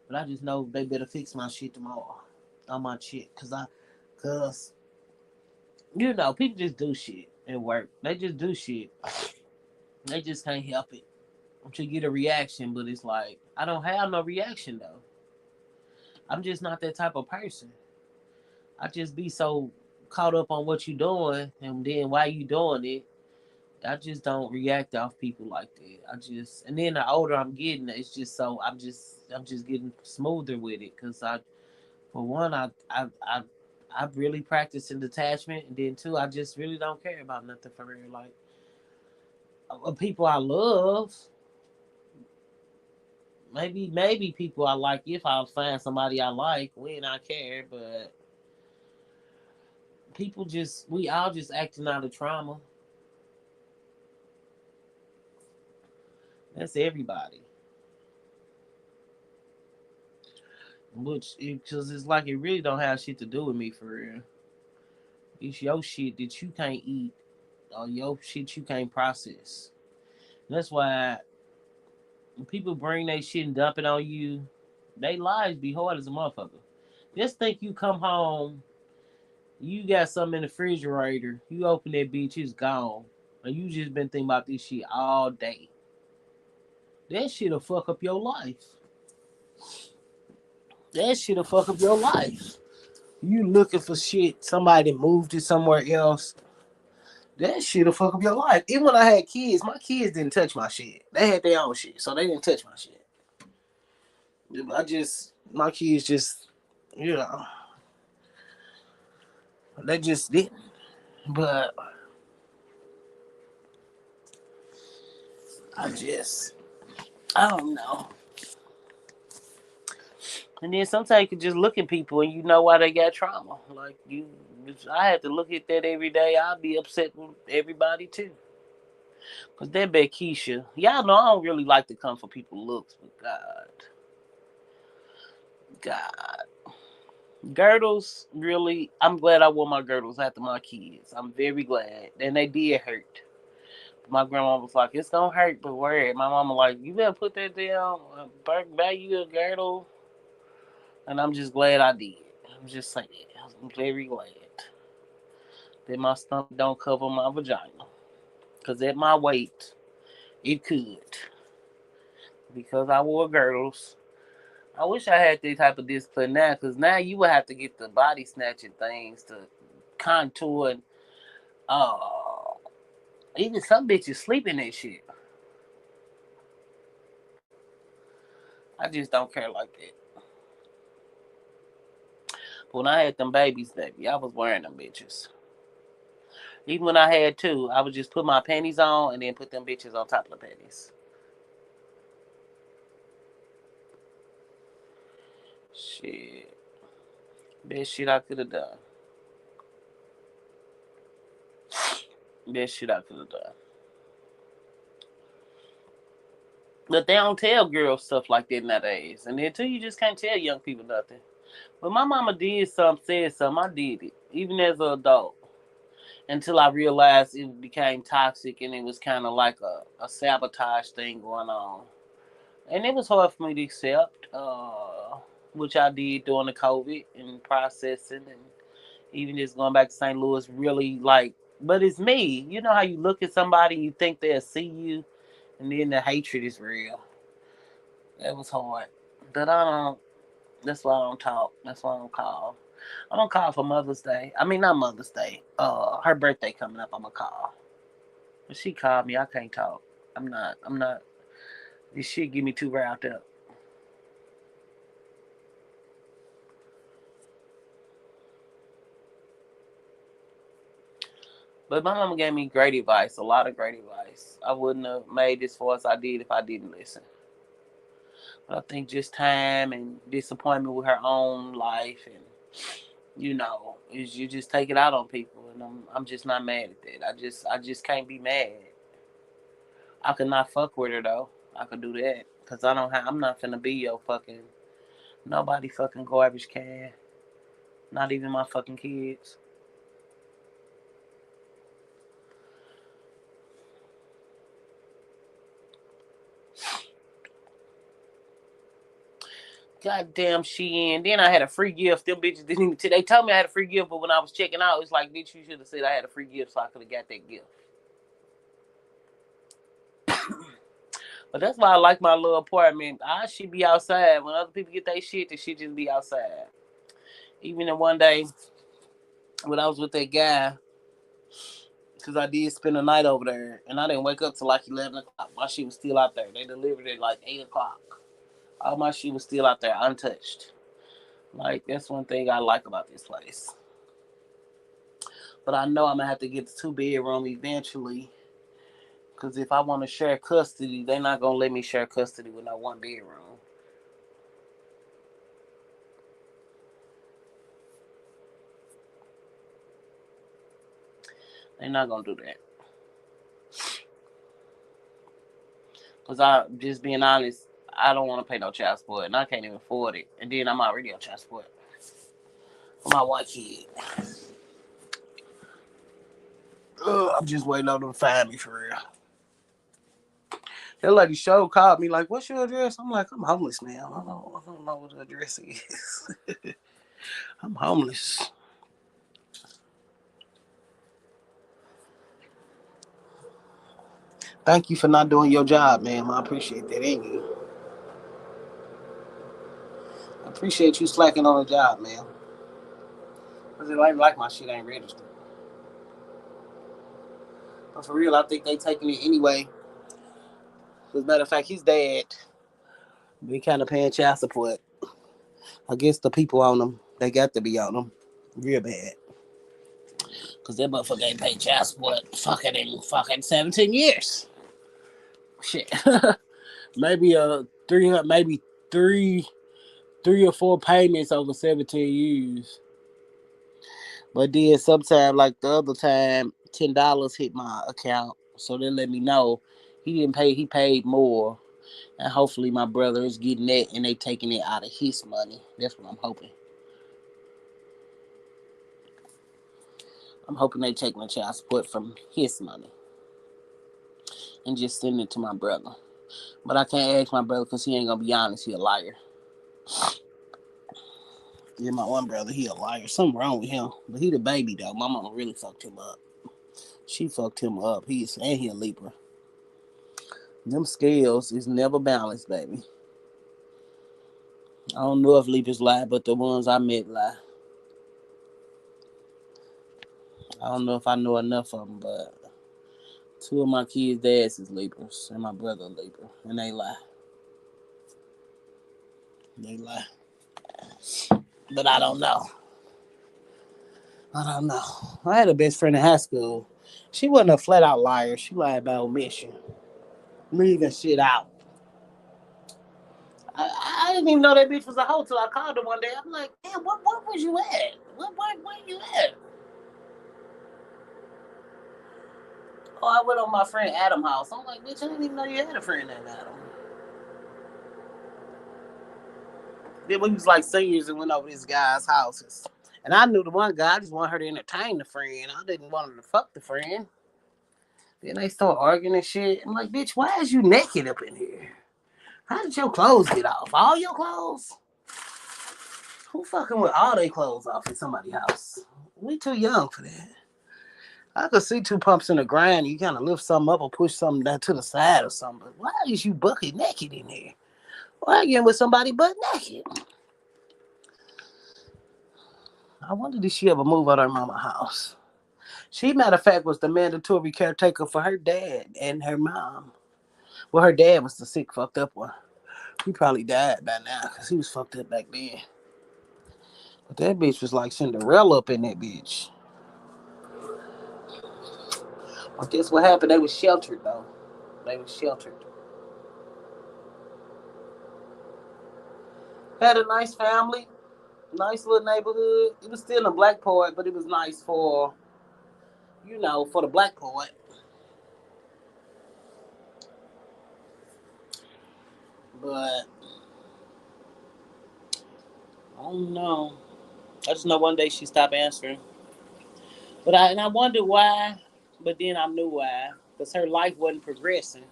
But I just know they better fix my shit tomorrow. On my shit. Cause, you know, people just do shit at work. They just do shit. They just can't help it. To get a reaction, but it's like, I don't have no reaction though. I'm just not that type of person. I just be so caught up on what you doing and then why you doing it. I just don't react off people like that. I just, and then the older I'm getting, it's just so I'm just getting smoother with it because for one I really practice in detachment, and then two, I just really don't care about nothing for real. Like people I love, maybe people I like, if I find somebody I like, when I care, but people just, we all just acting out of trauma. That's everybody. Which, because it's like it really don't have shit to do with me for real. It's your shit that you can't eat or your shit you can't process. That's why when people bring their shit and dump it on you, they lives be hard as a motherfucker. Just think you come home, you got something in the refrigerator, you open that bitch, it's gone. And you just been thinking about this shit all day. That shit'll fuck up your life. That shit'll fuck up your life. You looking for shit, somebody moved it somewhere else. That shit'll fuck up your life. Even when I had kids, my kids didn't touch my shit. They had their own shit, so they didn't touch my shit. My kids just, you know, they just didn't. But I just, I don't know. And then sometimes you can just look at people and you know why they got trauma. Like you, I have to look at that every day. I'll be upset with everybody too. Cause that bet Keisha, y'all know I don't really like to come for people looks, but God, girdles really. I'm glad I wore my girdles after my kids. I'm very glad, and they did hurt. My grandma was like, "It's gonna hurt, but wear it." My mama like, "You better put that down. Buy you a girdle," and I'm just glad I did. I'm just saying, I'm very glad that my stomach don't cover my vagina, cause at my weight, it could. Because I wore girdles. I wish I had that type of discipline now, because now you would have to get the body snatching things to contour and uh, even some bitches sleep in that shit. I just don't care like that. But when I had them babies, baby, I was wearing them bitches. Even when I had two, I would just put my panties on and then put them bitches on top of the panties. Shit. Best shit I could have done. Best shit I could have done. But they don't tell girls stuff like that nowadays. And then too, you just can't tell young people nothing. But my mama did something, said something, I did it. Even as an adult. Until I realized it became toxic and it was kind of like a sabotage thing going on. And it was hard for me to accept, which I did during the COVID and processing and even just going back to St. Louis, really like, but it's me. You know how you look at somebody and you think they'll see you, and then the hatred is real. That was hard. But I don't, that's why I don't talk. That's why I don't call. I'm gonna call for Mother's Day. I mean, not Mother's Day. Her birthday coming up. I'm gonna call. But she called me. I can't talk. I'm not. I'm not. This shit get me too riled up. But my mama gave me great advice. A lot of great advice. I wouldn't have made this far as I did if I didn't listen. But I think just time and disappointment with her own life and is you just take it out on people, and I'm just not mad at that. I just can't be mad. I could not fuck with her though. I could do that because I'm not finna be your fucking nobody fucking garbage can. Not even my fucking kids. Goddamn Shein. Then I had a free gift. Them bitches didn't even. They told me I had a free gift, but when I was checking out, it's like, bitch, you should have said I had a free gift so I could have got that gift. But that's why I like my little apartment. I should be outside. When other people get their shit, the shit just be outside. Even in one day when I was with that guy, because I did spend the night over there, and I didn't wake up till like 11 o'clock. My shit was still out there. They delivered it like 8 o'clock. All my shit was still out there, untouched. Like, that's one thing I like about this place. But I know I'm going to have to get the two-bedroom eventually. Because if I want to share custody, they're not going to let me share custody with no one bedroom. They're not going to do that. Because I, just being honest, I don't want to pay no child support. And I can't even afford it. And then I'm already on child support for my one kid. I'm just waiting on them to find me for real. That lady show called me like, "What's your address?" I'm like, "I'm homeless now. I don't know what the address is. I'm homeless." Thank you for not doing your job, man. I appreciate that. Ain't you? I appreciate you slacking on the job, man. Cause it ain't like my shit ain't registered. But for real, I think they taking it anyway. As a matter of fact, his dad be kind of paying child support. I guess the people on them, they got to be on them real bad. Cause that motherfucker ain't paid child support fucking in fucking 17 years. Shit. Maybe 300, maybe three or four payments over 17 years. But then sometime like the other time, $10 hit my account. So they let me know he didn't pay. He paid more, and hopefully my brother is getting that, and they taking it out of his money. That's what I'm hoping. I'm hoping they taking the child support from his money and just sending it to my brother. But I can't ask my brother because he ain't gonna be honest. He a liar. Yeah, my one brother, he a liar. Something wrong with him. But he the baby though. My mama really fucked him up. She fucked him up. He a Libra. Them scales is never balanced, baby. I don't know if Libras lie, but the ones I met lie. I don't know if I know enough of them, but two of my kids' dads is Libras, and my brother a Libra, and they lie. They lie. But I don't know. I don't know. I had a best friend in high school. She wasn't a flat out liar. She lied about omission, leaving shit out. I didn't even know that bitch was a hoe till I called her one day. I'm like, damn, what was you at? Where you at? Oh, I went on my friend Adam house. I'm like, bitch, I didn't even know you had a friend named Adam. Then we was like seniors and went over this guy's houses. And I knew the one guy, I just wanted her to entertain the friend. I didn't want her to fuck the friend. Then they start arguing and shit. I'm like, bitch, why is you naked up in here? How did your clothes get off? All your clothes? Who fucking with all their clothes off in somebody's house? We too young for that. I could see two pumps in the ground. You kind of lift something up or push something down to the side or something. But why is you bucket naked in here? Why are you with somebody butt naked? I wonder did she ever move out of her mama's house? She, matter of fact, was the mandatory caretaker for her dad and her mom. Well, her dad was the sick, fucked up one. He probably died by now because he was fucked up back then. But that bitch was like Cinderella up in that bitch. But guess what happened? They was sheltered though. They was sheltered. Had a nice family, nice little neighborhood. It was still in a black part, but it was nice for, for the black part. But I don't know. I just know one day she stopped answering. And I wondered why, but then I knew why. Because her life wasn't progressing.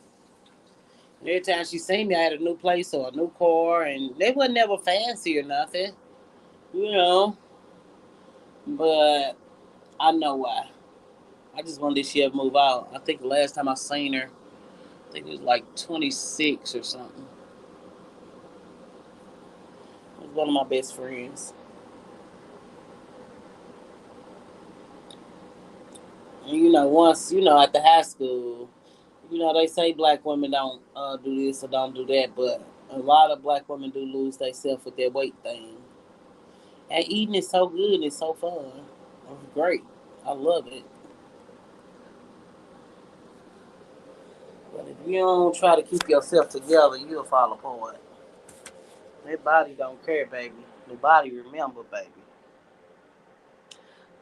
And every time she seen me, I had a new place or a new car, and they wasn't never fancy or nothing, you know. But I know why. I just wondered if she ever move out. I think the last time I seen her, I think it was like 26 or something. It was one of my best friends. And once, at the high school, they say black women don't do this or don't do that, but a lot of black women do lose themselves with their weight thing. And eating is so good, it's so fun. It's great. I love it. But if you don't try to keep yourself together, you'll fall apart. That body don't care, baby. The body remember, baby.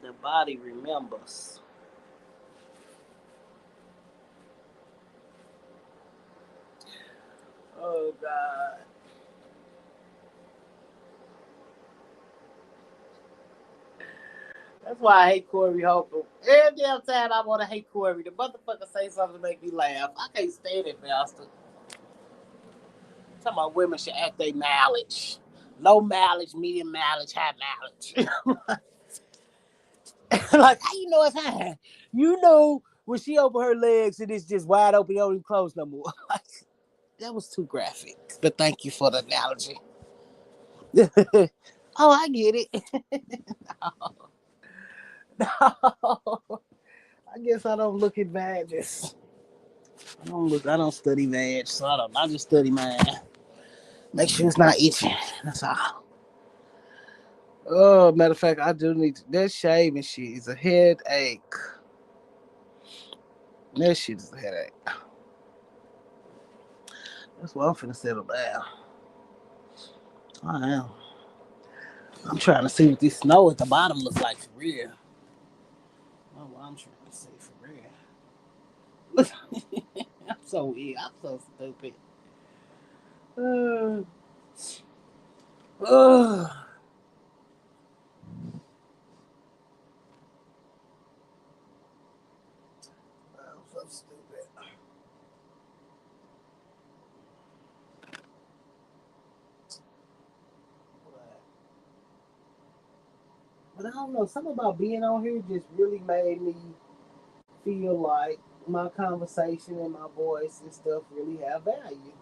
The body remembers. Oh God. That's why I hate Corey Holcomb. Every damn time I want to hate Corey, the motherfucker say something to make me laugh. I can't stand it, bastard. Talking about women should act their mileage. Low mileage, medium mileage, high mileage. Like, how you know it's high? When she open her legs and it's just wide open, don't even close no more. That was too graphic. But thank you for the analogy. Oh, I get it. No. I guess I don't look at badges. I don't study veg, so I just study mine. Make sure it's not itching. That's all. Oh, matter of fact, I do need that shaving shit is a headache. That shit is a headache. That's why I'm finna settle down. I am. I'm trying to see what this snow at the bottom looks like for real. That's what I'm trying to see for real. I'm so weird. I'm so stupid. Uh, uh, I'm so stupid. But I don't know. Something about being on here just really made me feel like my conversation and my voice and stuff really have value.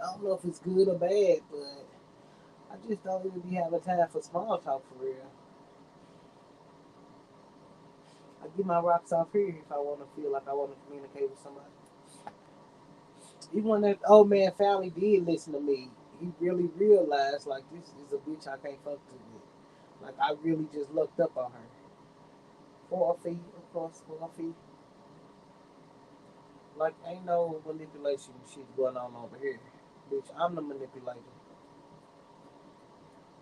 I don't know if it's good or bad, but I just don't really be having time for small talk for real. I get my rocks off here if I want to feel like I want to communicate with somebody. Even when that old man family did listen to me, he really realized like this is a bitch I can't fuck with. Like I really just looked up on her. 4 feet, of course, 4 feet. Like ain't no manipulation shit going on over here. Bitch, I'm the manipulator.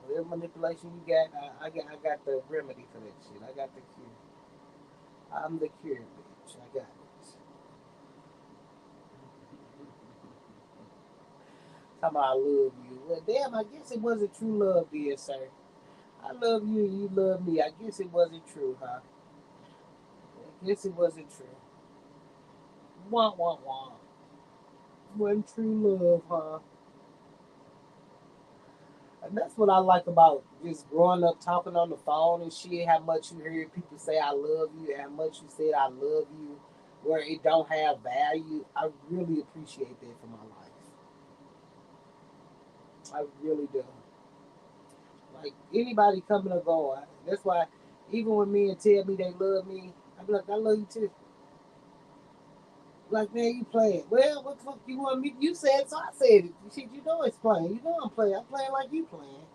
Whatever manipulation you got, I got the remedy for that shit. I got the cure. I'm the cure, bitch. I got it. Talking about I love you. Well, damn, I guess it wasn't true love, dear sir. I love you and you love me. I guess it wasn't true, huh? I guess it wasn't true. Wah, wah, wah. Wasn't true love, huh? And that's what I like about just growing up talking on the phone and shit. How much you hear people say I love you, how much you said I love you, where it don't have value. I really appreciate that for my life. I really do. Like anybody coming or going. That's why even when men tell me they love me, I be like, I love you too. Like, man, you playing. Well, what the fuck you want me? You said it, so I said it. Shit, you know it's playing. You know I'm playing. I'm playing like you playing.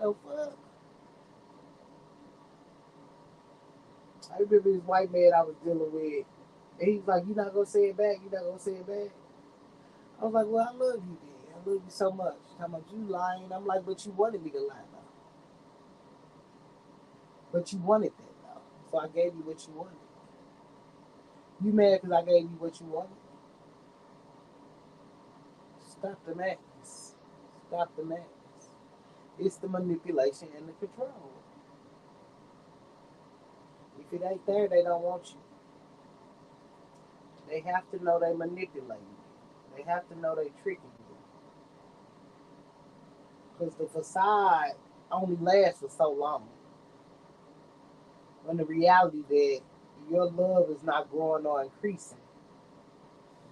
Oh, fuck. I remember this white man I was dealing with. And he's like, you not gonna say it back? You not gonna say it back? I was like, well, I love you, then. I love you so much. Talking about you lying. I'm like, but you wanted me to lie, though. But you wanted that, though. So I gave you what you wanted. You mad because I gave you what you wanted? Stop the madness. Stop the madness. It's the manipulation and the control. If it ain't there, they don't want you. They have to know they manipulating you. They have to know they tricking you. Because the facade only lasts for so long. When the reality that your love is not growing or increasing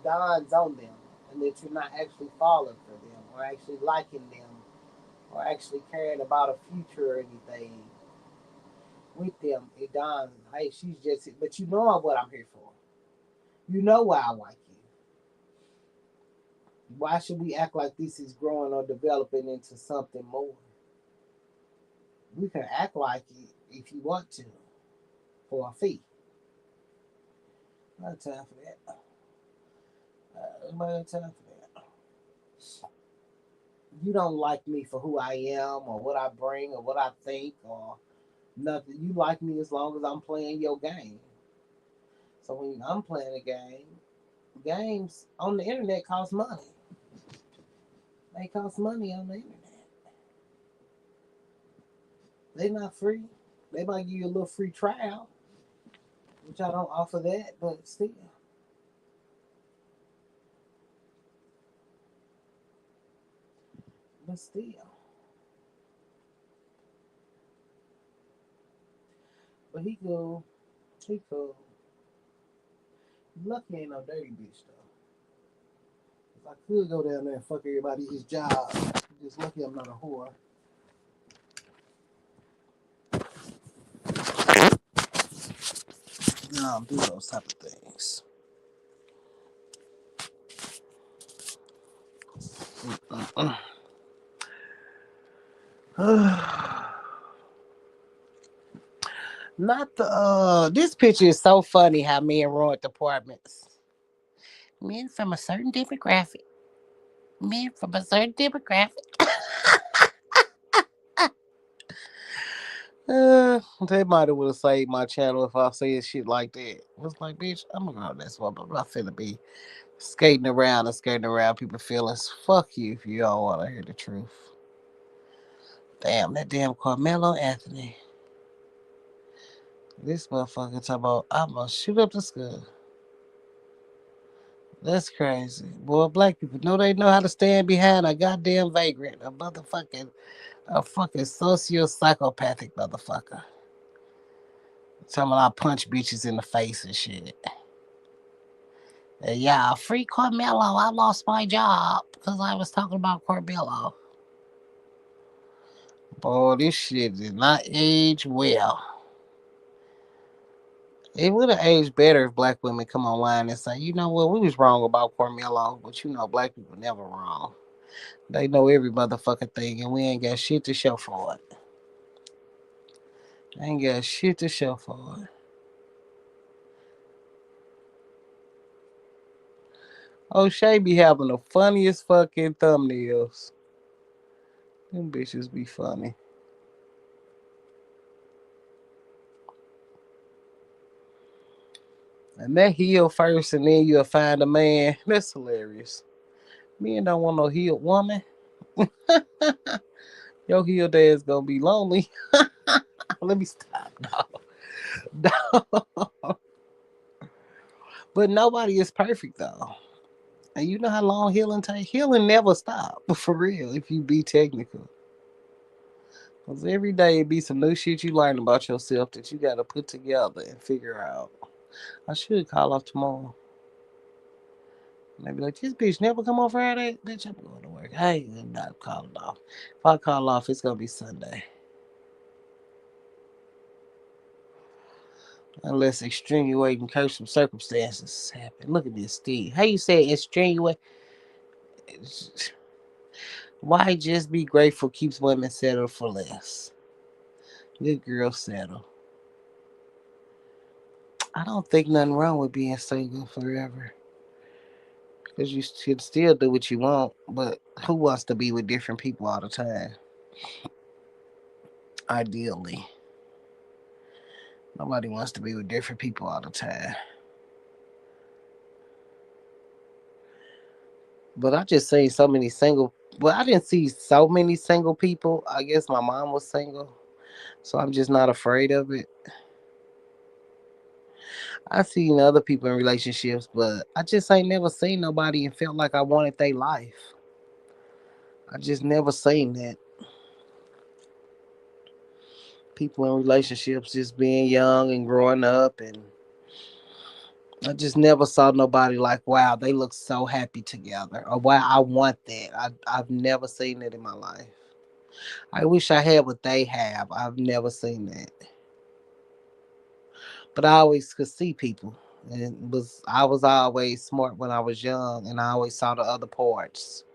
dawns on them, and that you're not actually falling for them, or actually liking them, or actually caring about a future or anything with them, it dawns, hey, she's just, but you know what I'm here for. You know why I like you. Why should we act like this is growing or developing into something more? We can act like it if you want to for a fee. Not time for that. Not time for that. You don't like me for who I am or what I bring or what I think or nothing. You like me as long as I'm playing your game. So when I'm playing a game, games on the internet cost money. They cost money on the internet. They not free. They might give you a little free trial, which I don't offer that, but still, but he cool. He cool. Lucky ain't no dirty bitch though. If I could go down there and fuck everybody his job, just lucky I'm not a whore. No, I don't do those type of things. Not the this picture is so funny how men ruined apartments. Men from a certain demographic. Men from a certain demographic. They might have would have saved my channel if I said shit like that. It's like, bitch, I'm a grown ass woman. I'm not finna be skating around people's feelings. Fuck you if you don't want to hear the truth. Damn, that damn Carmelo Anthony. This motherfucker talking about, I'm gonna shoot up the school. That's crazy. Boy, black people know they know how to stand behind a goddamn vagrant. A fucking socio psychopathic motherfucker. Talking about I punch bitches in the face and shit. Yeah, free Carmelo. I lost my job because I was talking about Carmelo. Boy, this shit did not age well. It would have aged better if black women come online and say, you know what, we was wrong about Carmelo, but you know, black people never wrong. They know every motherfucking thing, and we ain't got shit to show for it. Ain't got shit to show for it. O'Shea be having the funniest fucking thumbnails. Them bitches be funny. And that heel first, and then you'll find a man. That's hilarious. Men don't want no healed woman. Your healed ass gonna be lonely. Let me stop. No. But nobody is perfect though. And you know how long healing take? Healing never stop. For real, if you be technical. Because every day it be some new shit you learn about yourself that you gotta put together and figure out. I should call off tomorrow. Maybe like this bitch never come on Friday. Bitch, I'm going to work. I'm not calling off. If I call off, it's gonna be Sunday. Unless extenuating curse circumstances happen. Look at this, Steve. How you say extenuate? Why just be grateful keeps women settled for less? Good girl settle. I don't think nothing wrong with being single forever. Because you should still do what you want, but who wants to be with different people all the time? Ideally. Nobody wants to be with different people all the time. But I just seen so many single. Well, I didn't see so many single people. I guess my mom was single, so I'm just not afraid of it. I seen other people in relationships, but I just ain't never seen nobody and felt like I wanted their life. I just never seen that. People in relationships just being young and growing up, and I just never saw nobody like, wow, they look so happy together, or wow, I want that. I've never seen it in my life. I wish I had what they have. I've never seen that. But I always could see people. And I was always smart when I was young, and I always saw the other parts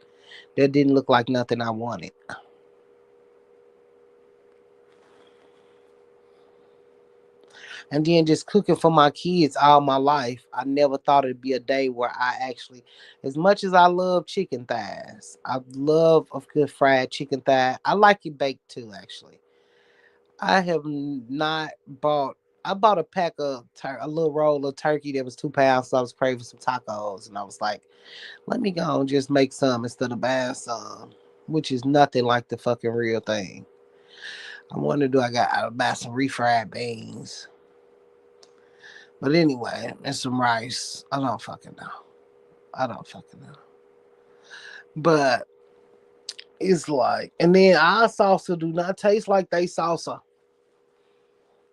that didn't look like nothing I wanted. And then just cooking for my kids all my life, I never thought it'd be a day where I actually, as much as I love chicken thighs, I love a good fried chicken thigh. I like it baked too, actually. I have not bought. I bought a pack of a little roll of turkey that was 2 pounds. So I was craving some tacos, and I was like, let me go and just make some instead of buying some, which is nothing like the fucking real thing. I wonder, do I buy some refried beans? But anyway, and some rice. I don't fucking know. I don't fucking know. But it's like, and then our salsa do not taste like they salsa.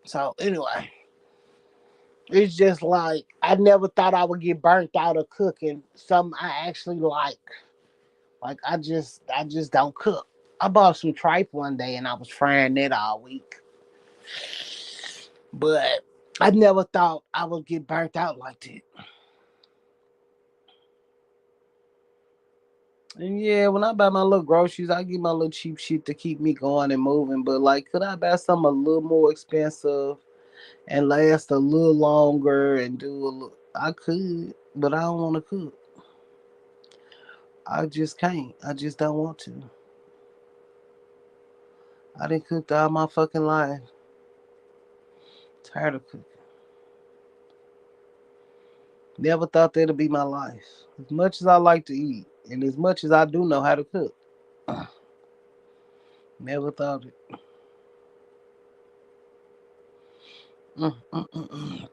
So anyway, it's just like I never thought I would get burnt out of cooking something I actually like. Like I just don't cook. I bought some tripe one day and I was frying that all week. But I never thought I would get burnt out like that. And yeah, when I buy my little groceries, I get my little cheap shit to keep me going and moving. But like, could I buy something a little more expensive and last a little longer and do a little? I could, but I don't want to cook. I just can't. I just don't want to. I didn't cook all my fucking life. Tired of cooking. Never thought that'd be my life. As much as I like to eat, and as much as I do know how to cook, never thought it. Mm, mm, mm, mm.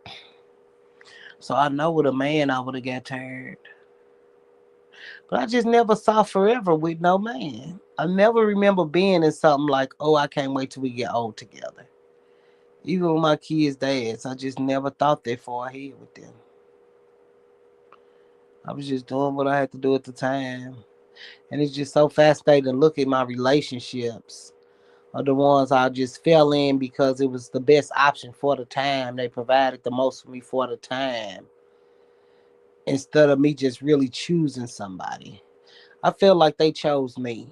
So I know with a man I would have got tired. But I just never saw forever with no man. I never remember being in something like, oh, I can't wait till we get old together. Even with my kids' dads, I just never thought that far ahead with them. I was just doing what I had to do at the time. And it's just so fascinating to look at my relationships or the ones I just fell in because it was the best option for the time. They provided the most for me for the time instead of me just really choosing somebody. I feel like they chose me,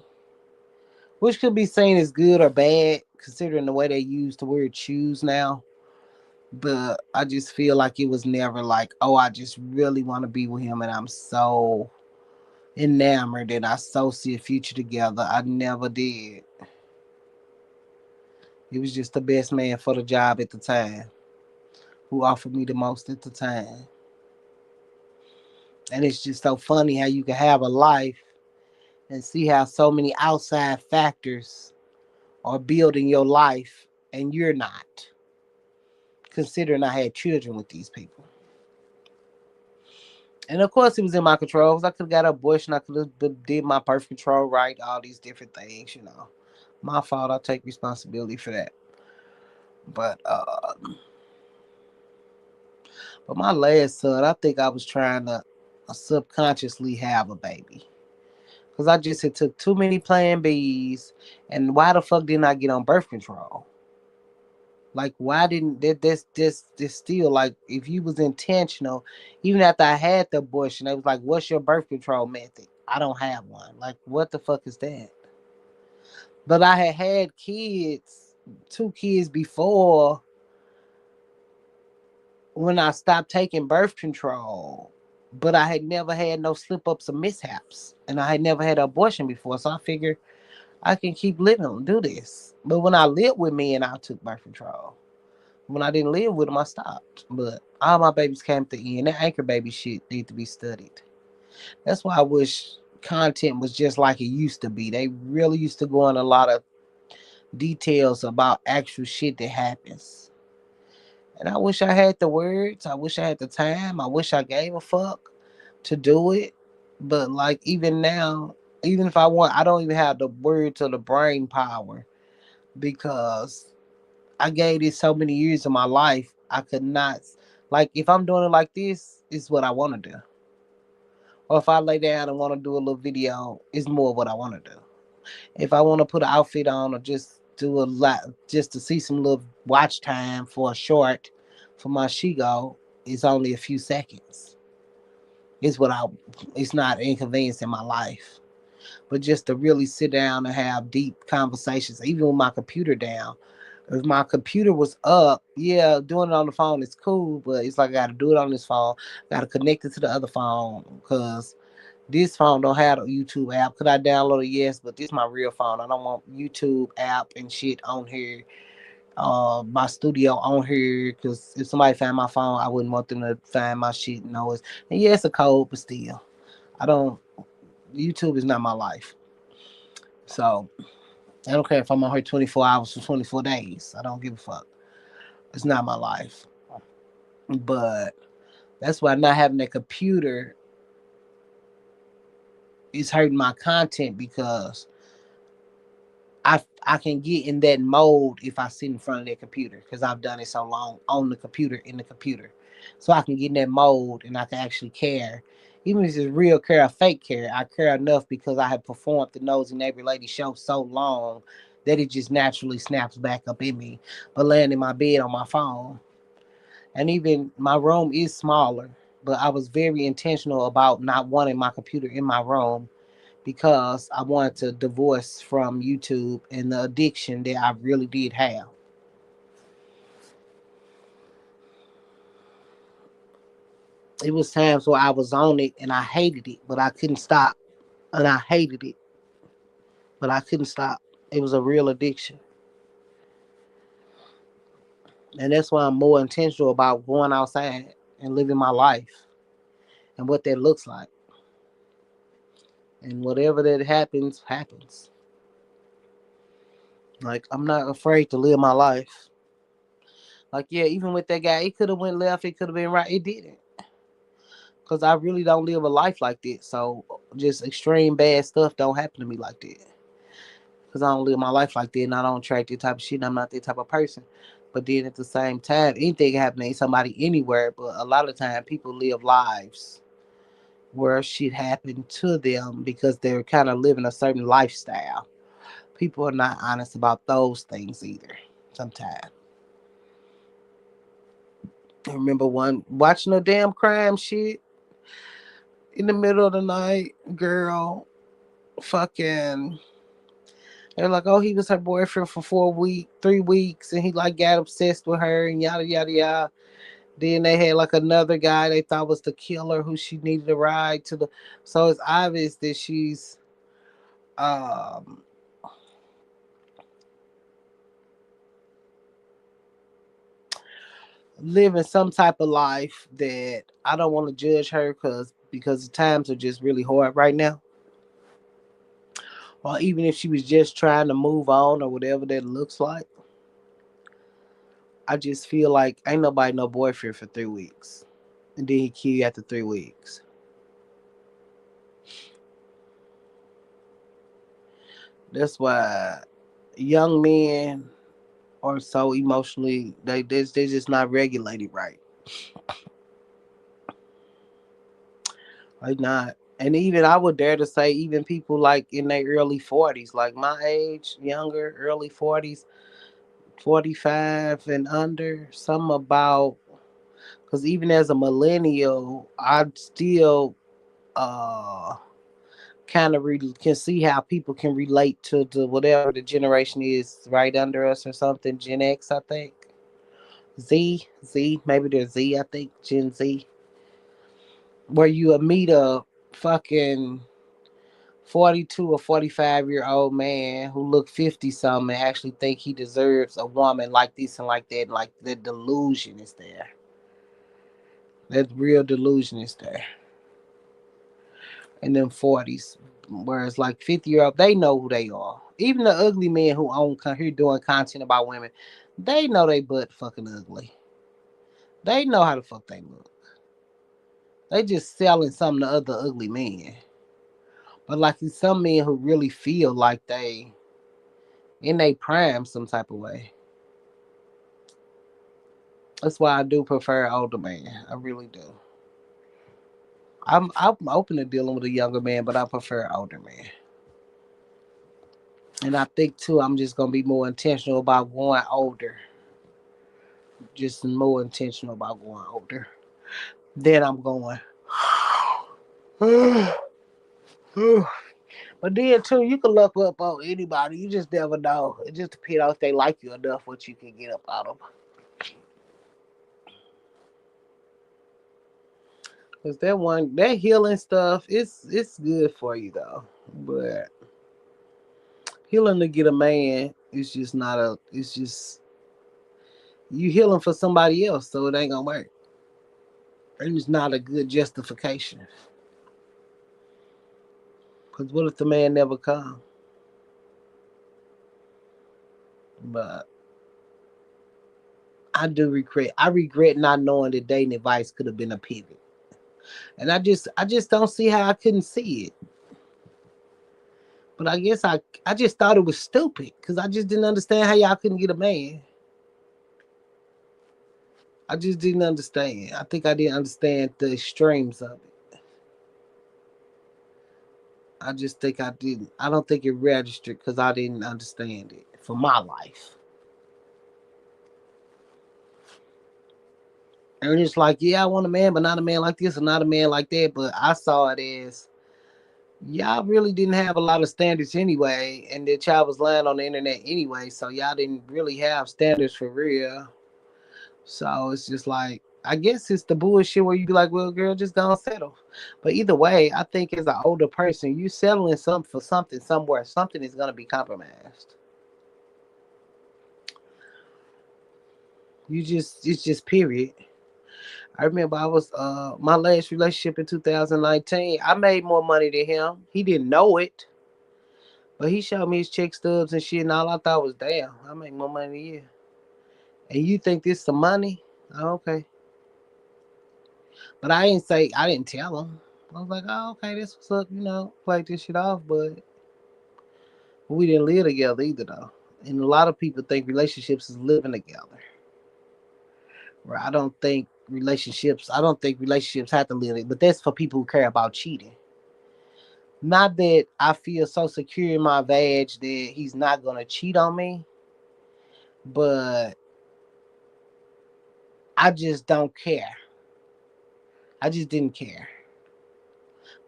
which could be seen as good or bad considering the way they use the word choose now. But I just feel like it was never like, oh, I just really want to be with him and I'm so enamored and I so see a future together. I never did. He was just the best man for the job at the time, who offered me the most at the time. And it's just so funny how you can have a life and see how so many outside factors are building your life and you're not. Considering I had children with these people. And of course, it was in my control. 'Cause I could have got an abortion. I could have did my birth control right. All these different things. My fault. I take responsibility for that. But my last son, I think I was trying to subconsciously have a baby. Cause I just had took too many Plan Bs, and why the fuck didn't I get on birth control? Like, why didn't this still like if you was intentional, even after I had the abortion, they was like, "What's your birth control method?" I don't have one. Like, what the fuck is that? But I had kids, two kids before when I stopped taking birth control. But I had never had no slip ups or mishaps, and I had never had an abortion before, so I figured I can keep living and do this. But when I lived with me and I took birth control. When I didn't live with them, I stopped. But all my babies came to the end. That anchor baby shit need to be studied. That's why I wish content was just like it used to be. They really used to go in a lot of details about actual shit that happens. And I wish I had the words. I wish I had the time. I wish I gave a fuck to do it. But like even now, even if I want, I don't even have the words or the brain power because I gave it so many years of my life. I could not like if I'm doing it like this, it's what I want to do. Or if I lay down and want to do a little video, it's more what I want to do. If I want to put an outfit on or just do a lot, just to see some little watch time for a short for my Shigo, it's only a few seconds. It's what I. It's not inconvenience in my life, but just to really sit down and have deep conversations, even with my computer down. If my computer was up, yeah, doing it on the phone is cool, but it's like I got to do it on this phone. Got to connect it to the other phone because this phone don't have a YouTube app. Could I download it? Yes, but this is my real phone. I don't want YouTube app and shit on here. My studio on here because if somebody found my phone, I wouldn't want them to find my shit and know it's. And yeah, it's a code, but still, I don't. YouTube is not my life. So I don't care if I'm on here 24 hours for 24 days. I don't give a fuck. It's not my life. But that's why not having a computer is hurting my content because I can get in that mode if I sit in front of that computer because I've done it so long on the computer in the computer, so I can get in that mode and I can actually care. Even if it's real care or fake care, I care enough because I have performed the Nosy Neighbor Lady show so long that it just naturally snaps back up in me. But laying in my bed on my phone, and even my room is smaller, but I was very intentional about not wanting my computer in my room because I wanted to divorce from YouTube and the addiction that I really did have. It was times where I was on it and I hated it, but I couldn't stop. And I hated it, but I couldn't stop. It was a real addiction. And that's why I'm more intentional about going outside and living my life and what that looks like. And whatever that happens, happens. Like I'm not afraid to live my life. Like yeah, even with that guy, it could have went left, it could have been right, it didn't. Cause I really don't live a life like that. So just extreme bad stuff don't happen to me like that. Cause I don't live my life like that, and I don't attract that type of shit. And I'm not that type of person. But then at the same time, anything can happen to somebody anywhere. But a lot of time, people live lives where shit happened to them because they're kind of living a certain lifestyle. People are not honest about those things either. Sometimes. I remember one watching a damn crime shit in the middle of the night, girl. Fucking, they're like, oh, he was her boyfriend for 4 weeks, 3 weeks, and he like got obsessed with her and yada yada yada. Then they had like another guy they thought was the killer who she needed a ride to the. So it's obvious that she's um living some type of life that I don't want to judge her because the times are just really hard right now. Or even if she was just trying to move on or whatever that looks like, I just feel like ain't nobody no boyfriend for 3 weeks, and then he kill you after 3 weeks. That's why young men are so emotionally they just not regulated right. Like not. And even I would dare to say even people like in their early 40s, like my age, younger, early 40s, 45 and under, some about because even as a millennial, I still uh kind of can see how people can relate to the whatever the generation is right under us or something. Gen X, I think. Z, maybe they're Z, I think Gen Z, where you would meet a fucking 42 or 45-year-old man who look 50 something and actually think he deserves a woman like this and like that. Like the delusion is there. That real delusion is there. In them 40s. Whereas like 50-year-old, they know who they are. Even the ugly men who own here doing content about women, they know they butt fucking ugly. They know how the fuck they look. They just selling something to other ugly men. But like these some men who really feel like they in they prime some type of way. That's why I do prefer older man. I really do. I'm open to dealing with a younger man, but I prefer older man. And I think too, I'm just gonna be more intentional about going older. Just more intentional about going older. Then I'm going. But then too, you can look up on anybody. You just never know. It just depends on if they like you enough, what you can get up out of them. Cause that healing stuff, it's good for you though. But healing to get a man is just not a. It's just you healing for somebody else, so it ain't gonna work. And it's not a good justification. Cause what if the man never come? But I do regret. I regret not knowing that dating advice could have been a pivot. And I just don't see how I couldn't see it. But I guess I just thought it was stupid because I just didn't understand how y'all couldn't get a man. I just didn't understand. I think I didn't understand the extremes of it. I just think I didn't. I don't think it registered because I didn't understand it for my life. And it's like, yeah, I want a man, but not a man like this, or not a man like that. But I saw it as y'all really didn't have a lot of standards anyway, and that y'all was lying on the internet anyway, so y'all didn't really have standards for real. So it's just like I guess it's the bullshit where you be like, well, girl, just don't settle. But either way, I think as an older person, you settling something for something somewhere, something is gonna be compromised. It's just period. I remember I was my last relationship in 2019. I made more money than him. He didn't know it, but he showed me his check stubs and shit, and all I thought was, damn, I make more money than you. And you think this some money? Oh, okay. But I didn't tell him. I was like, oh, okay, this was up, play this shit off, but we didn't live together either, though. And a lot of people think relationships is living together. Where I don't think relationships have to live it, but that's for people who care about cheating. Not that I feel so secure in my vag that he's not gonna cheat on me, but I just don't care. I just didn't care.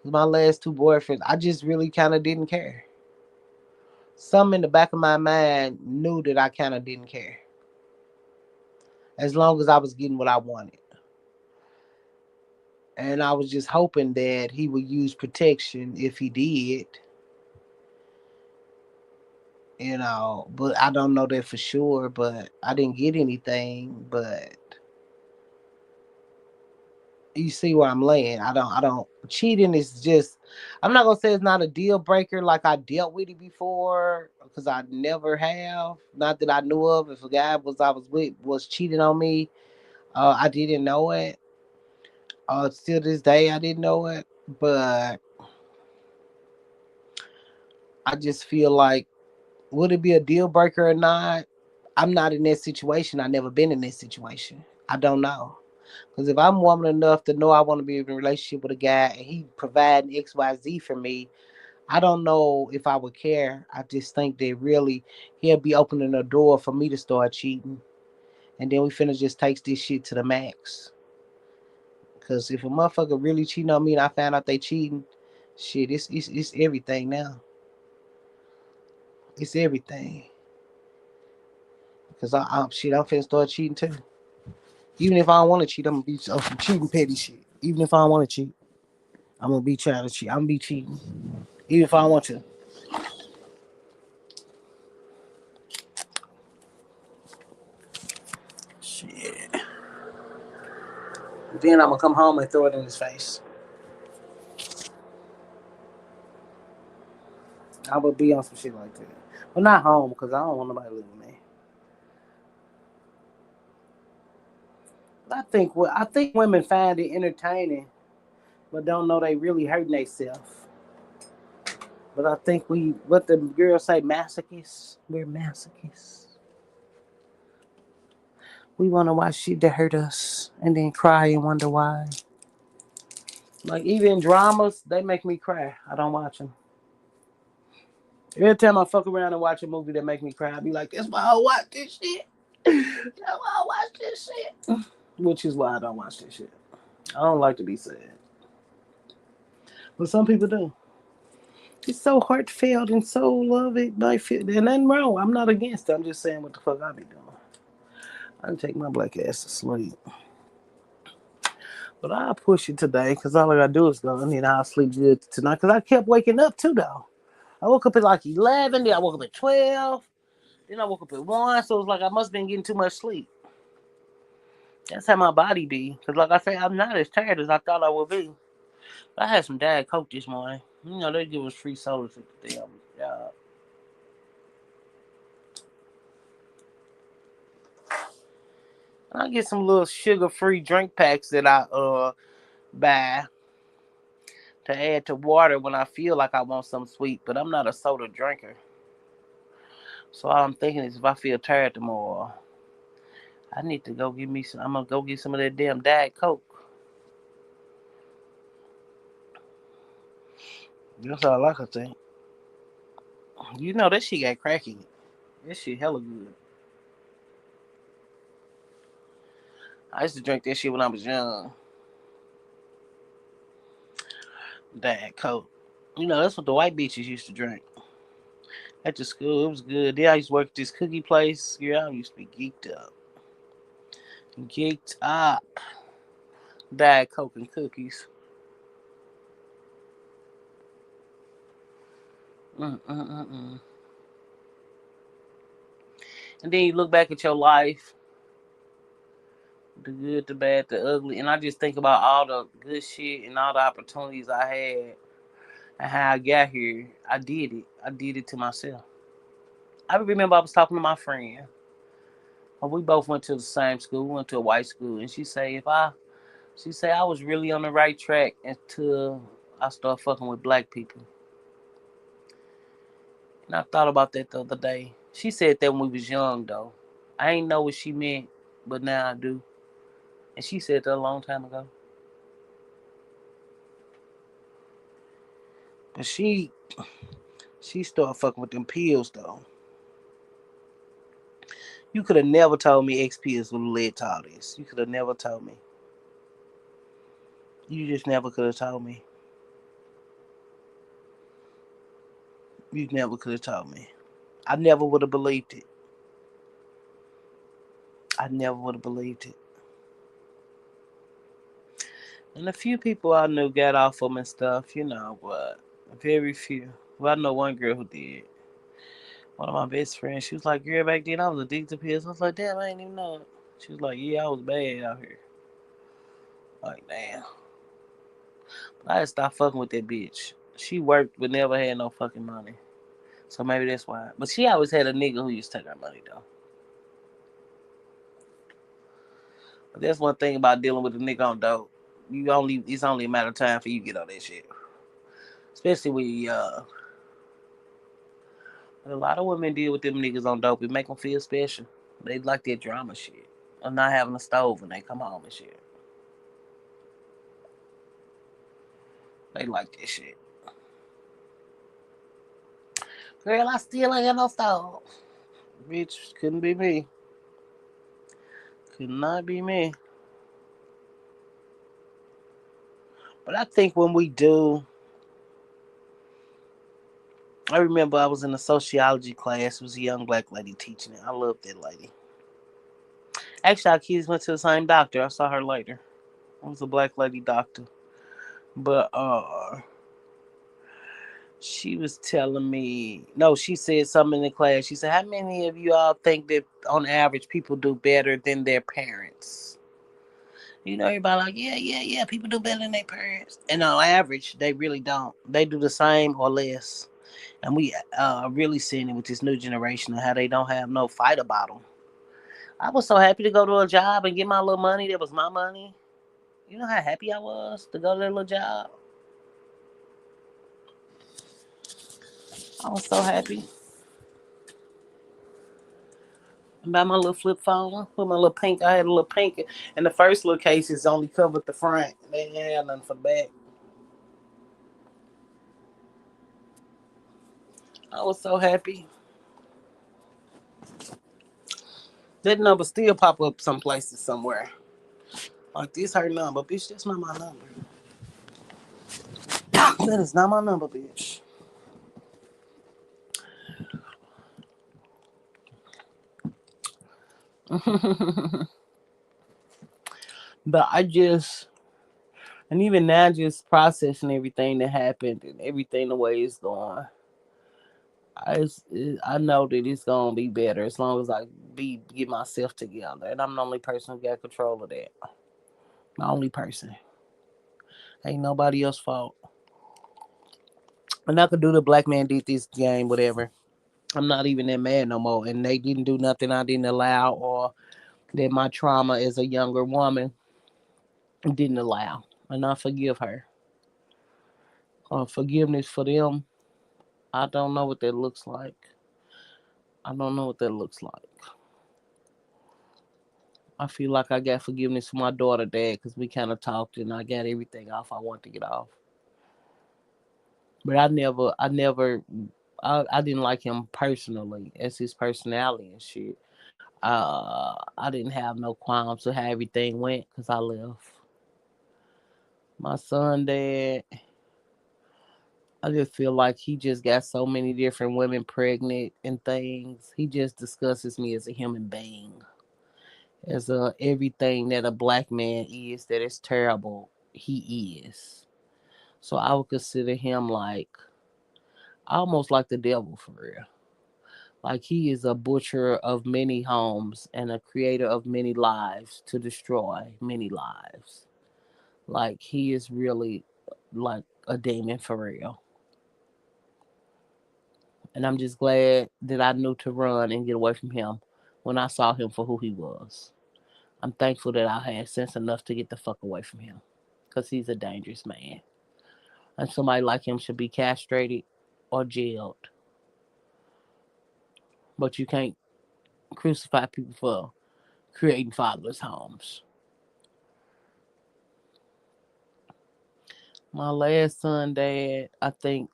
My last two boyfriends, I just really kind of didn't care. Some in the back of my mind knew that I kind of didn't care, as long as I was getting what I wanted. And I was just hoping that he would use protection if he did, but I don't know that for sure. But I didn't get anything. But you see where I'm laying. I don't cheating is just, I'm not gonna say it's not a deal breaker like I dealt with it before, because I never have. Not that I knew of. If a guy I was with was cheating on me, I didn't know it. Still this day I didn't know it. But I just feel like, would it be a deal breaker or not? I'm not in that situation. I never been in that situation. I don't know. Because if I'm woman enough to know I want to be in a relationship with a guy and he providing XYZ for me, I don't know if I would care. I just think that really he'll be opening a door for me to start cheating. And then we finna just take this shit to the max. Because if a motherfucker really cheating on me and I found out they cheating, shit, it's everything now. It's everything. Because I'm finna start cheating too. Even if I don't want to cheat, I'm gonna be on some cheating petty shit. Even if I don't want to cheat, I'm gonna be trying to cheat. I'm gonna be cheating. Even if I don't want to. Shit. Then I'm gonna come home and throw it in his face. I would be on some shit like that. Well, not home because I don't want nobody living with me. But I think women find it entertaining, but don't know they really hurting themselves. But I think what the girls say, masochists. We're masochists. We want to watch shit that hurt us and then cry and wonder why. Like even dramas, they make me cry. I don't watch them. Every time I fuck around and watch a movie that make me cry, I be like, "That's why I watch this shit. That's why I watch this shit." Which is why I don't watch this shit. I don't like to be sad, but some people do. It's so heartfelt and so love it. Like, and nothing wrong. I'm not against it. I'm just saying what the fuck I be doing. I can take my black ass to sleep. But I'll push it today because all I gotta do is go and then I'll sleep good tonight because I kept waking up too though. I woke up at like 11, then I woke up at 12, then I woke up at 1, so it's like I must have been getting too much sleep. That's how my body be. Because like I say, I'm not as tired as I thought I would be. I had some Diet Coke this morning. They give us free sodas at the damn job. I get some little sugar-free drink packs that I buy to add to water when I feel like I want something sweet. But I'm not a soda drinker. So all I'm thinking is if I feel tired tomorrow, I need to go get me some. I'm gonna go get some of that damn Diet Coke. That's all I can think. That shit got cracking. That shit hella good. I used to drink that shit when I was young. Diet Coke. That's what the white bitches used to drink. At the school, it was good. Then I used to work at this cookie place. Yeah, I used to be geeked up. Geeked up. Diet Coke and cookies. Mm-mm-mm-mm. And then you look back at your life The good, the bad, the ugly, and I just think about all the good shit and all the opportunities I had and how I got here. I did it. I did it to myself. I remember I was talking to my friend. We both went to the same school, went to a white school, and she said I was really on the right track until I started fucking with black people. And I thought about that the other day. She said that when we was young, though. I ain't know what she meant, but now I do. And she said that a long time ago. But she started fucking with them pills, though. You could have never told me X pills would have led to all this. You could have never told me. You just never could have told me. You never could have told me. I never would have believed it. I never would have believed it. And a few people I knew got off them and stuff, but very few. Well, I know one girl who did. One of my best friends, she was like, "Girl, back then I was addicted to pills." I was like, "Damn, I ain't even know it." She was like, "Yeah, I was bad out here." Like, damn. But I just stopped fucking with that bitch. She worked but never had no fucking money. So maybe that's why. But she always had a nigga who used to take her money though. But that's one thing about dealing with a nigga on dope. It's only a matter of time for you to get on that shit. Especially when you a lot of women deal with them niggas on dope. It make them feel special. They like that drama shit. Or not having a stove when they come home and shit. They like that shit. Girl, I still ain't got no stove. Bitch, couldn't be me. Could not be me. But I think when we do, I remember I was in a sociology class. It was a young black lady teaching it. I loved that lady. Actually, our kids went to the same doctor. I saw her later. It was a black lady doctor. But she was telling me, no, she said something in the class. She said, "How many of you all think that on average people do better than their parents?" Everybody like, yeah, yeah, yeah, people do better than their parents. And on average, they really don't. They do the same or less. And we really seeing it with this new generation of how they don't have no fight about them. I was so happy to go to a job and get my little money that was my money. You know how happy I was to go to that little job? I was so happy. Buy my little flip phone, put my little pink. I had a little pink, and the first little cases only covered the front. They didn't have nothing for the back. I was so happy. That number still pop up some places somewhere. Like this her number, bitch. That's not my number. That is not my number, bitch. But and even now, just processing everything that happened and everything the way it's going. I know that it's gonna be better as long as I get myself together, and I'm the only person who got control of that. The only person. Ain't nobody else's fault. And I could do the black man did this game, whatever. I'm not even that mad no more, and they didn't do nothing I didn't allow, or that my trauma as a younger woman didn't allow, and I forgive her. Forgiveness for them, I don't know what that looks like. I don't know what that looks like. I feel like I got forgiveness for my daughter, dad, because we kind of talked and I got everything off I want to get off. But I didn't like him personally as his personality and shit. I didn't have no qualms with how everything went because I left. My son, dad, I just feel like he just got so many different women pregnant and things. He just discusses me as a human being, as everything that a black man is that is terrible. He is. So I would consider him like almost like the devil for real. Like he is a butcher of many homes and a creator of many lives to destroy many lives. Like he is really like a demon for real. And I'm just glad that I knew to run and get away from him when I saw him for who he was. I'm thankful that I had sense enough to get the fuck away from him because he's a dangerous man. And somebody like him should be castrated or jailed. But you can't crucify people for creating fatherless homes. My last son, dad, I think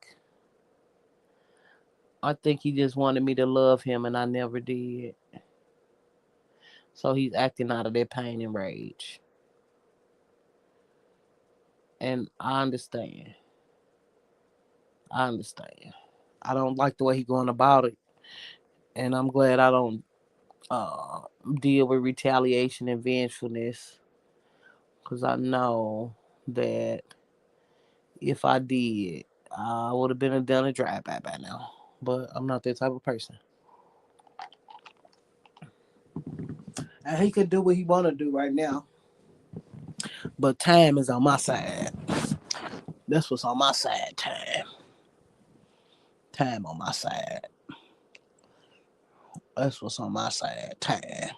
he just wanted me to love him and I never did. So he's acting out of that pain and rage. And I understand. I understand. I don't like the way he's going about it. And I'm glad I don't uh, deal with retaliation and vengefulness. Because I know that if I did, I would have been done a drive-by by now. But I'm not that type of person. And he could do what he want to do right now. But time is on my side. That's what's on my side. Time. Time on my side. That's what's on my side. Time.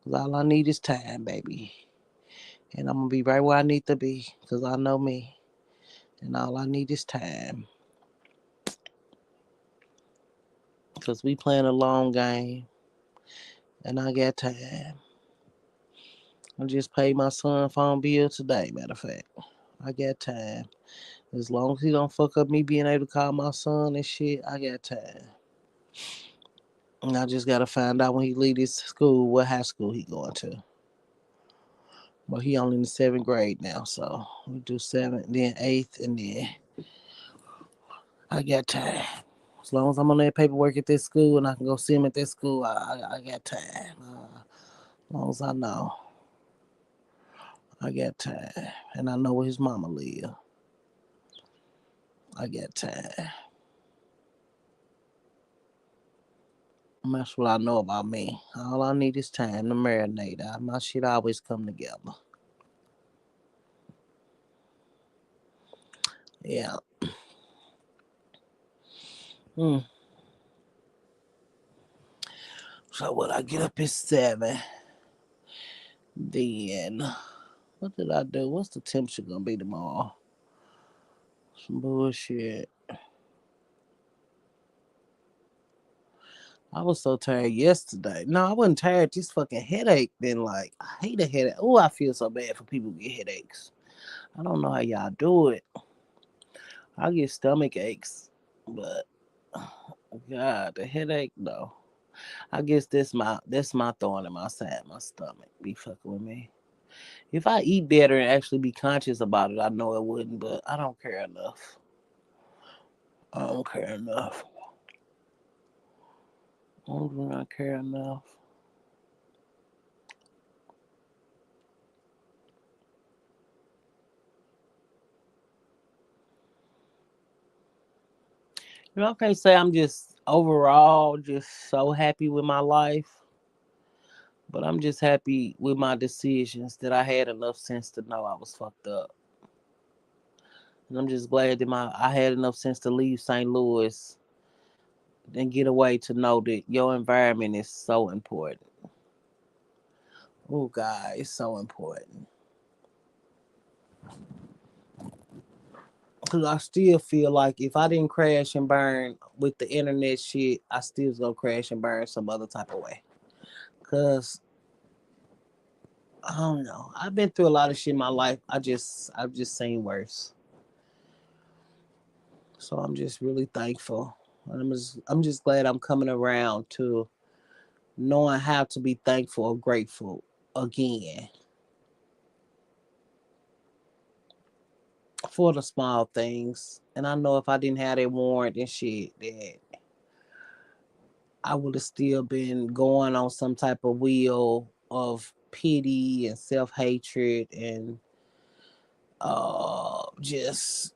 Cause all I need is time, baby. And I'm gonna be right where I need to be. Cause I know me. And all I need is time. Cause we playing a long game. And I got time. I just paid my son phone bill today, matter of fact. I got time. As long as he don't fuck up me being able to call my son and shit, I got time. And I just gotta find out when he leave this school, what high school he going to. But he only in the seventh grade now, so we do seventh, then eighth, and then I got time. As long as I'm on that paperwork at this school and I can go see him at this school, I got time. As long as I know, I got time. And I know where his mama live. I got time. And that's what I know about me. All I need is time to marinate. My shit always come together. Yeah. Mm. So what? I get up at 7. Then what did I do? What's the temperature gonna be tomorrow? Some bullshit. I was so tired yesterday. No, I wasn't tired. This fucking headache been like, I hate a headache. Oh, I feel so bad for people who get headaches. I don't know how y'all do it. I get stomach aches, but God, the headache though. I guess that's my thorn in my side, my stomach be fucking with me. If I eat better and actually be conscious about it, I know it wouldn't, but I don't care enough. I don't care enough. I do not care enough. I can't say I'm just overall just so happy with my life, but I'm just happy with my decisions that I had enough sense to know I was fucked up. And I'm just glad that I had enough sense to leave St. Louis and get away to know that your environment is so important. Oh God, it's so important. Cause I still feel like if I didn't crash and burn with the internet shit, I still was gonna crash and burn some other type of way. Cause I don't know. I've been through a lot of shit in my life. I've just seen worse. So I'm just really thankful. And I'm just glad I'm coming around to knowing how to be thankful or grateful again for the small things. And I know if I didn't have that warrant and shit, that I would have still been going on some type of wheel of pity and self hatred and just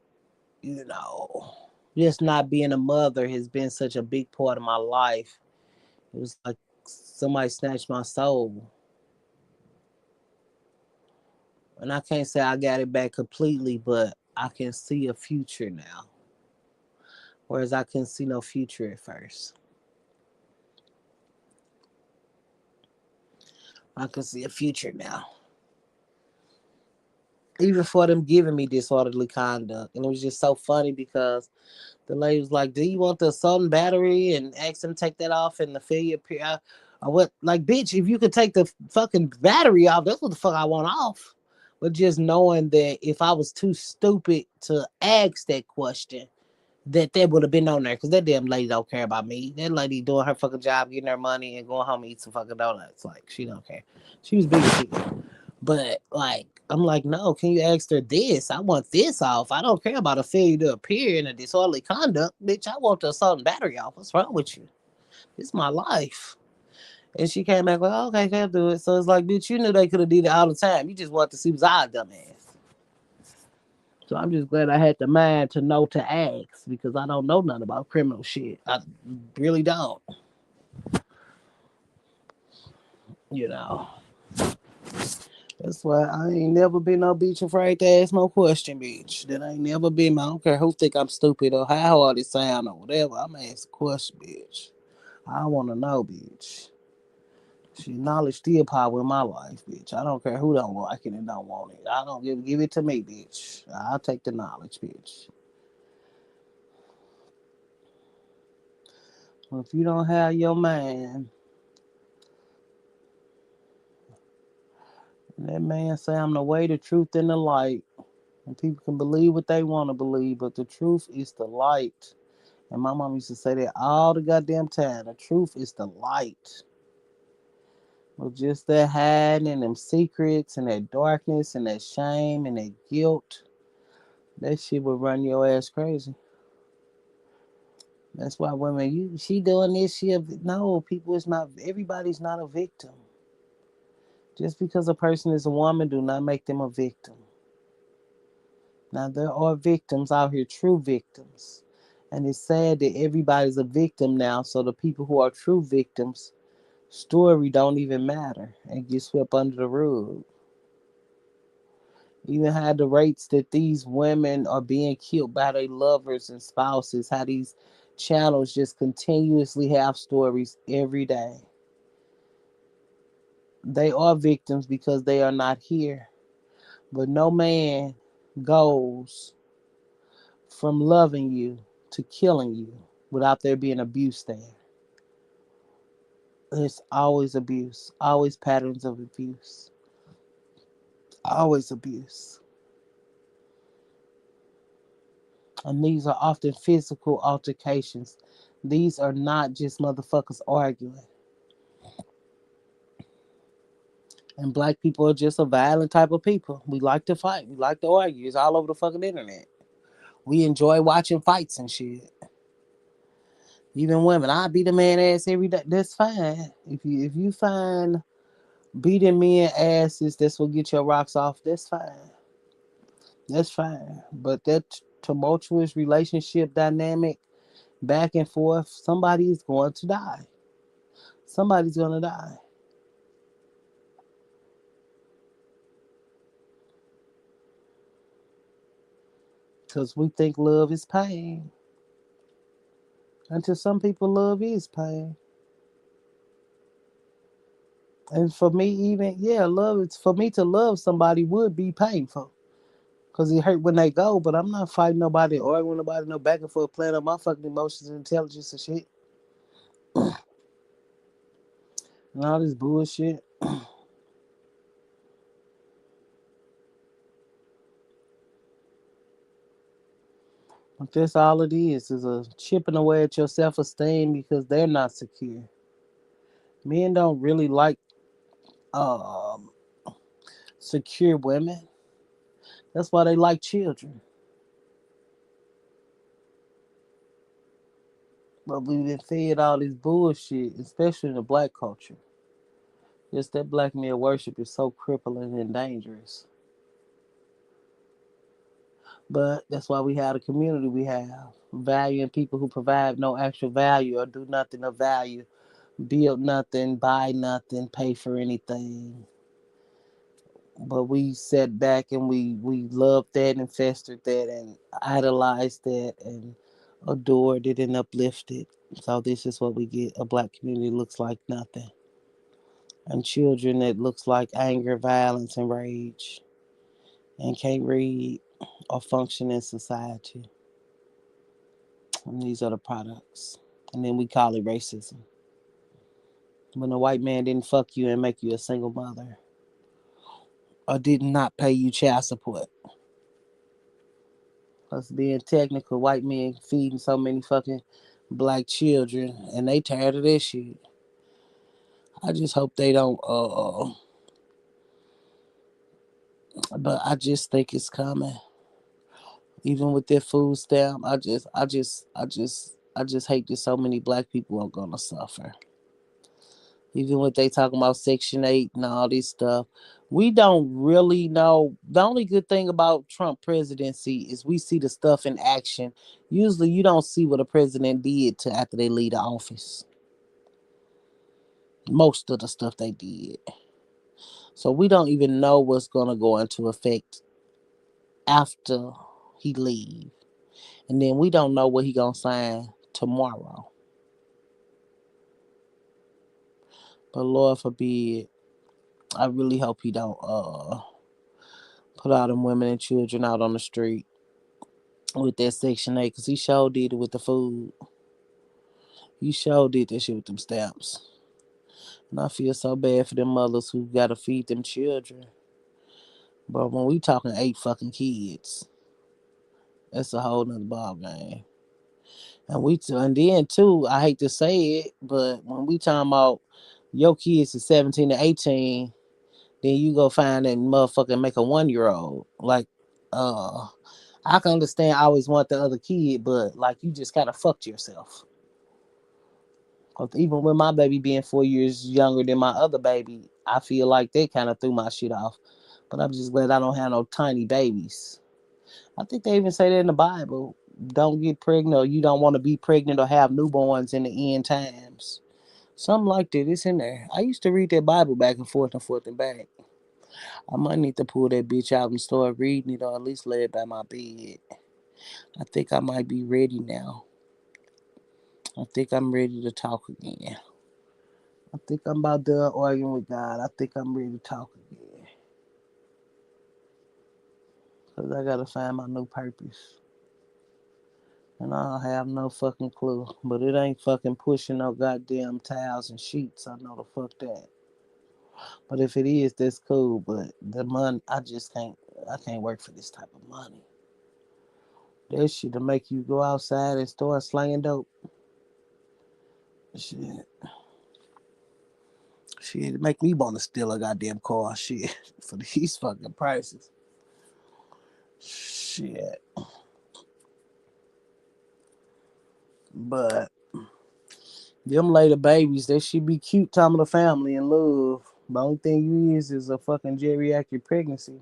you know just not being a mother has been such a big part of my life It was like somebody snatched my soul. And I can't say I got it back completely, but I can see a future now. Whereas I couldn't see no future at first. I can see a future now. Even for them giving me disorderly conduct. And it was just so funny because the lady was like, "Do you want the assault and battery?" And asked them to take that off and the failure period. I went, like, bitch, if you could take the fucking battery off, that's what the fuck I want off. But just knowing that if I was too stupid to ask that question, that would have been on there because that damn lady don't care about me. That lady doing her fucking job, getting her money, and going home and eat some fucking donuts. Like, she don't care. She was big as shit. But like, I'm like, no, can you ask her this? I want this off. I don't care about a failure to appear in a disorderly conduct. Bitch, I want the assault and battery off. What's wrong with you? It's my life. And she came back like, oh, okay, can't do it. So it's like, bitch, you knew they could have did it all the time. You just want to see was I dumbass. So I'm just glad I had the mind to know to ask because I don't know nothing about criminal shit. I really don't. You know. That's why I ain't never been no bitch afraid to ask no question, bitch. That ain't never been my. I don't care who think I'm stupid or how hard it sound or whatever. I'm gonna ask a question, bitch. I wanna know, bitch. See, knowledge still power in my life, bitch. I don't care who don't like it and don't want it. I don't give it to me, bitch. I'll take the knowledge, bitch. If you don't have your man, and that man say I'm the way, the truth, and the light. And people can believe what they want to believe, but the truth is the light. And my mom used to say that all the goddamn time. The truth is the light. But just that hiding and them secrets and that darkness and that shame and that guilt, that shit would run your ass crazy. That's why women, she doing this, no, people is not, everybody's not a victim. Just because a person is a woman do not make them a victim. Now there are victims out here, true victims. And it's sad that everybody's a victim now, so the people who are true victims story don't even matter and get swept under the rug. Even how the rates that these women are being killed by their lovers and spouses, how these channels just continuously have stories every day. They are victims because they are not here. But no man goes from loving you to killing you without there being abuse there. There's always abuse, always patterns of abuse, always abuse. And these are often physical altercations. These are not just motherfuckers arguing. And black people are just a violent type of people. We like to fight. We like to argue. It's all over the fucking internet. We enjoy watching fights and shit. Even women, I beat a man ass every day. That's fine. If you find beating men asses, that's what get your rocks off. That's fine. That's fine. But that tumultuous relationship dynamic, back and forth, somebody is going to die. Somebody's gonna die. Because we think love is pain. And to some people, love is pain. And for me, even, yeah, love is, for me to love somebody would be painful. Because it hurt when they go, but I'm not fighting nobody, arguing with nobody, no back and forth, playing on my fucking emotions and intelligence and shit. And all this bullshit. But that's all it is a chipping away at your self esteem because they're not secure. Men don't really like um, secure women. That's why they like children. But we've been fed all this bullshit, especially in the black culture. Just that black male worship is so crippling and dangerous. But that's why we have the community we have. Valuing people who provide no actual value or do nothing of value build nothing, buy nothing, pay for anything. But we sat back and we loved that and festered that and idolized that and adored it and uplifted. So this is what we get. A black community looks like nothing. And children that looks like anger, violence, and rage and can't read or function in society. And these are the products. And then we call it racism. When a white man didn't fuck you and make you a single mother or did not pay you child support. Us being technical, white men feeding so many fucking black children and they tired of this shit. I just hope they don't but I just think it's coming. Even with their food stamp, I just hate that so many black people are gonna suffer. Even when they talking about Section 8 and all this stuff, we don't really know. The only good thing about Trump presidency is we see the stuff in action. Usually you don't see what a president did to after they leave the office. Most of the stuff they did. So we don't even know what's gonna go into effect after he leave. And then we don't know what he gonna sign tomorrow. But Lord forbid, I really hope he don't put all them women and children out on the street with that Section 8 because he sure did it with the food. He sure did that shit with them stamps. And I feel so bad for them mothers who got to feed them children. But when we talking 8 fucking kids, that's a whole nother ball game. And then too, I hate to say it, but when we talking about your kids is 17 to 18, then you go find that motherfucker make a 1 year old. Like, uh, I can understand I always want the other kid, but like you just kind of fucked yourself. 'Cause even with my baby being 4 years younger than my other baby, I feel like they kind of threw my shit off. But I'm just glad I don't have no tiny babies. I think they even say that in the Bible. Don't get pregnant or you don't want to be pregnant or have newborns in the end times. Something like that. It's in there. I used to read that Bible back and forth and back. I might need to pull that bitch out and start reading it or at least lay it by my bed. I think I might be ready now. I think I'm ready to talk again. I think I'm about done arguing with God. I think I'm ready to talk again. Because I got to find my new purpose. And I don't have no fucking clue. But it ain't fucking pushing no goddamn towels and sheets. I know the fuck that. But if it is, that's cool. But the money, I just can't. I can't work for this type of money. That shit to make you go outside and start slanging dope. Shit. Shit, it make me want to steal a goddamn car. Shit. For these fucking prices. Shit. But them later babies, they should be cute time of the family and love. The only thing you is a fucking geriatric pregnancy.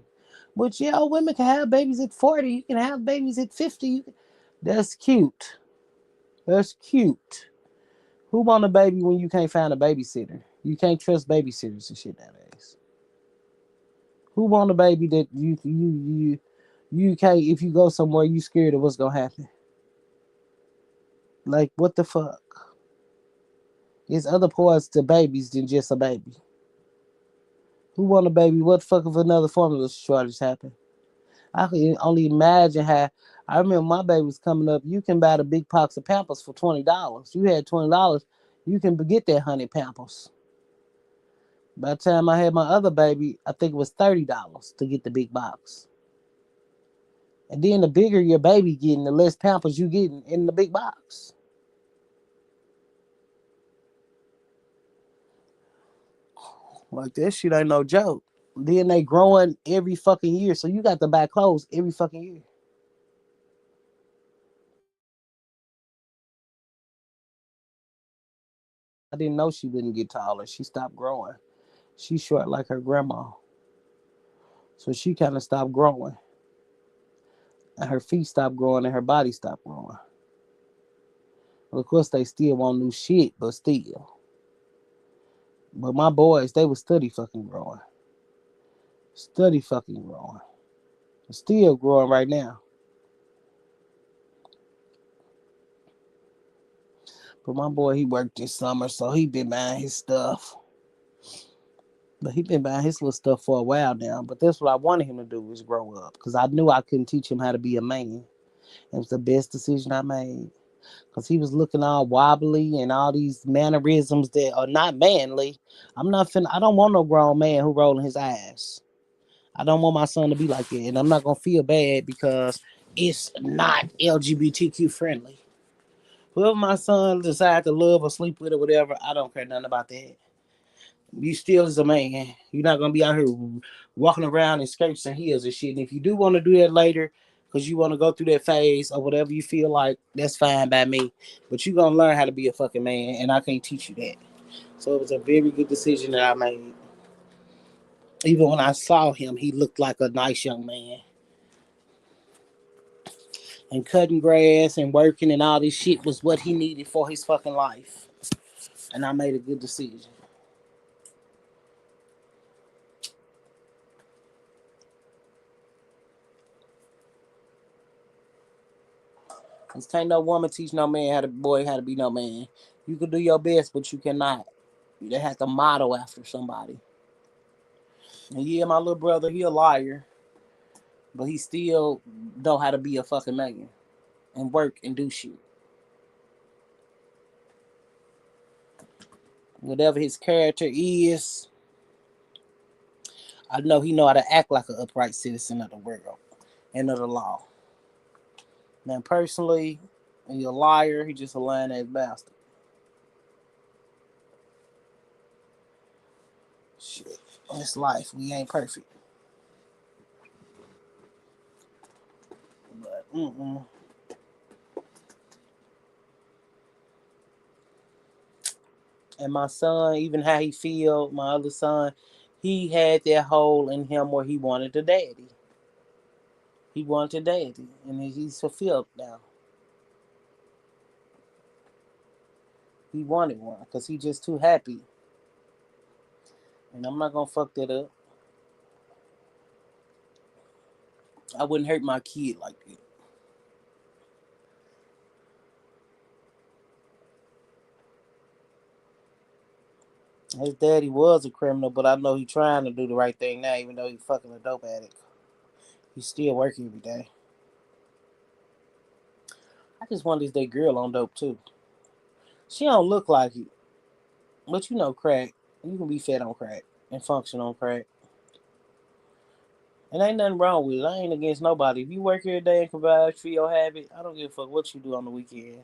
But yeah, women can have babies at 40. You can have babies at 50. That's cute. That's cute. Who want a baby when you can't find a babysitter? You can't trust babysitters and shit nowadays. Who want a baby that you can't if you go somewhere you scared of what's gonna happen? Like what the fuck? There's other parts to babies than just a baby. Who want a baby? What the fuck if another formula shortage happen? I can only imagine how. I remember my baby was coming up. You can buy the big box of Pampers for $20. You had $20, you can get that honey Pampers. By the time I had my other baby, I think it was $30 to get the big box. And then the bigger your baby getting, the less Pampers you getting in the big box. Like that shit ain't no joke. Then they growing every fucking year, so you got to buy clothes every fucking year. I didn't know she wouldn't get taller. She stopped growing. She's short like her grandma. So she kind of stopped growing. And her feet stopped growing and her body stopped growing. Well, of course, they still want new shit, but still. But my boys, they was study fucking growing. Study fucking growing. Still growing right now. But my boy, he worked this summer, so he been buying his stuff. But he been buying his little stuff for a while now. But that's what I wanted him to do was grow up. Because I knew I couldn't teach him how to be a man. It was the best decision I made. Because he was looking all wobbly and all these mannerisms that are not manly. I don't want no grown man who rolling his eyes. I don't want my son to be like that. And I'm not going to feel bad because it's not LGBTQ friendly. Whoever my son decide to love or sleep with or whatever, I don't care nothing about that. You still is a man. You're not gonna be out here walking around in skirts and heels and shit. And if you do want to do that later, because you want to go through that phase or whatever you feel like, that's fine by me. But you gonna learn how to be a fucking man, and I can't teach you that. So it was a very good decision that I made. Even when I saw him, he looked like a nice young man. And cutting grass and working and all this shit was what he needed for his fucking life. And I made a good decision. Cause can't no woman teach no man how to be no man. You can do your best, but you cannot. They have to model after somebody. And yeah, my little brother, he a liar, but he still know how to be a fucking man and work and do shit. Whatever his character is, I know he know how to act like an upright citizen of the world and of the law. Now, personally, he a liar. He just a lying ass bastard. Shit, it's life. We ain't perfect, but and my son, even how he feel, my other son, he had that hole in him where he wanted a daddy. He wanted a daddy, and he's fulfilled now. He wanted one because he just too happy, and I'm not gonna fuck that up. I wouldn't hurt my kid like that. His daddy was a criminal, but I know he trying to do the right thing now, even though he fucking a dope addict. He's still working every day. I just want this that girl on dope too. She don't look like it, but you know crack. You can be fed on crack and function on crack. And ain't nothing wrong with it. I ain't against nobody. If you work every day and provide for your habit, I don't give a fuck what you do on the weekend.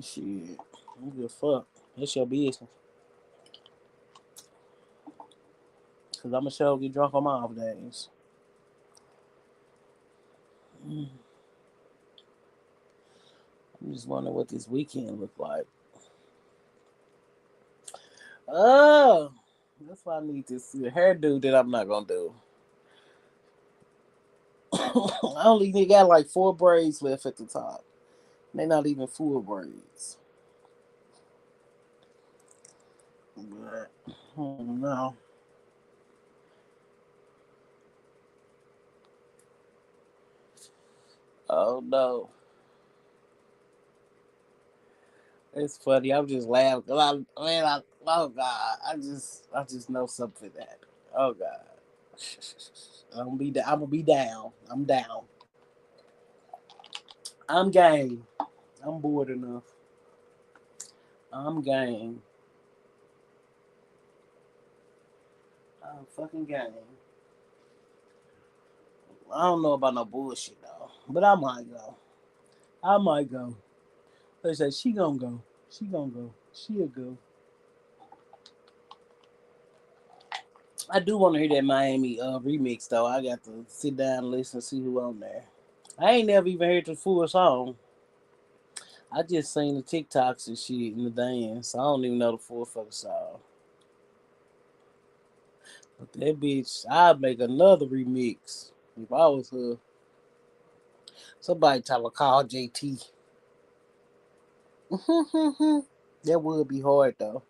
Shit. I don't give a fuck. It's your business. Cause I'ma sure get drunk on my off days. I'm just wondering what this weekend look like. Oh, that's why I need this hairdo that I'm not gonna do. I only got like 4 braids left at the top. They're not even full braids. But no. Oh no. It's funny. I'm just laughing. Oh God, I just know something that. Oh God, I'm gonna be down. I'm down. I'm game. I'm bored enough. I'm game. I'm fucking game. I don't know about no bullshit though, but I might go. I might go. They say she gonna go. She gonna go. She'll go. I do want to hear that Miami remix though. I got to sit down and listen and see who on there. I ain't never even heard the full song. I just seen the TikToks and shit in the dance. So I don't even know the full fucking song. But that bitch, I'd make another remix if I was her. Somebody tell her call JT. That would be hard though.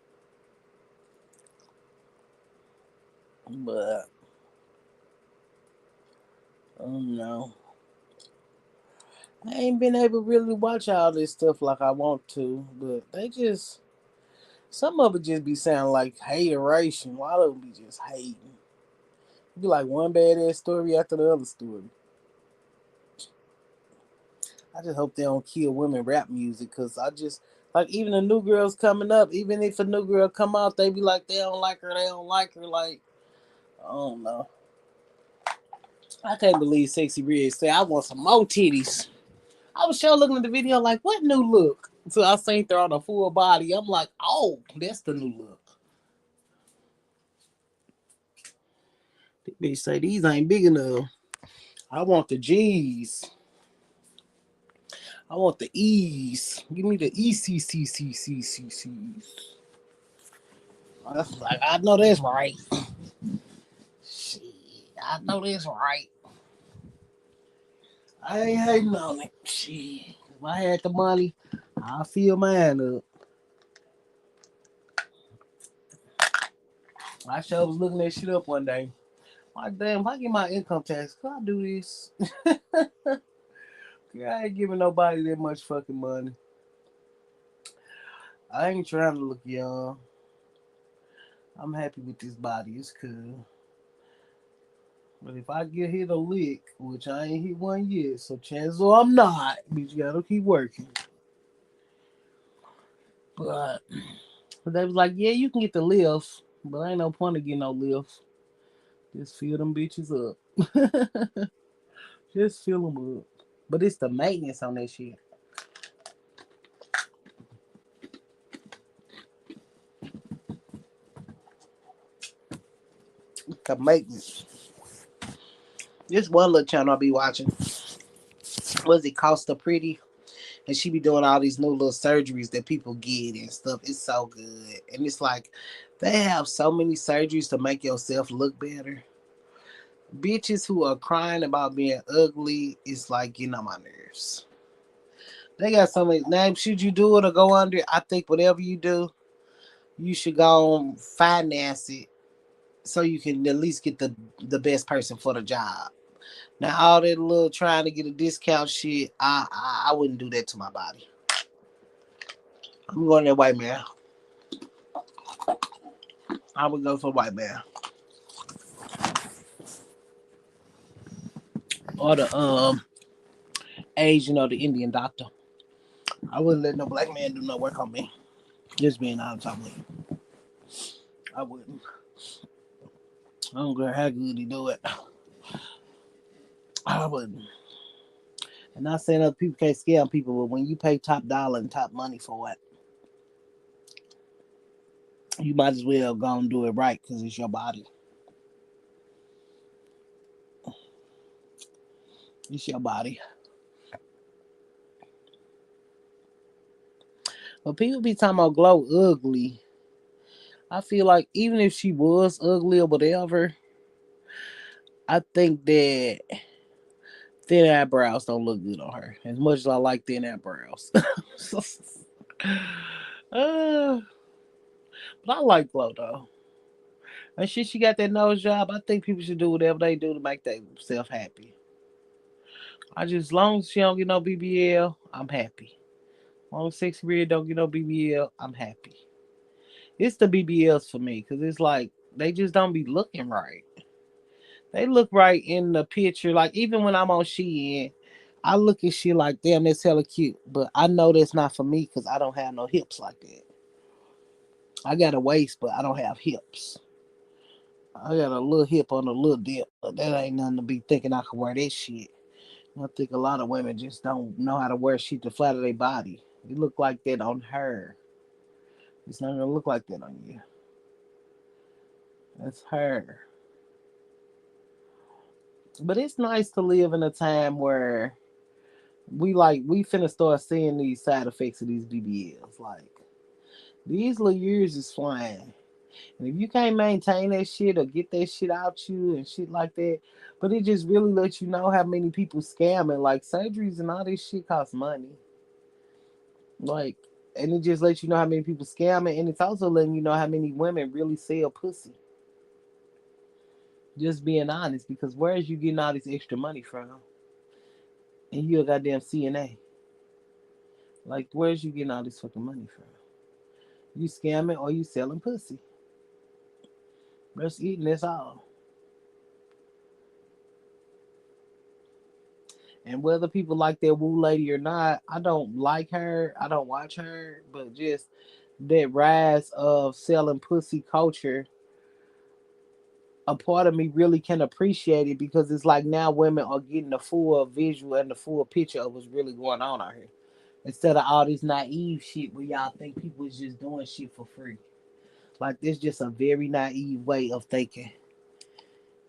But I don't know. I ain't been able to really watch all this stuff like I want to, but they just some of it just be sounding like hateration. A lot of them be just hating. It be like one badass story after the other story. I just hope they don't kill women rap music, cause I just like even the new girls coming up. Even if a new girl come out, they be like they don't like her, they don't like her. Like I don't know. I can't believe Sexy Red said I want some more titties. I was sure looking at the video like, what new look? So I seen her on a full body. I'm like, oh, that's the new look. The bitch say these ain't big enough. I want the G's. I want the E's. Give me the ECCCCCCs. Like, I know that's right. Shit, I know that's right. I ain't hating on it. Shit. If I had the money, I'll fill mine up. I sure was looking that shit up one day. Like, damn, if I get my income tax, can I do this? I ain't giving nobody that much fucking money. I ain't trying to look young. I'm happy with this body. It's cool. But if I get hit a lick, which I ain't hit one yet, so chances are I'm not, but you gotta keep working. But they was like, yeah, you can get the lifts, but ain't no point of getting no lifts. Just fill them bitches up. Just fill them up. But it's the maintenance on that shit. The maintenance. This one little channel I be watching. Was it Costa Pretty? And she be doing all these new little surgeries that people get and stuff. It's so good. And it's like they have so many surgeries to make yourself look better. Bitches who are crying about being ugly is like getting on my nerves. They got so many names. Should you do it or go under? I think whatever you do, you should go on finance it so you can at least get the best person for the job. Now all that little trying to get a discount shit, I wouldn't do that to my body. I'm going that white man. I would go for white man or the Asian or the Indian doctor. I wouldn't let no black man do no work on me. Just being honest with me, I wouldn't. I don't care how good he do it. I wouldn't. And not saying other people can't scam people, but when you pay top dollar and top money for it, you might as well go and do it right because it's your body. It's your body. But people be talking about Glow ugly. I feel like even if she was ugly or whatever, I think that thin eyebrows don't look good on her. As much as I like thin eyebrows. uh, but I like Glow though. And she got that nose job. I think people should do whatever they do to make themselves happy. I just, as long as she don't get no BBL, I'm happy. As long as Sexy Red don't get no BBL, I'm happy. It's the BBLs for me because it's like they just don't be looking right. They look right in the picture. Like even when I'm on Shein, I look at shit like, damn, that's hella cute. But I know that's not for me because I don't have no hips like that. I got a waist, but I don't have hips. I got a little hip on a little dip, but that ain't nothing to be thinking I can wear that shit. I think a lot of women just don't know how to wear shit to flatter their body. It look like that on her. It's not gonna look like that on you. That's her. But it's nice to live in a time where we finna start seeing these side effects of these BBLs. Like these little years is flying. And if you can't maintain that shit or get that shit out you and shit like that, but it just really lets you know how many people scamming. Like surgeries and all this shit costs money. Like, and it just lets you know how many people scamming, and it's also letting you know how many women really sell pussy. Just being honest, because where is you getting all this extra money from? And you a goddamn CNA. Like, where's you getting all this fucking money from? You scamming or you selling pussy? That's eating. That's all. And whether people like that woo lady or not, I don't like her. I don't watch her. But just that rise of selling pussy culture, a part of me really can appreciate it because it's like now women are getting the full visual and the full picture of what's really going on out here. Instead of all this naive shit where y'all think people is just doing shit for free. Like this just a very naive way of thinking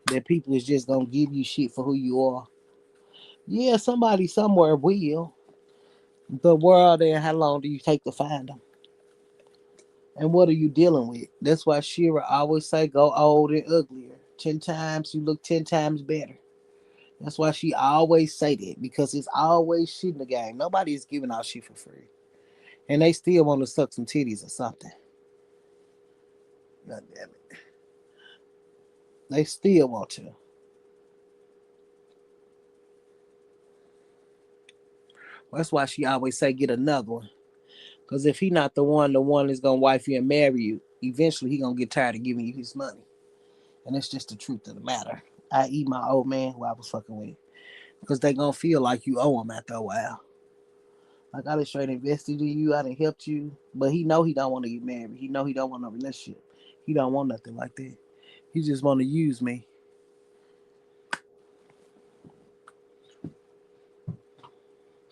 that people is just gonna give you shit for who you are. Yeah, somebody somewhere will. The world and how long do you take to find them? And what are you dealing with? That's why Shira always say go old and uglier. 10 times you look 10 times better. That's why she always say that because it's always shit in the game. Nobody is giving out shit for free, and they still want to suck some titties or something. God damn it, they still want to. That's why she always say get another one. Cause if he not the one that's gonna wife you and marry you, eventually he gonna get tired of giving you his money. And it's just the truth of the matter. I eat my old man who I was fucking with. Because they gonna feel like you owe him after a while. Like I done straight invested in you, I done helped you. But he know he don't want to get married. He know he don't want no relationship. He don't want nothing like that. He just wanna use me.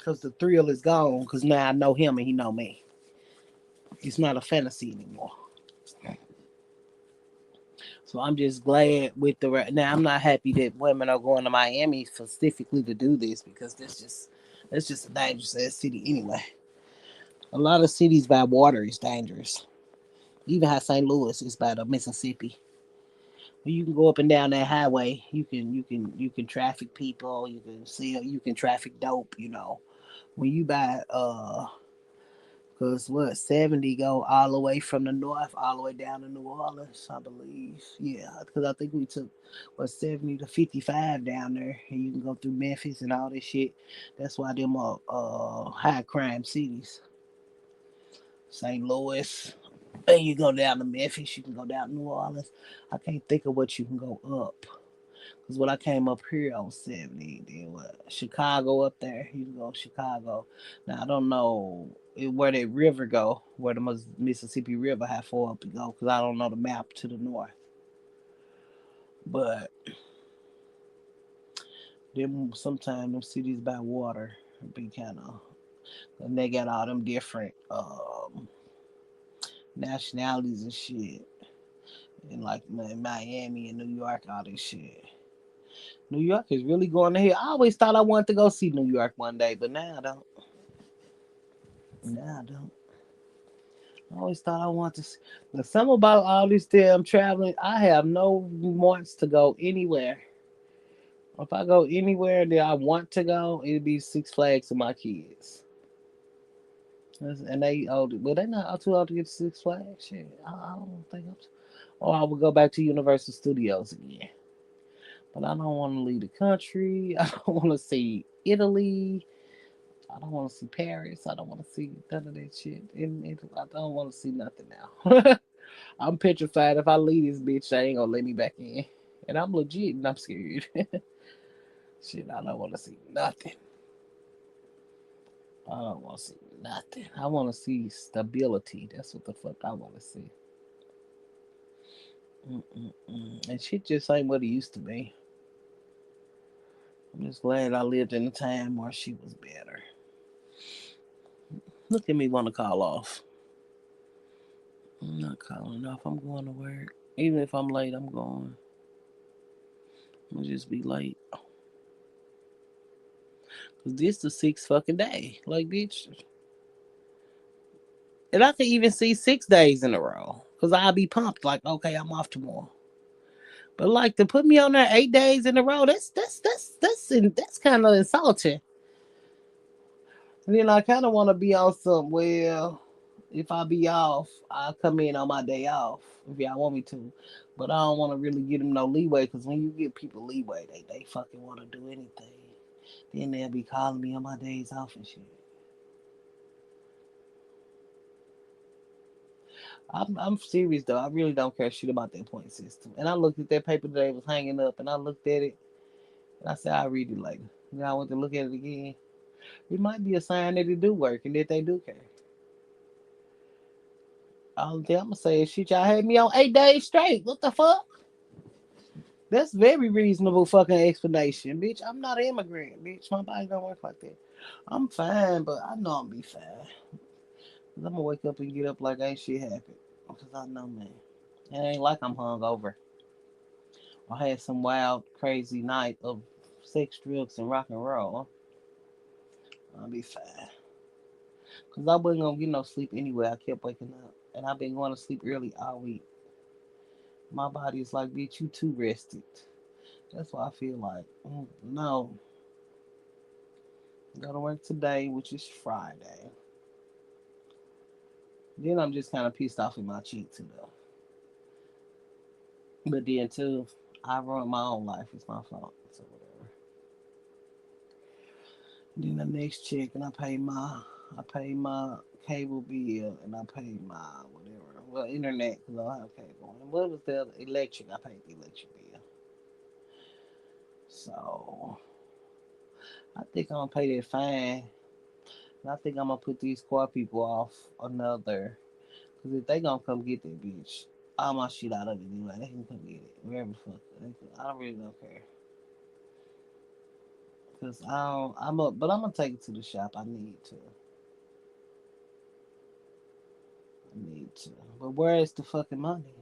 Cause the thrill is gone. Cause now I know him and he know me. It's not a fantasy anymore. So I'm just glad with the now. I'm not happy that women are going to Miami specifically to do this because that's just a dangerous ass city anyway. A lot of cities by water is dangerous. Even how St. Louis is by the Mississippi. You can go up and down that highway. You can traffic people. You can sell. You can traffic dope. When you buy cause what 70 go all the way from the north all the way down to New Orleans, I believe. Yeah, because I think we took 70 to 55 down there, and you can go through Memphis and all this shit. That's why them are high crime cities. St. Louis, and you go down to Memphis, you can go down to New Orleans. I can't think of what you can go up. Because when I came up here, I was 70. Then what? Chicago up there. You can go to Chicago. Now, I don't know where that river go, where the Mississippi River, how far up it go, because I don't know the map to the north. But them sometimes them cities by water be kind of, and they got all them different nationalities and shit. And like Miami and New York, all this shit. New York is really going to hell. I always thought I wanted to go see New York one day, but now I don't. Now I don't. I always thought I wanted to see. But something about all this damn traveling, I have no wants to go anywhere. If I go anywhere that I want to go, it'd be Six Flags for my kids. And they old, but they not too old to get to Six Flags. Shit, I don't think I'm. Or I would go back to Universal Studios again. But I don't want to leave the country. I don't want to see Italy. I don't want to see Paris. I don't want to see none of that shit. I don't want to see nothing now. I'm petrified. If I leave this bitch, they ain't gonna let me back in. And I'm legit and I'm scared. Shit, I don't want to see nothing. I don't want to see nothing. I want to see stability. That's what the fuck I want to see. Mm-mm-mm. And shit just ain't what it used to be. I'm just glad I lived in a time where she was better. Look at me want to call off. I'm not calling off. I'm going to work. Even if I'm late, I'm going. I'm gonna just be late. Cause this the sixth fucking day. Like, bitch. And I can even see 6 days in a row. Cause I'll be pumped. Like, okay, I'm off tomorrow. But like to put me on there 8 days in a row, that's kind of insulting. And then I kind of want to be on some. Well, if I be off, I'll come in on my day off. if y'all want me to. But I don't want to really give them no leeway because when you give people leeway, they fucking want to do anything. Then they'll be calling me on my days off and shit. I'm serious though. I really don't care shit about that point system. And I looked at that paper that they was hanging up, and I looked at it, and I said I'll read it later. And I went to look at it again. It might be a sign that it do work and that they do care. All I'm gonna say is shit. Y'all had me on 8 days straight. What the fuck? That's very reasonable fucking explanation, bitch. I'm not an immigrant, bitch. My body don't work like that. I'm fine, but I know I'm be fine. Cause I'm gonna wake up and get up like ain't shit happened. Cause I know, man. It ain't like I'm hungover. I had some wild, crazy night of sex, drugs, and rock and roll. I'll be fine. Cause I wasn't gonna get no sleep anyway. I kept waking up, and I've been going to sleep early all week. My body is like, bitch, you too rested. That's why I feel like, no, go to work today, which is Friday. Then I'm just kind of pissed off in my cheek too, though. But then too, I ruined my own life. It's my fault. So whatever. Then the next check, and I pay my cable bill, and I pay my whatever, well, internet because I don't have cable. And what was the other? Electric? I paid the electric bill. So I think I'm gonna pay that fine. And I think I'm gonna put these car people off another. Cause if they gonna come get that bitch, all my shit out of it anyway. They can come get it wherever the fuck. I don't really don't care. Cause I don't. But I'm gonna take it to the shop. I need to. I need to. But where is the fucking money?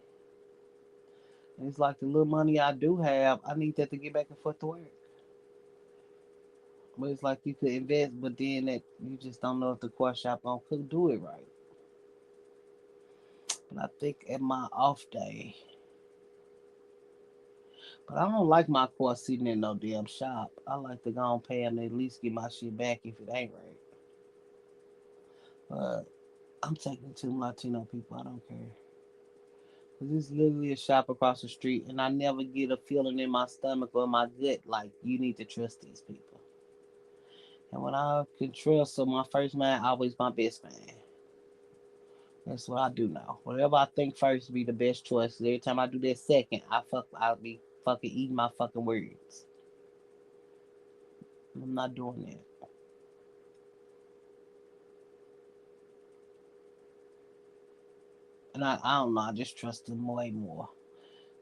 It's like the little money I do have. I need that to get back and forth to work. But it's like you could invest, but then that you just don't know if the car shop gonna could do it right. But I think at my off day, but I don't like my car sitting in no damn shop. I like to go and pay them to at least get my shit back if it ain't right. But I'm taking it to Latino people. I don't care. Cause it's literally a shop across the street, and I never get a feeling in my stomach or my gut like you need to trust these people. And when I can trust, so my first man always my best man. That's what I do now. Whatever I think first be the best choice. Every time I do that second, I'll be fucking eating my fucking words. I'm not doing that. And I don't know, I just trust them way more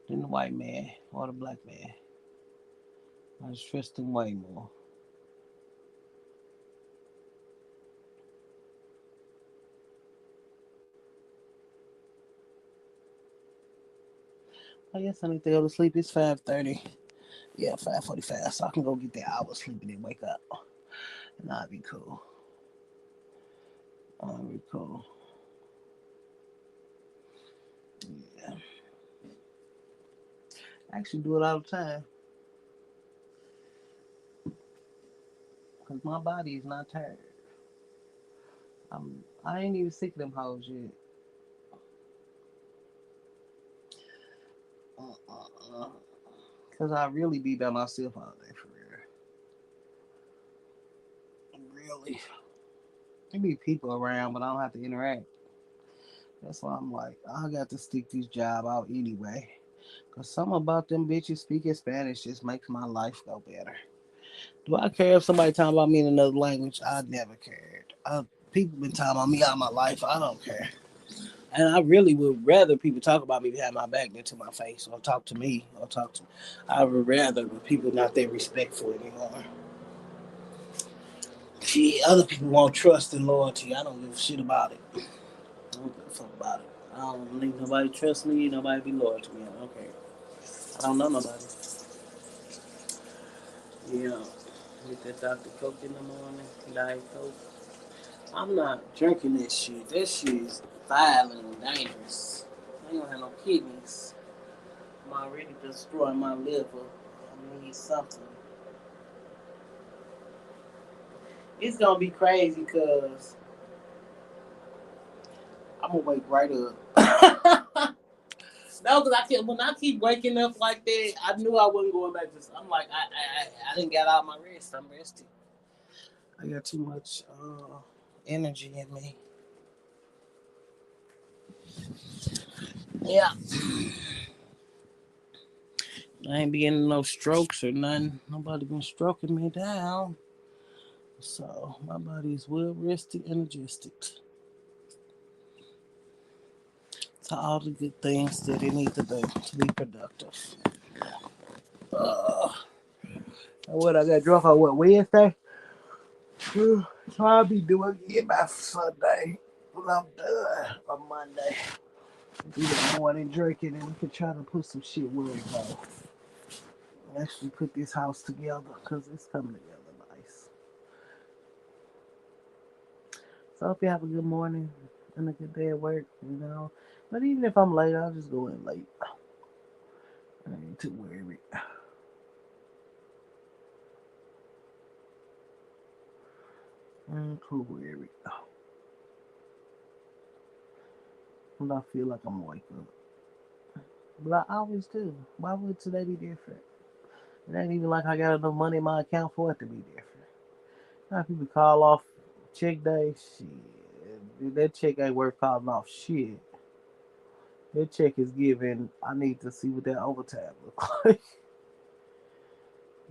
than the white man or the black man. I just trust them way more. I guess I need to go to sleep. It's 5:30. Yeah, 5:45. So I can go get that hour sleep and then wake up. And that'll be cool. That'll be cool. Yeah. I actually do it all the time. Because my body is not tired. I ain't even sick of them hoes yet. Because I really be by myself all day for real. Really. There be people around, but I don't have to interact. That's why I'm like, I got to stick this job out anyway. Because something about them bitches speaking Spanish just makes my life go better. Do I care if somebody talking about me in another language? I never cared. People been talking about me all my life. I don't care. And I really would rather people talk about me behind my back than to my face or talk to me or talk to. I would rather, but people not that respectful anymore. See, other people want trust and loyalty. I don't give a shit about it. I don't give a fuck about it. I don't need nobody to trust me. Nobody be loyal to me. I don't care. I don't know nobody. Yeah. Get that Dr. Coke in the morning. Diet Coke. I'm not drinking that shit. That shit is violent and dangerous. I ain't gonna have no kidneys. I'm already destroying my liver. I need something. It's gonna be crazy because I'm gonna wake right up. No, because I kept when I keep waking up like that, I knew I wasn't going back to. I'm like, I didn't get out my rest. I'm rested. I got too much energy in me. Yeah, I ain't getting no strokes or nothing. Nobody been stroking me down. So my body is well rested, energetic. To all the good things that it need to do to be productive. Uh, what I got drunk on what Wednesday? So I'll be doing it by Sunday when I'm done on Monday. Do the morning drinking and we can try to put some shit where it goes. Actually put this house together because it's coming together nice. So I hope you have a good morning and a good day at work, you know. But even if I'm late, I'll just go in late. I ain't too worried. I ain't too worried. When I feel like I'm wake up. But I always do. Why would today be different? It ain't even like I got enough money in my account for it to be different. Now people call off check day, shit. That check ain't worth calling off shit. That check is given. I need to see what that overtime look like.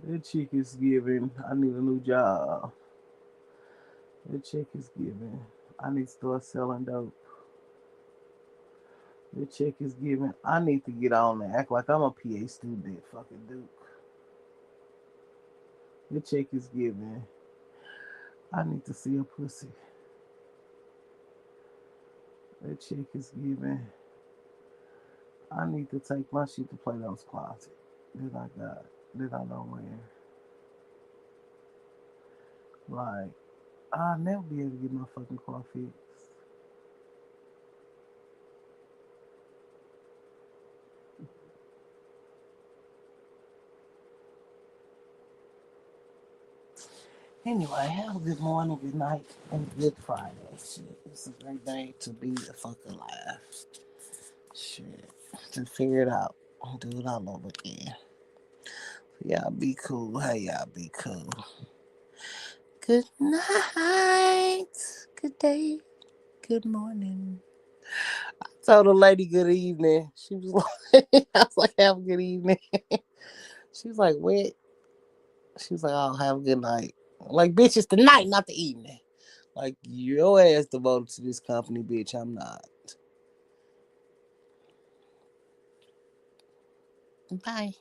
That check is given. I need a new job. That check is given. I need to start selling dope. That check is given. I need to get on and act like I'm a PA student at fucking Duke. That check is given. I need to see a pussy. That check is given. I need to take my shit to Plato's Closet that I got that I don't wear. Like, I'll never be able to get my fucking car fixed. Anyway, have a good morning, good night, and good Friday. Shit, it's a great day to be a fucking alive. Shit, to figure it out, do it all over again. Y'all be cool. Hey, y'all be cool. Good night. Good day. Good morning. Told the lady good evening. She was like, I was like, have a good evening. She was like, what? She was like, oh, have a good night. Like, bitch, it's the night, not the evening. Like, your ass devoted to this company, bitch. I'm not. Bye.